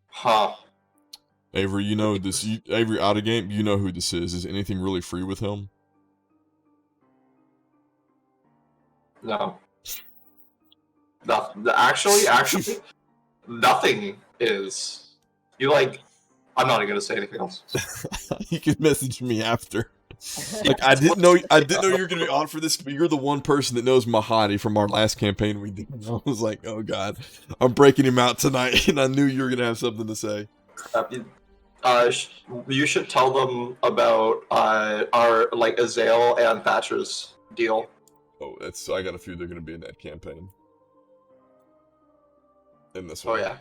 Huh.
Avery, you know this. Avery, out of game, you know who this is. Is anything really free with him?
No. Actually, nothing is. I'm not even gonna say anything else.
You can message me after. Like, I didn't know you were gonna be on for this, but you're the one person that knows Mahadi from our last campaign we did. I was like, oh god, I'm breaking him out tonight, and I knew you were gonna have something to say.
You should tell them about our Azael and Thatcher's deal.
Oh, I got a few. They're gonna be in that campaign. In this
Oh
one.
yeah.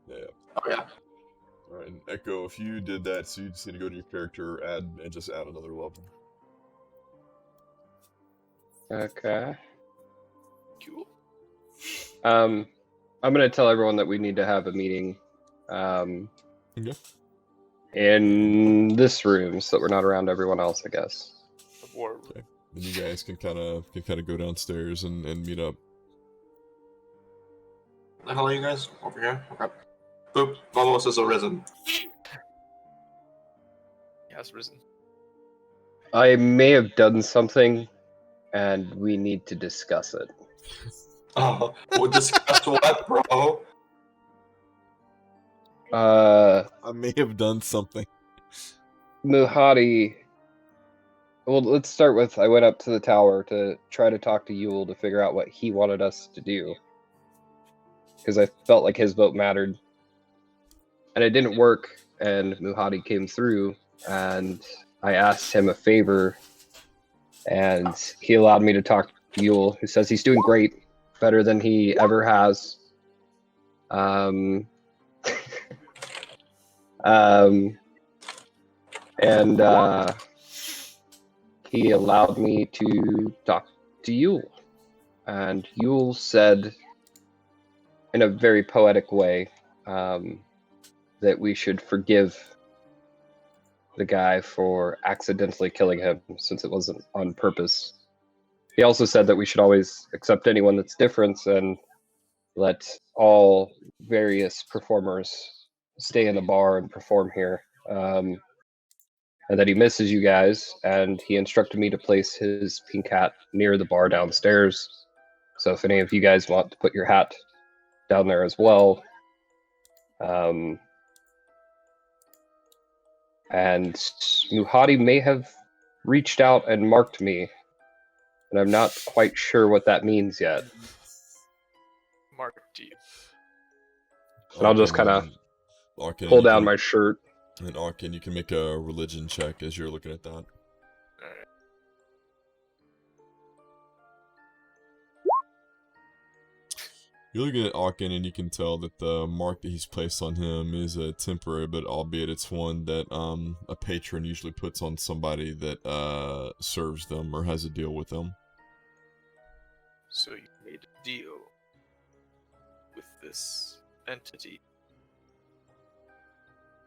Yeah.
Oh yeah.
Alright, and Echo, if you did that, so you just need to go to your character, add another level.
Okay.
cool.
I'm gonna tell everyone that we need to have a meeting.
Yeah.
In this room, so that we're not around everyone else, I guess.
The war.
Okay. Then you guys can kind of go downstairs and meet up.
The hell are you guys over here? Okay. Boop. Vamos has arisen.
He has risen.
I may have done something, and we need to discuss it.
Oh, we'll discuss what, bro?
I may have done something.
Muhadi. Well, let's start with I went up to the tower to try to talk to Yule to figure out what he wanted us to do. Because I felt like his vote mattered. And it didn't work, and Muhadi came through, and I asked him a favor, and he allowed me to talk to Yule, who says he's doing great, better than he ever has. He allowed me to talk to Yule. And Yule said, in a very poetic way, that we should forgive the guy for accidentally killing him, since it wasn't on purpose. He also said that we should always accept anyone that's different and let all various performers stay in the bar and perform here. And that he misses you guys, and he instructed me to place his pink hat near the bar downstairs. So if any of you guys want to put your hat down there as well. And Muhadi may have reached out and marked me, and I'm not quite sure what that means yet.
Mark to you.
And I'll just kind of pull down my shirt.
And Arkin, you can make a religion check as you're looking at that.
Alright.
You're looking at Arkin, and you can tell that the mark that he's placed on him is temporary, but albeit it's one that a patron usually puts on somebody that serves them or has a deal with them.
So you made a deal with this entity.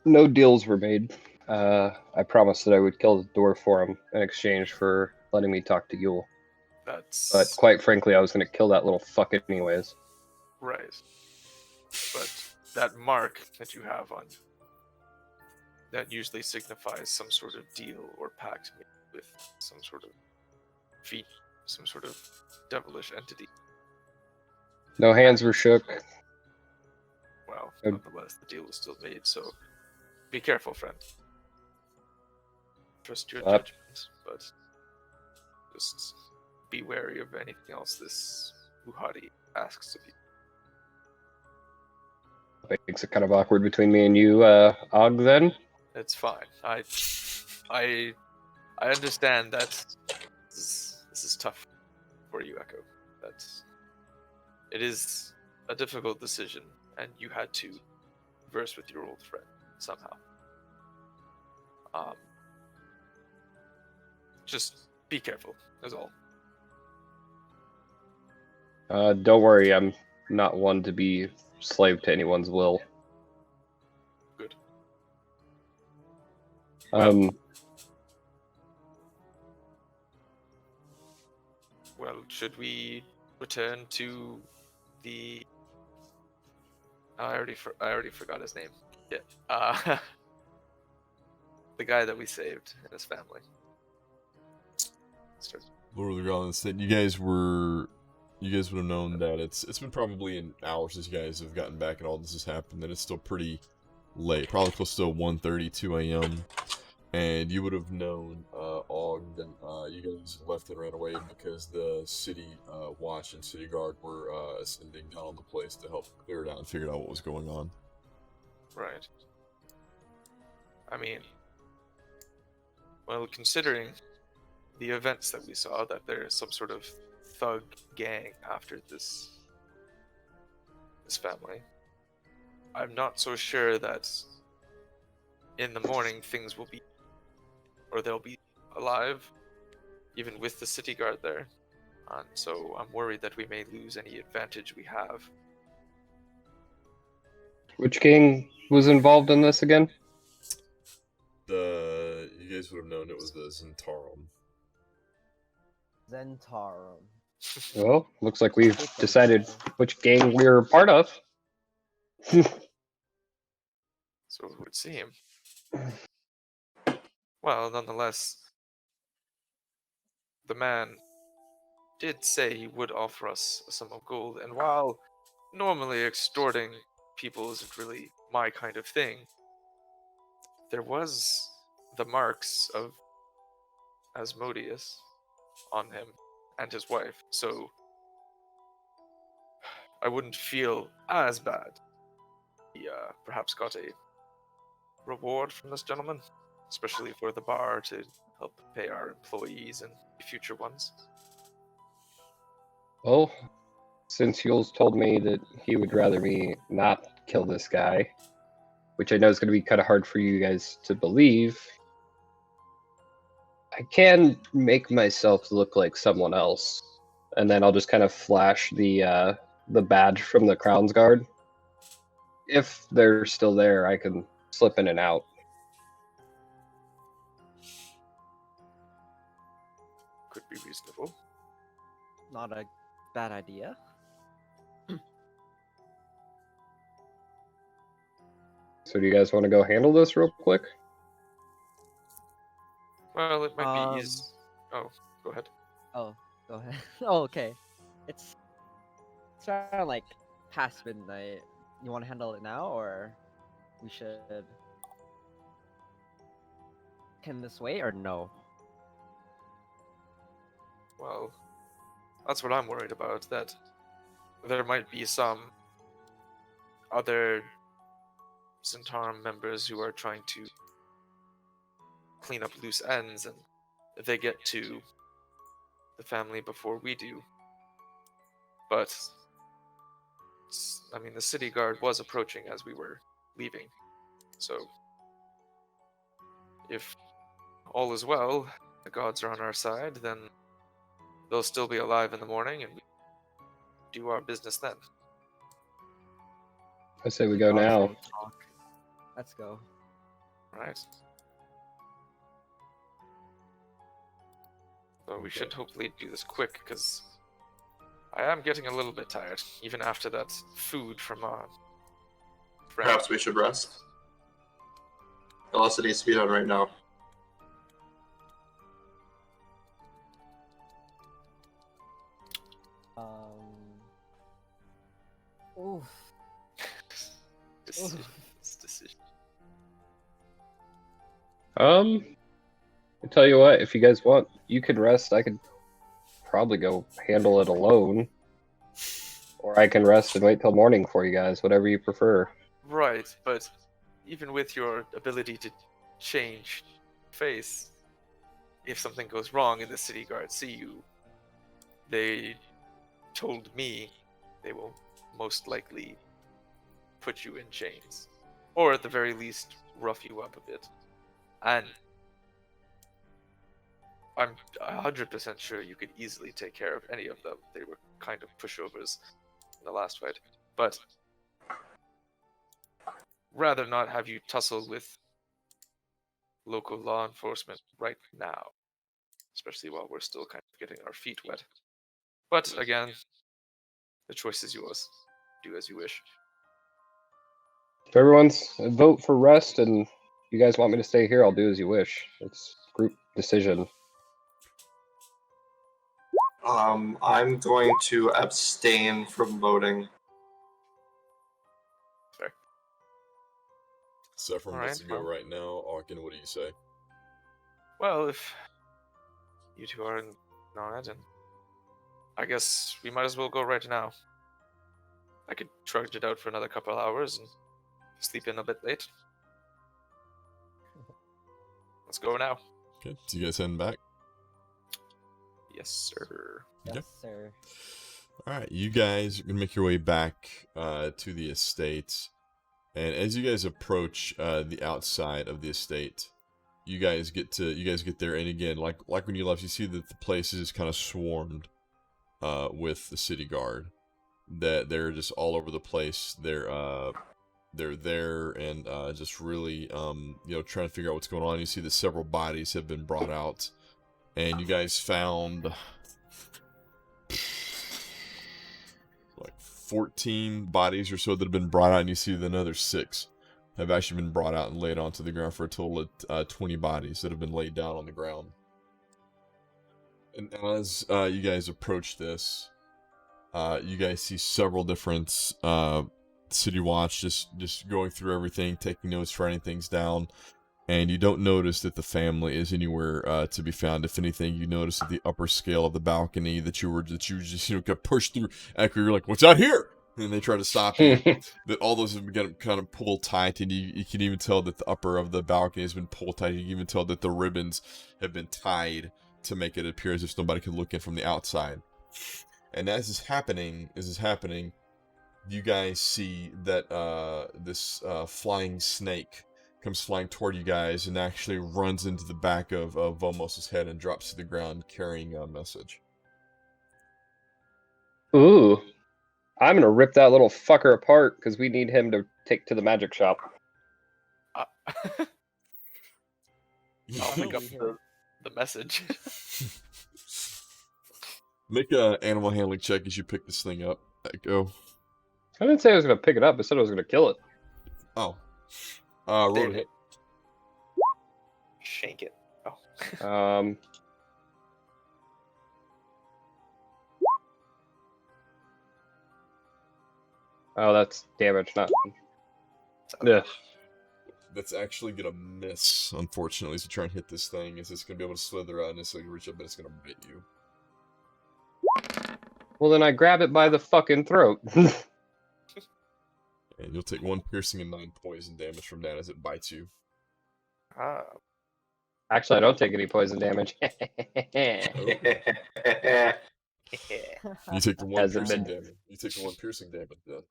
No deals were made. I promised that I would kill the dwarf for him in exchange for letting me talk to Yule.
That's
But quite frankly, I was going to kill that little fuck anyways.
right. But that mark that you have on you, that usually signifies some sort of deal or pact with some sort of feat, some sort of devilish entity.
No hands were shook.
Well,
Good.
nonetheless, the deal was still made, so be careful, friend. Trust your
Up.
judgment, but just be wary of anything else this Uhadi asks of you.
Makes it kind of awkward between me and you, Og, then.
It's fine. I understand that this is tough for you, Echo. That it is a difficult decision, and you had to converse with your old friend somehow. Just be careful, is all.
Don't worry, I'm not one to be slave to anyone's will.
Good. Well, should we return to the? I already forgot his name. Yeah. The guy that we saved and his family.
Lord of the Gralhund said, you guys would have known that it's been probably an hour since you guys have gotten back and all this has happened, and it's still pretty late, probably close to 1:30, 2 a.m. And you would have known, Og, that you guys left and ran away because the city watch and city guard were ascending down on the place to help clear it out and figure out what was going on.
Right. I mean, well, considering the events that we saw, that there is some sort of thug gang after this family, I'm not so sure that in the morning things will be, or they'll be alive, even with the city guard there. And so I'm worried that we may lose any advantage we have.
Which gang was involved in this again?
You guys would have known it was the Zentarum.
Zentarum.
Well, looks like we've decided which gang we're a part of.
So it would seem. Well, nonetheless, the man did say he would offer us a sum of gold, and while normally extorting people isn't really my kind of thing, there was the marks of Asmodeus on him and his wife, so I wouldn't feel as bad. He perhaps got a reward from this gentleman, especially for the bar to help pay our employees and future ones.
Well, since Yules told me that he would rather me not kill this guy, which I know is going to be kind of hard for you guys to believe, I can make myself look like someone else, and then I'll just kind of flash the badge from the Crown's Guard. If they're still there, I can slip in and out.
Could be reasonable.
Not a bad idea.
So do you guys want to go handle this real quick?
Well, it might be easy. Oh, go ahead.
Oh, go ahead. Oh, okay. It's around like past midnight. You want to handle it now, or we should can this wait, or no?
Well, that's what I'm worried about, that there might be some other Zentarum members who are trying to clean up loose ends, and if they get to the family before we do. But, I mean, the city guard was approaching as we were leaving, so if all is well, the gods are on our side, then they'll still be alive in the morning, and we do our business then.
I say we go now.
Let's go.
Right. So we should hopefully do this quick, because I am getting a little bit tired, even after that food from our friend.
Perhaps we should rest. Unless it needs to be done right now.
Oof.
Decision. Decision.
I tell you what, if you guys want, you can rest. I could probably go handle it alone. Or I can rest and wait till morning for you guys, whatever you prefer.
Right, but even with your ability to change face, if something goes wrong and the city guards see you, they told me they will most likely put you in chains. Or at the very least, rough you up a bit. And I'm 100% sure you could easily take care of any of them. They were kind of pushovers in the last fight. But rather not have you tussle with local law enforcement right now. Especially while we're still kind of getting our feet wet. But again, the choice is yours. Do as you wish.
If everyone's vote for rest and you guys want me to stay here, I'll do as you wish. It's group decision.
I'm going to abstain from voting.
Fair.
Saffron
All
wants
right,
to go
well.
right now. Arkin, what do you say?
Well, if you two are on it, and I guess we might as well go right now. I could trudge it out for another couple of hours and sleep in a bit late. Let's go now.
Okay, so you guys heading back?
Yes, sir.
Yes,
Okay.
sir.
All right, you guys are gonna make your way back to the estate, and as you guys approach the outside of the estate, you guys get there, and again, like when you left, you see that the place is kind of swarmed with the city guard. That they're just all over the place. They're there and just really trying to figure out what's going on. You see that several bodies have been brought out, and you guys found like 14 bodies or so that have been brought out, and you see that another 6 have actually been brought out and laid onto the ground for a total of 20 bodies that have been laid down on the ground. And as you guys approach this, you guys see several different city watch just going through everything, taking notes, writing things down, and you don't notice that the family is anywhere to be found. If anything, you notice at the upper scale of the balcony that you just got pushed through. Echo, you're like, "What's out here?" And they try to stop you. That all those have been kind of pulled tight, and you can even tell that the upper of the balcony has been pulled tight. You can even tell that the ribbons have been tied to make it appear as if nobody could look in from the outside. And as this is happening, you guys see that this flying snake comes flying toward you guys and actually runs into the back of Vomos' head and drops to the ground carrying a message.
Ooh. I'm gonna rip that little fucker apart because we need him to take to the magic shop.
I'll pick up the message.
Make a animal handling check as you pick this thing up. Go.
I didn't say I was gonna pick it up. I said I was gonna kill it.
Oh. Roll
There
a
it
hit.
Shank it. Oh.
Oh, that's damage, not. Yeah.
That's actually gonna miss, unfortunately. So try and hit this thing. It's gonna be able to slither out and it's gonna reach up, but it's gonna bite you.
Well, then I grab it by the fucking throat.
And you'll take 1 piercing and 9 poison damage from that as it bites you.
Ah.
Actually, I don't take any poison damage.
You take the 1
Hasn't
piercing
been-
damage. You take the 1 piercing damage then.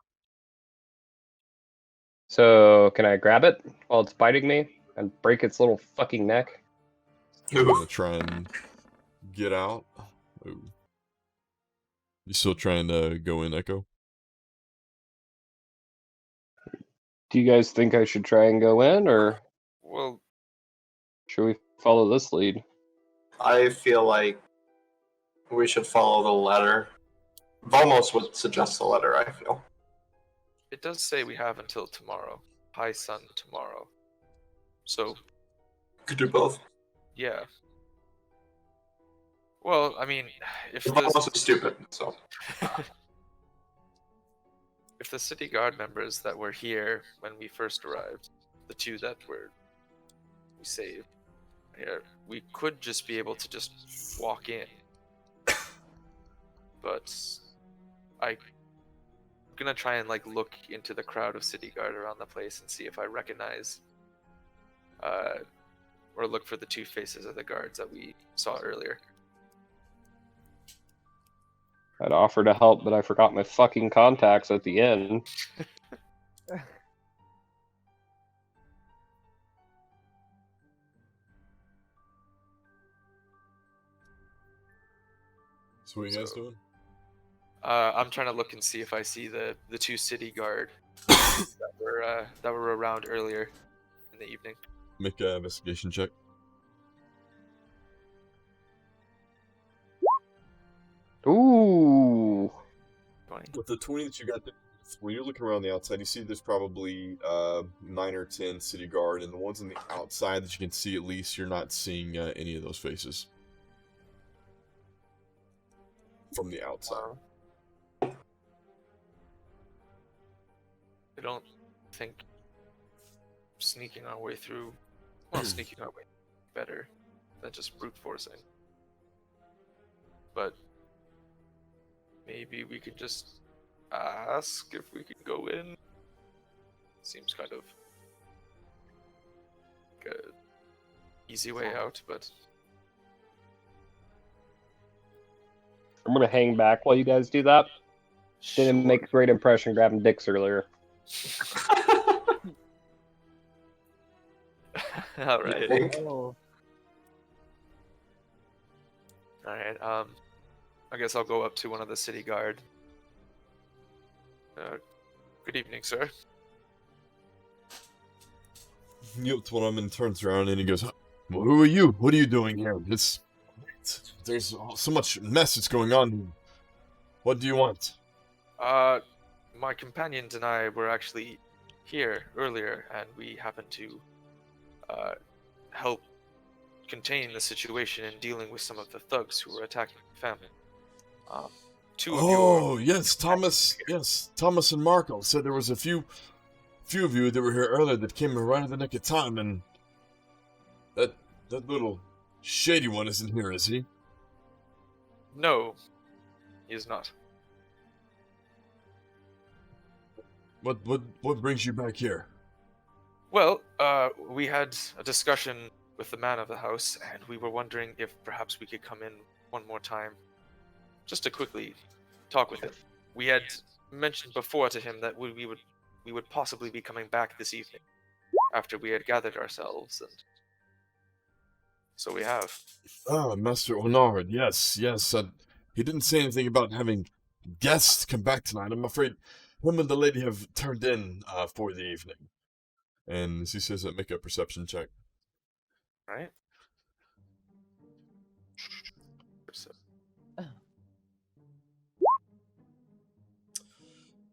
So, can I grab it while it's biting me and break its little fucking neck?
I'm gonna try and get out. Ooh. You still trying to go in, Echo?
Do you guys think I should try and go in, or
Well,
should we follow this lead?
I feel like we should follow the letter. Vomos would suggest the letter, I feel.
it does say we have until tomorrow. High sun tomorrow. So,
Could do both.
yeah. Well, I mean, if
Vomos
there's...
is stupid, so.
if the city guard members that were here when we first arrived, the two that we saved here, we could just be able to just walk in. But I'm gonna try and like look into the crowd of city guard around the place and see if I recognize or look for the two faces of the guards that we saw earlier.
I'd offer to help, but I forgot my fucking contacts at the inn.
So what are you guys doing?
I'm trying to look and see if I see the two city guard that were around earlier in the evening.
Make an investigation check.
Ooh.
20.
With the 20 that you got, when you're looking around the outside, you see there's probably 9 or 10 city guard, and the ones on the outside that you can see, at least, you're not seeing any of those faces from the outside.
I don't think sneaking our way through, well, sneaking our way better than just brute forcing. But maybe we could just ask if we could go in. Seems kind of like a easy way out, but
I'm gonna hang back while you guys do that. Didn't make a great impression grabbing dicks earlier.
All right.
I think.
Oh.
All right. I guess I'll go up to one of the city guard. Good evening, sir.
Yep, one of them turns around and he goes, "Well, who are you? What are you doing here? There's so much mess that's going on here. What do you want?"
My companions and I were actually here earlier, and we happened to help contain the situation in dealing with some of the thugs who were attacking the family. Two of you.
Oh, yes, Thomas. Yes, Thomas and Marco said there was a few of you that were here earlier that came right at the nick of time, and that little shady one isn't here, is he?
No, he is not.
What brings you back here?
Well, we had a discussion with the man of the house, and we were wondering if perhaps we could come in one more time, just to quickly talk with him. We had mentioned before to him that we would possibly be coming back this evening, after we had gathered ourselves, and so we have.
Ah, Master Honard, yes. He didn't say anything about having guests come back tonight. I'm afraid him and the lady have turned in for the evening. And she says, make a perception check.
Right?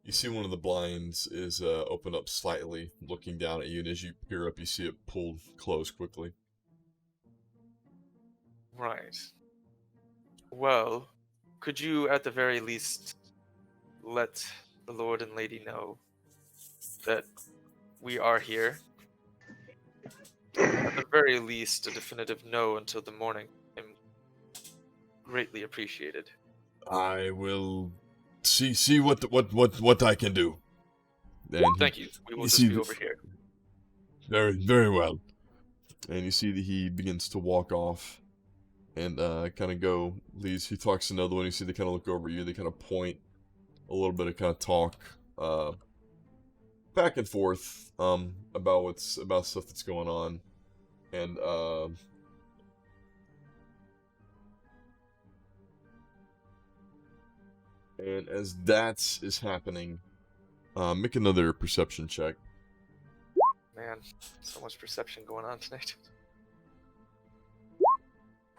You see one of the blinds is opened up slightly, looking down at you, and as you peer up, you see it pulled closed quickly.
Right. Well, could you at the very least let the Lord and Lady know that we are here? At the very least, a definitive no until the morning. I'm greatly appreciated.
I will see what I can do. And
Thank you. We will
you
just
see
be
the-
over here.
Very, very well. And you see that he begins to walk off and kind of go. He talks to another one. You see they kind of look over at you. They kind of point a little bit of kind of talk back and forth about stuff that's going on. And as that is happening, make another perception check.
Man, so much perception going on tonight.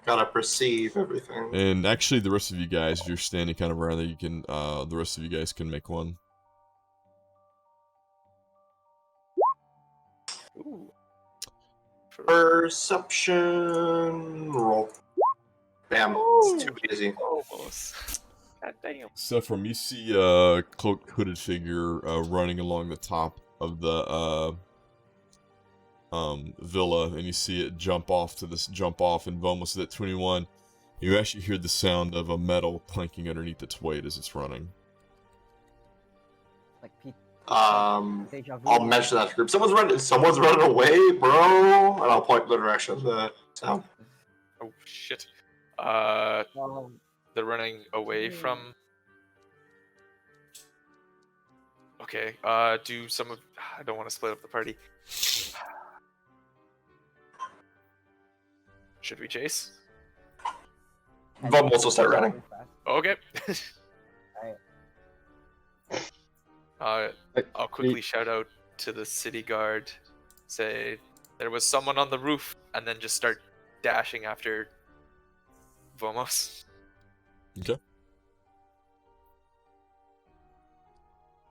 Gotta perceive everything.
And actually, the rest of you guys, if you're standing kind of around there, you can. The rest of you guys can make one.
Ooh.
Perception roll. Bam. It's too easy.
Almost. God damn.
Sephram, you see a cloaked, hooded figure running along the top of the villa, and you see it jump off, and Vomos at 21. You actually hear the sound of a metal clanking underneath its weight as it's running.
Like Pete. Deja vu.
I'll mention that to the group. Someone's running away, bro. And I'll point in the direction of the sound.
Oh shit.
Um,
They're running away from. Okay. Do some of. I don't want to split up the party. Should we chase?
Vomos will start running.
Okay.
Alright.
I'll quickly shout out to the city guard, say there was someone on the roof, and then just start dashing after Vomos.
Okay.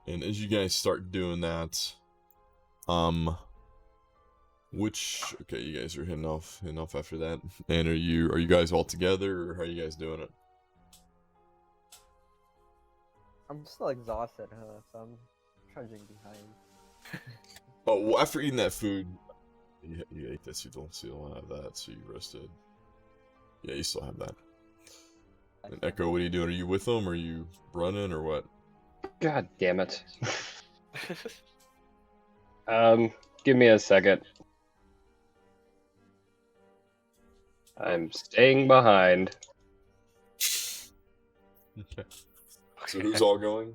And as you guys start doing that, okay, you guys are heading off after that. And are you guys all together, or how are you guys doing it?
I'm still exhausted, so I'm trudging behind.
Oh, well, after eating that food, you ate this, you don't have that, so you rested. Yeah, you still have that. And Echo, what are you doing? Are you with them? Are you running, or what?
God damn it. Give me a second. I'm staying behind.
Okay. So who's all going?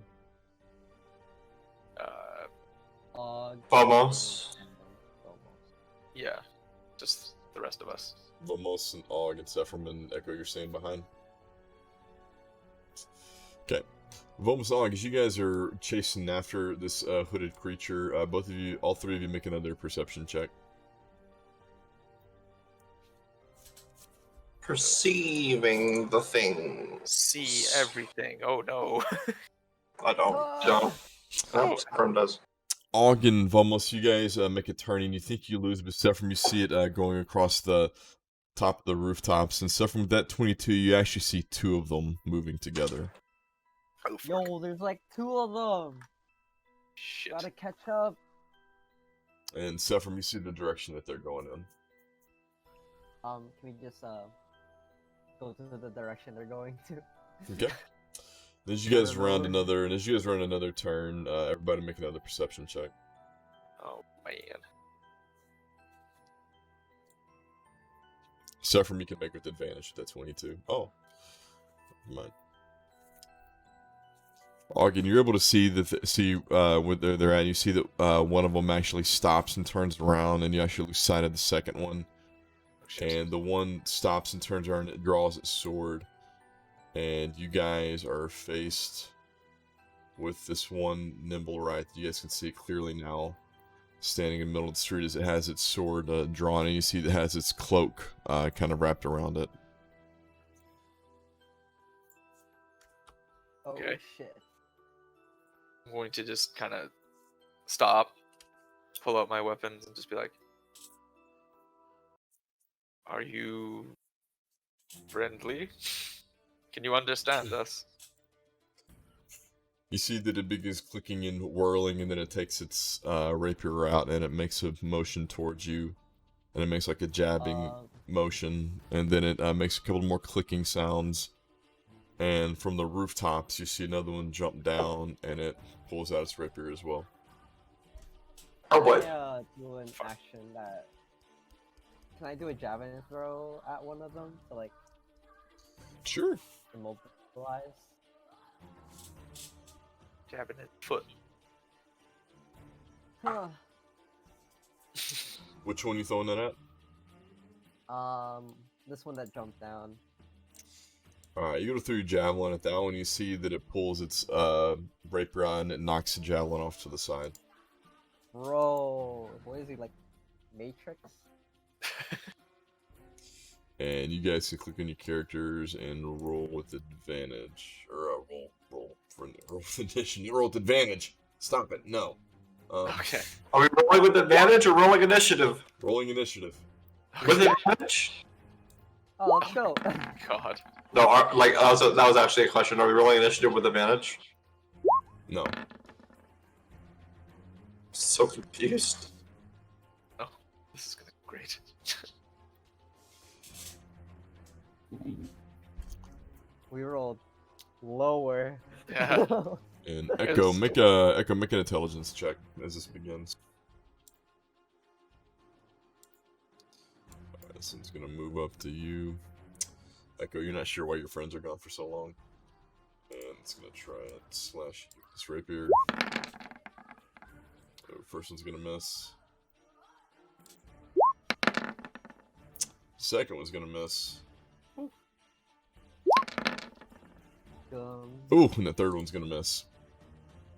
Vomos.
Yeah, just the rest of us.
Vomos and Og and Sephram and Echo, you're staying behind? Okay. Vomos and Og, as you guys are chasing after this hooded creature, all three of you make another perception check.
Perceiving the thing.
See everything. Oh no.
I don't. Oh, Sephram does.
Og and Vomos, you guys make a turn, and you think you lose, but Sephram, you see it going across the top of the rooftops, and Sephram, with that 22, you actually see two of them moving together.
Oh, fuck.
Yo, there's like 2 of them.
Shit.
Gotta catch up.
And Sephram, you see the direction that they're going in.
Can we just go to the direction they're going to?
Okay. As you guys run another turn, everybody make another perception check.
Oh man.
Sephram, you can make with advantage. That's 22. Oh, never mind. Ogden, you're able to see where they're at. You see that one of them actually stops and turns around, and you actually lose sight of the second one. And the one stops and turns around and it draws its sword. And you guys are faced with this one nimble right. You guys can see it clearly now, standing in the middle of the street as it has its sword drawn, and you see it has its cloak kind of wrapped around it.
Oh
Okay.
shit.
I'm going to just kind of stop, pull out my weapons, and just be like, "Are you friendly? Can you understand us?"
You see that it begins clicking and whirling, and then it takes its rapier out, and it makes a motion towards you, and it makes like a jabbing motion, and then it makes a couple more clicking sounds, and from the rooftops you see another one jump down, and it pulls out its rapier as well.
Oh boy.
Do an action that. Can I do a javelin throw at one of them to like
Sure.
immobilize?
Jabbing it foot.
Huh.
Which one you throwing that at?
This one that jumped down.
Alright, you go through your javelin at that one, you see that it pulls its rapier out, and it knocks the javelin off to the side.
Bro, what is he like? Matrix?
And you guys can click on your characters and roll with advantage. Or roll with initiative. You roll with advantage. Stop it. No.
Okay.
Are we rolling with advantage or rolling initiative?
Rolling initiative.
With advantage?
Oh, let's go.
God.
No, that was actually a question. Are we rolling initiative with advantage?
No.
So confused.
Oh, this is gonna be great.
We rolled lower.
Yeah.
And Echo, make an intelligence check as this begins. Alright, this one's gonna move up to you. Echo, you're not sure why your friends are gone for so long. And it's gonna try and slash you with this rapier. So first one's gonna miss. Second one's gonna miss. Ooh, and the third one's gonna miss.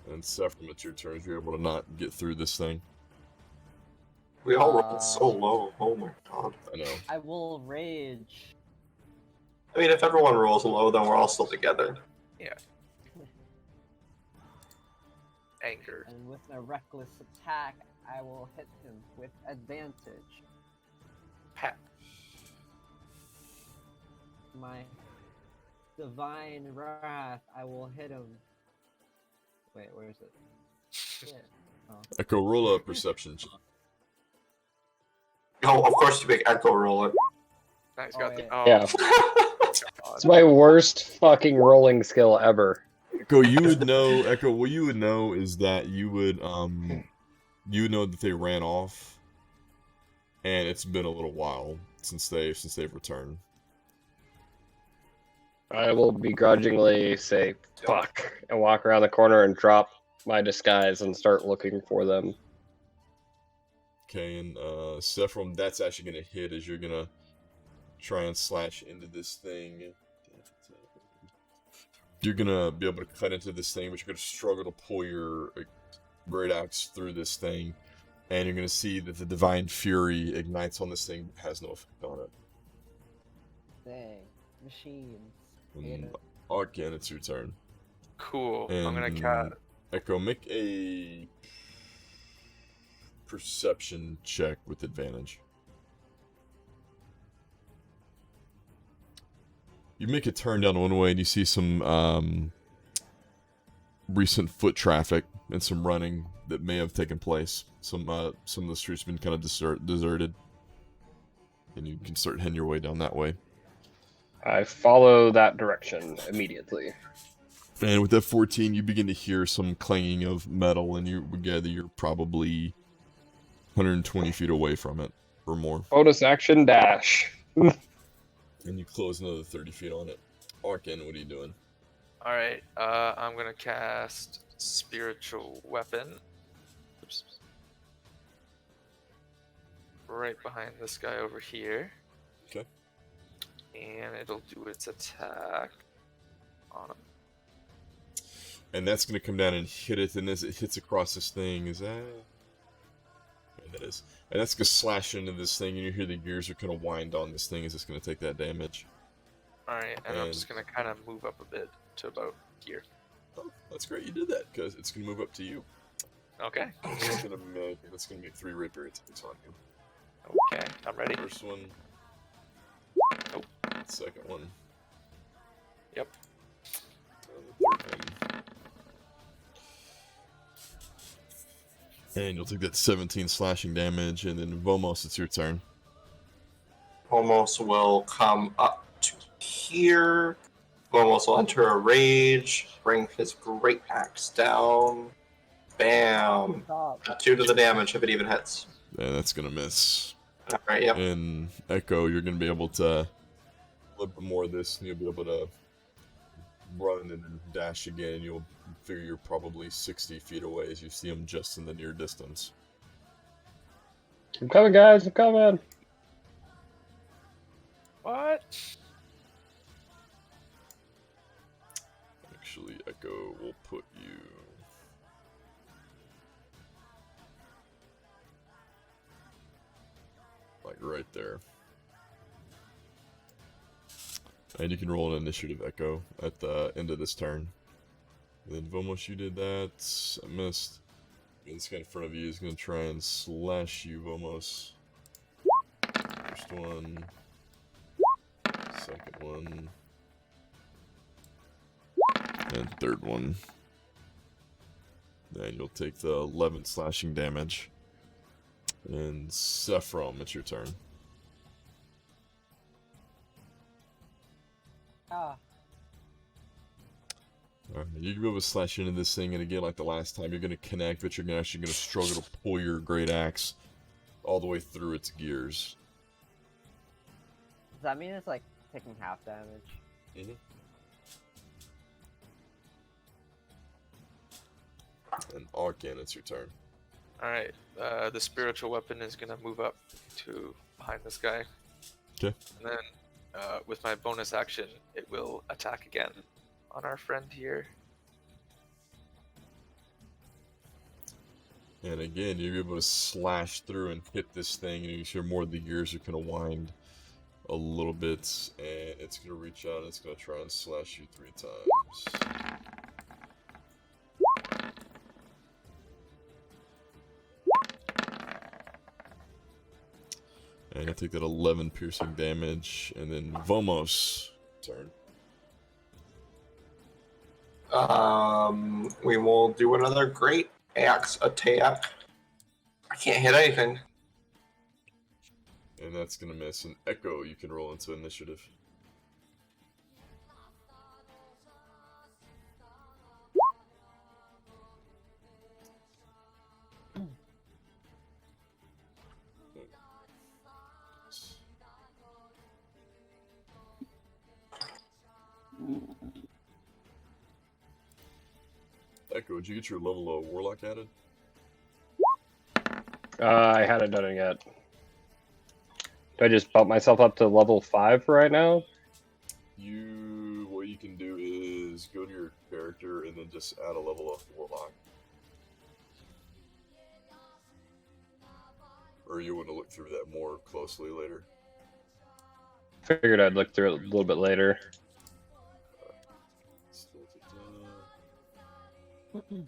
And Sephiroth, it's your turn. You're able to not get through this thing.
We all rolled so low. Oh my god.
I know.
I will rage.
I mean, if everyone rolls low, then we're all still together.
Yeah. Anger.
And with my reckless attack, I will hit him with advantage.
Pat.
My divine wrath, I will hit him. Wait, where is it? Shit. Oh.
Echo, roll a perception check.
Oh, of course you make Echo roll it.
Nice,
Oh,
got the.
yeah.
Oh,
Yeah.
God.
It's my worst fucking rolling skill ever.
Echo, you would know. Echo, what you would know is that you would know that they ran off, and it's been a little while since they've returned.
I will begrudgingly say fuck and walk around the corner and drop my disguise and start looking for them.
Okay, and Sephiroth, that's actually gonna hit as you're gonna try and slash into this thing. You're gonna be able to cut into this thing, but you're gonna struggle to pull your great axe through this thing, and you're gonna see that the divine fury ignites on this thing, but has no effect on it.
Dang. Machines. Hate
And
it.
Arcan, it's your turn.
Cool.
And
I'm gonna cat.
Echo, make a perception check with advantage. You make a turn down one way and you see some recent foot traffic and some running that may have taken place. Some of the streets have been kind of deserted. And you can start heading your way down that way.
I follow that direction immediately.
And with that 14, you begin to hear some clanging of metal, and you gather you're probably 120 feet away from it, or more.
Bonus action dash.
And you close another 30 feet on it. Arcan, what are you doing?
Alright, I'm gonna cast Spiritual Weapon. Oops. Right behind this guy over here.
Okay.
And it'll do its attack on him.
And that's going to come down and hit it, and as it hits across this thing, is that... Yeah, that is. And that's going to slash into this thing, and you hear the gears are going to wind on this thing as it's going to take that damage.
Alright, and I'm
And-
just gonna kind of move up a bit to about here.
Oh, that's great you did that, because it's going to move up to you.
Okay.
It's going to make 3 rapier attacks on you.
Okay, I'm ready.
First one.
Nope.
Second one.
Yep.
And the third one. And you'll take that 17 slashing damage, and then Vomos, it's your turn.
Almost will come up to here. Almost will enter a rage. Bring his great axe down. Bam.
Stop.
2 to the damage if it even hits.
And that's going to miss.
Alright, yep.
And Echo, you're going to be able to a little bit more of this, and you'll be able to run and dash again, and you'll figure you're probably 60 feet away as you see him just in the near distance.
I'm coming, guys. I'm coming.
What?
Actually, Echo will put you... like right there. And you can roll an initiative, Echo, at the end of this turn. And then Vomos, you did that. I missed. And this guy in front of you is going to try and slash you, Vomos. First one. Second one. And third one. Then you'll take the 11 slashing damage. And Sephrom, it's your turn.
Ah.
Alright, you're gonna be able to slash into this thing, and again, like the last time, you're gonna connect, but you're actually gonna struggle to pull your great axe all the way through its gears.
Does that mean it's like taking half damage?
Mm-hmm. And Ogden, it's your turn.
Alright, the spiritual weapon is gonna move up to behind this guy.
Okay.
And then, with my bonus action, it will attack again on our friend here.
And again, you're able to slash through and hit this thing, and you hear more of the gears are gonna wind a little bit, and it's gonna reach out and it's gonna try and slash you 3 times. And I take that 11 piercing damage, and then Vomos turn.
We will do another great axe attack. I can't hit anything.
And that's gonna miss. An Echo, you can roll into initiative. Echo, did you get your level of Warlock added?
I hadn't done it yet. Do I just bump myself up to level 5 right now?
What you can do is go to your character and then just add a level of Warlock. Or you want to look through that more closely later.
Figured I'd look through it a little bit later.
He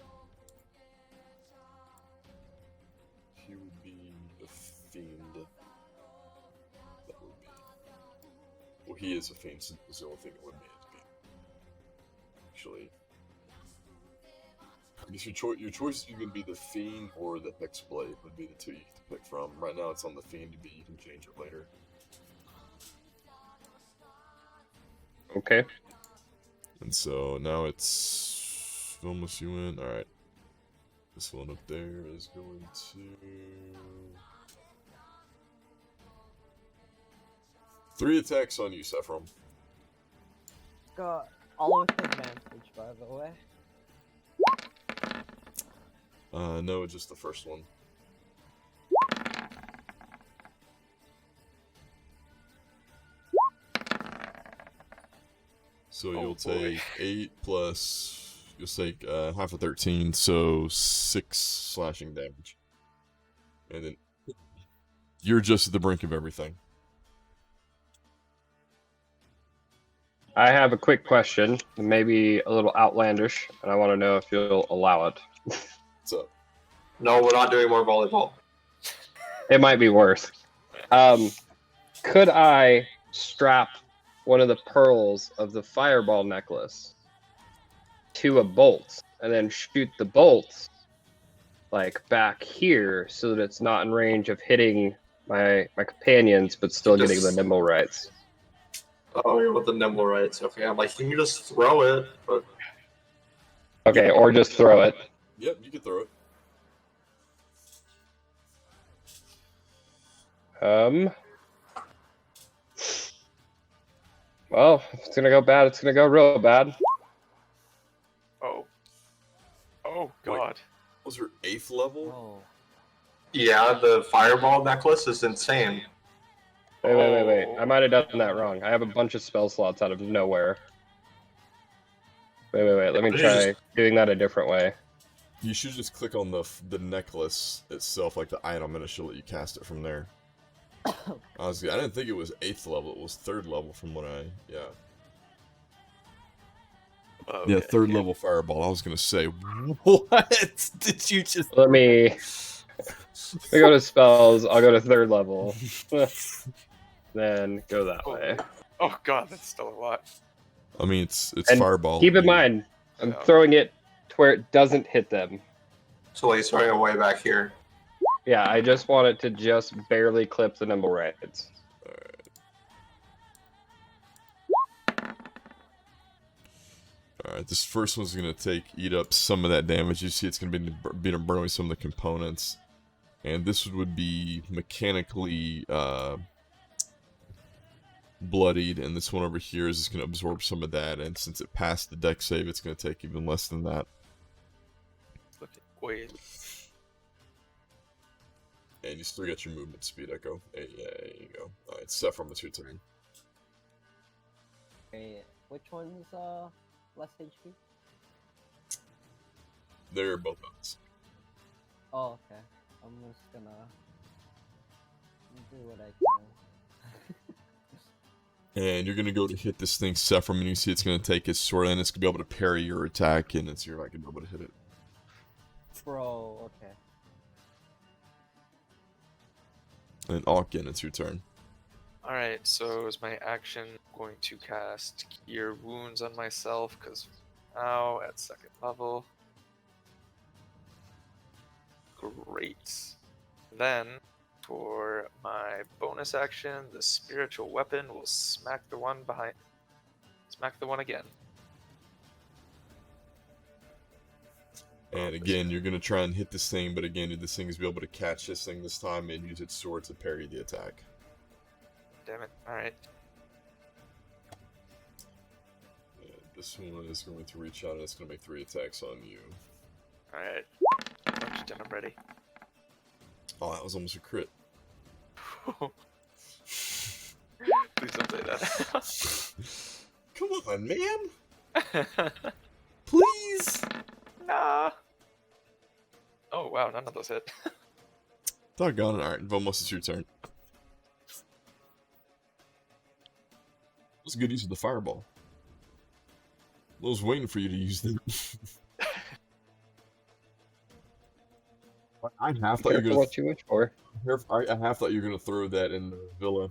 would be a fiend. That would be. Well, he is a fiend, so it's the only thing that would be a fiend. Actually, I guess your choice is going to be the fiend or the hexblade would be the two you get to pick from. Right now, it's on the fiend, but you can change it later.
Okay.
And so now it's almost you in. All right. This one up there is going to 3 attacks on you, Sephrom.
Got all with advantage, by the way.
No, just the first one. So you'll take 8 plus. You'll take half of 13, so 6 slashing damage. And then you're just at the brink of everything.
I have a quick question, maybe a little outlandish, and I want to know if you'll allow it.
What's up?
No, we're not doing more volleyball.
It might be worse. Could I strap one of the pearls of the fireball necklace to a bolt and then shoot the bolt like back here so that it's not in range of hitting my companions but still getting the nimble rights?
Oh, you're with the nimble rights. Okay, I'm like, you can just throw it, but
Okay, or just throw it.
Yep, you can throw it.
Well, if it's gonna go bad, it's gonna go real bad.
Oh God.
Was her 8th level?
Oh.
yeah, the fireball necklace is insane.
Wait. I might have done that wrong. I have a bunch of spell slots out of nowhere. Wait. Let me try doing that a different way.
You should just click on the necklace itself, like the item, and it should let you cast it from there. Honestly, I didn't think it was 8th level. It was 3rd level from what yeah.
Okay,
Yeah, 3rd level fireball. I was gonna say, what did you just?
Let me go to spells. I'll go to 3rd level. Then go that way.
Oh god, that's still a lot.
I mean, it's
And
fireball.
keep in
dude.
mind, I'm
Yeah.
throwing it to where it doesn't hit them.
So he's throwing it way back here.
Yeah, I just want it to just barely clip the nimble raids.
Alright, this first one's going to eat up some of that damage. You see it's going to be burning some of the components. And this would be mechanically bloodied, and this one over here is just going to absorb some of that, and since it passed the deck save, it's going to take even less than that.
Look at Quaid.
And you still got your movement speed, Echo. Hey, yeah, there you go. Alright, Sephiroth, it's your turn.
Okay, which one's less HP?
They're both of us.
Oh, okay. I'm just gonna do what I can.
And you're going to go to hit this thing, Sephiroth, and you see it's going to take its sword, and it's going to be able to parry your attack, and you're not going to be able to hit it.
Bro, okay.
And Alkin, it's your turn.
Alright, so as my action, I'm going to cast Cure Wounds on myself, because now at 2nd level. Great. Then, for my bonus action, the spiritual weapon will smack the one behind. Smack the one again.
And again, you're going to try and hit this thing, but again, this thing is be able to catch this thing this time and use its sword to parry the attack.
Damn it. Alright.
And this one is going to reach out and it's going to make 3 attacks on you.
Alright. I'm ready.
Oh, that was almost a crit.
Please don't say that.
Come on, man! Please!
Nah. Oh wow, none of those hit.
Doggone it. Alright, Vomos, it's your turn. That was a good use of the fireball. I was waiting for you to use them. I half thought you were
Careful
gonna.
what you wish for.
I half thought you were gonna throw that in the villa.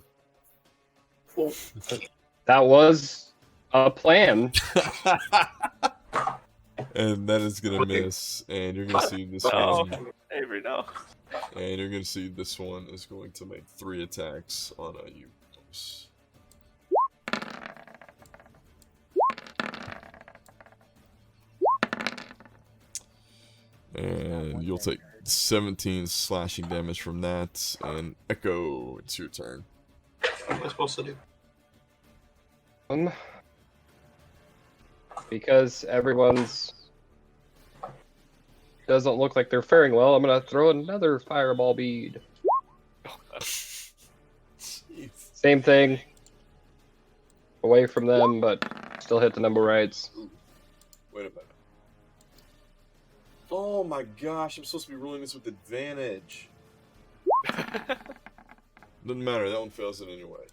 That was a plan.
And that is gonna miss, and you're gonna see this
Oh,
one,
Avery, no.
and you're gonna see this one is going to make 3 attacks on you. And you'll take 17 slashing damage from that. And Echo, it's your turn.
What am I supposed to do?
Because everyone's doesn't look like they're faring well, I'm gonna throw another fireball bead. Same thing. Away from them, but still hit the number rights.
Wait a minute. Oh my gosh, I'm supposed to be rolling this with advantage. Doesn't matter, that one fails it anyway.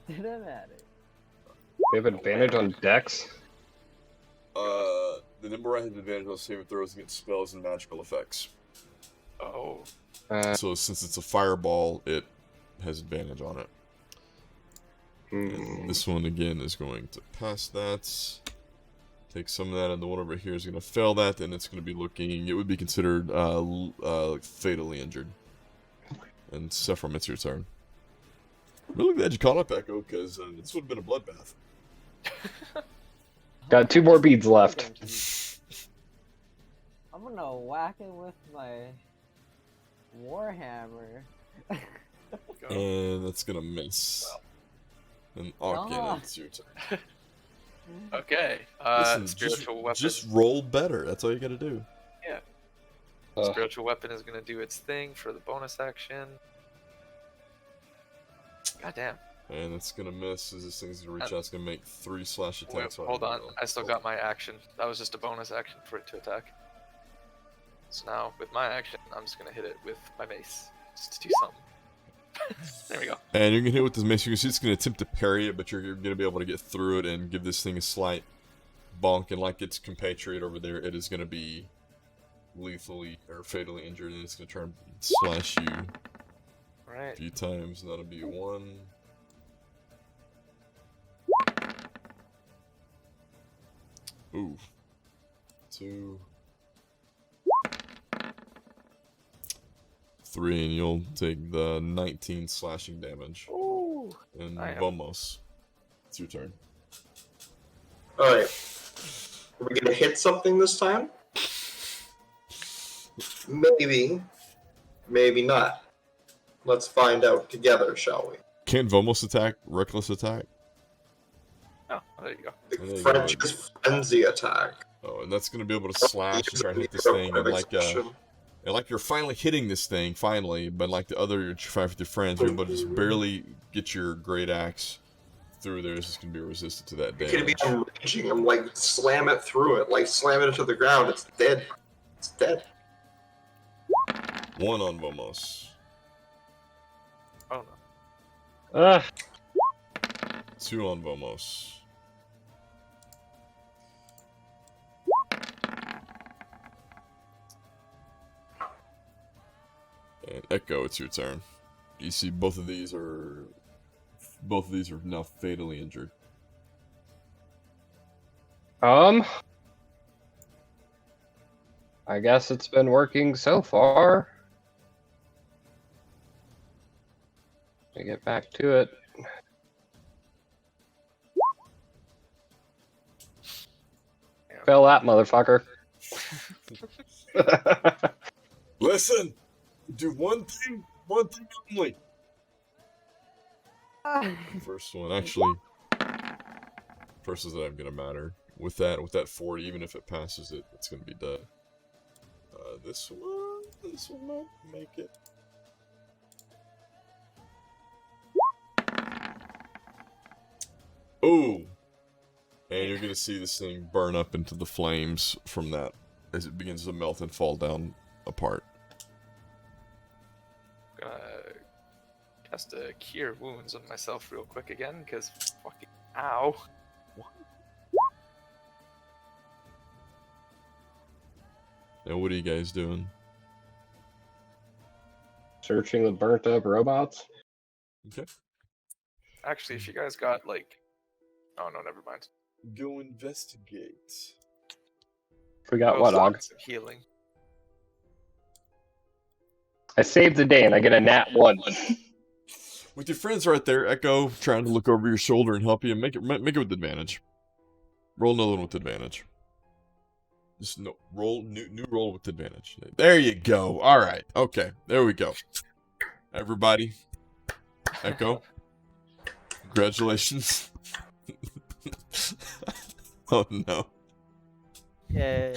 Didn't matter.
We have advantage on decks.
The number right has advantage on saving throws against spells and magical effects.
Oh.
So since it's a fireball, it has advantage on it. And this one again is going to pass that. Take some of that, and the one over here is going to fail that, and it's going to be looking. It would be considered like fatally injured. And Sephiroth, it's your turn. Really glad you caught up, Echo, because this would have been a bloodbath.
Got 2 more beads left.
I'm gonna whack it with my warhammer.
And that's going to miss. And Arkin, it's your turn.
Okay.
Listen,
Spiritual weapon.
just roll better. That's all you got to do.
Spiritual weapon is gonna do its thing for the bonus action. God damn.
And it's going to miss as this thing's going to reach out. It's going to make 3 slash
Wait,
attacks.
hold on. I still got my action. That was just a bonus action for it to attack. So now, with my action, I'm just gonna hit it with my mace. Just to do something. There we go.
And you're going to hit with this mace. You can see it's going to attempt to parry it, but you're going to be able to get through it and give this thing a slight bonk. And like its compatriot over there, it is going to be lethally or fatally injured, and it's going to try and slash you a
Alright.
few times. And that'll be 1, Ooh. 2, 3, and you'll take the 19 slashing damage.
Ooh.
And
I am-
Vomos, it's your turn.
Alright. Are we gonna hit something this time? Maybe. Maybe not. Let's find out together, shall we?
Can Vomos attack? Reckless attack?
Oh, there you go.
There you go.
French's frenzy attack.
Oh, and that's going to be able to slash and try and hit this thing. And like you're finally hitting this thing, finally, but like the other you fight with your friends, you're able to just barely get your great axe through there. It's just going to be resistant to that
It's gonna be
damage.
raging. I'm like, slam it through it. Like, slam it into the ground. It's dead. It's dead.
1 on Vomos.
Oh no.
Ugh.
2 on Vomos. And Echo, it's your turn. You see both of these are now fatally injured.
I guess it's been working so far. I get back to it.
Yeah.
Fail that, motherfucker.
Listen! Do one thing only! First one, actually. First is not gonna matter. With that 40, even if it passes it, it's gonna be dead. This one might make it. Ooh! And you're gonna see this thing burn up into the flames from that as it begins to melt and fall down apart.
Gonna cast a Cure Wounds on myself real quick again, because fucking ow.
Now what are you guys doing?
Searching the burnt up robots.
Okay.
Actually, if you guys got like, oh no, never mind.
Go investigate.
We got
Oh,
what, Og?
lots of healing.
I saved the day and I get a nat 1.
With your friends right there, Echo trying to look over your shoulder and help you, make it with advantage. Roll another one with advantage. Just no roll new roll with advantage. There you go. All right. Okay. There we go. Everybody, Echo. Congratulations. Oh no.
Yay.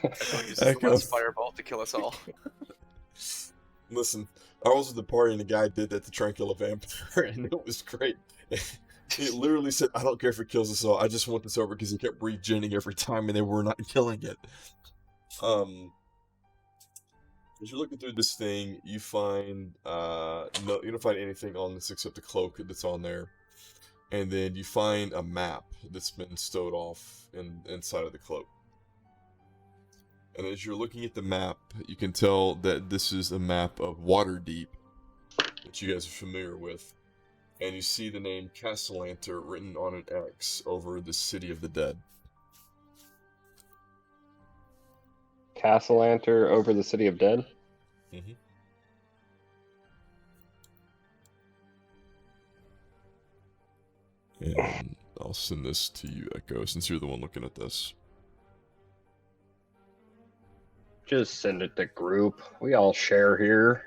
Echo uses
Echo.
the last fireball to kill us all.
Listen, I was at the party and the guy did that to try and kill a vampire, and it was great. He literally said, "I don't care if it kills us all. I just want this over," because he kept regenning every time, and they were not killing it. As you're looking through this thing, you find no, you don't find anything on this except the cloak that's on there, and then you find a map that's been stowed off inside of the cloak. And as you're looking at the map, you can tell that this is a map of Waterdeep that you guys are familiar with. And you see the name Castellanter written on an X over the City of the Dead.
Castellanter over the City of Dead.
Mm-hmm. And I'll send this to you, Echo, since you're the one looking at this.
Just send it to group. We all share here.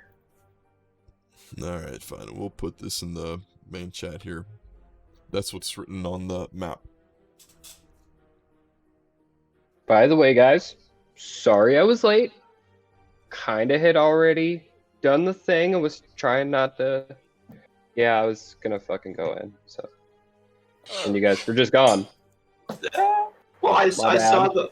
Alright, fine. We'll put this in the main chat here. That's what's written on the map.
By the way, guys, sorry I was late. Kinda had already done the thing. I was trying not to. Yeah, I was gonna fucking go in. So, and you guys were just gone.
Yeah. Well, I saw the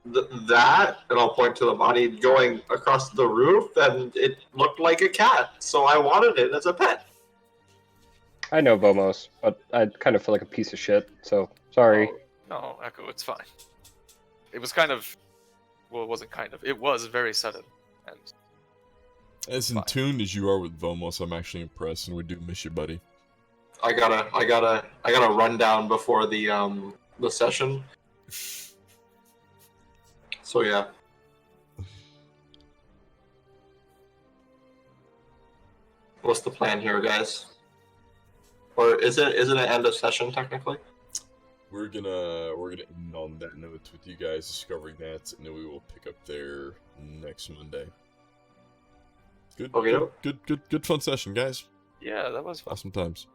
that, and I'll point to the body going across the roof, and it looked like a cat, so I wanted it as a pet.
I know Vomos, but I kind of feel like a piece of shit. So sorry.
Oh, no, Echo, it's fine. It was kind of, well, it wasn't kind of. It was very sudden, and
As in
fine.
tune as you are with Vomos, I'm actually impressed, and we do miss you, buddy.
I gotta run down before the session. So yeah. What's the plan here, guys? Or is it an end of session technically?
We're gonna end on that note with you guys discovering that, and then we will pick up there next Monday. Good,
Okay.
good fun session, guys.
Yeah, that was fun.
Awesome times.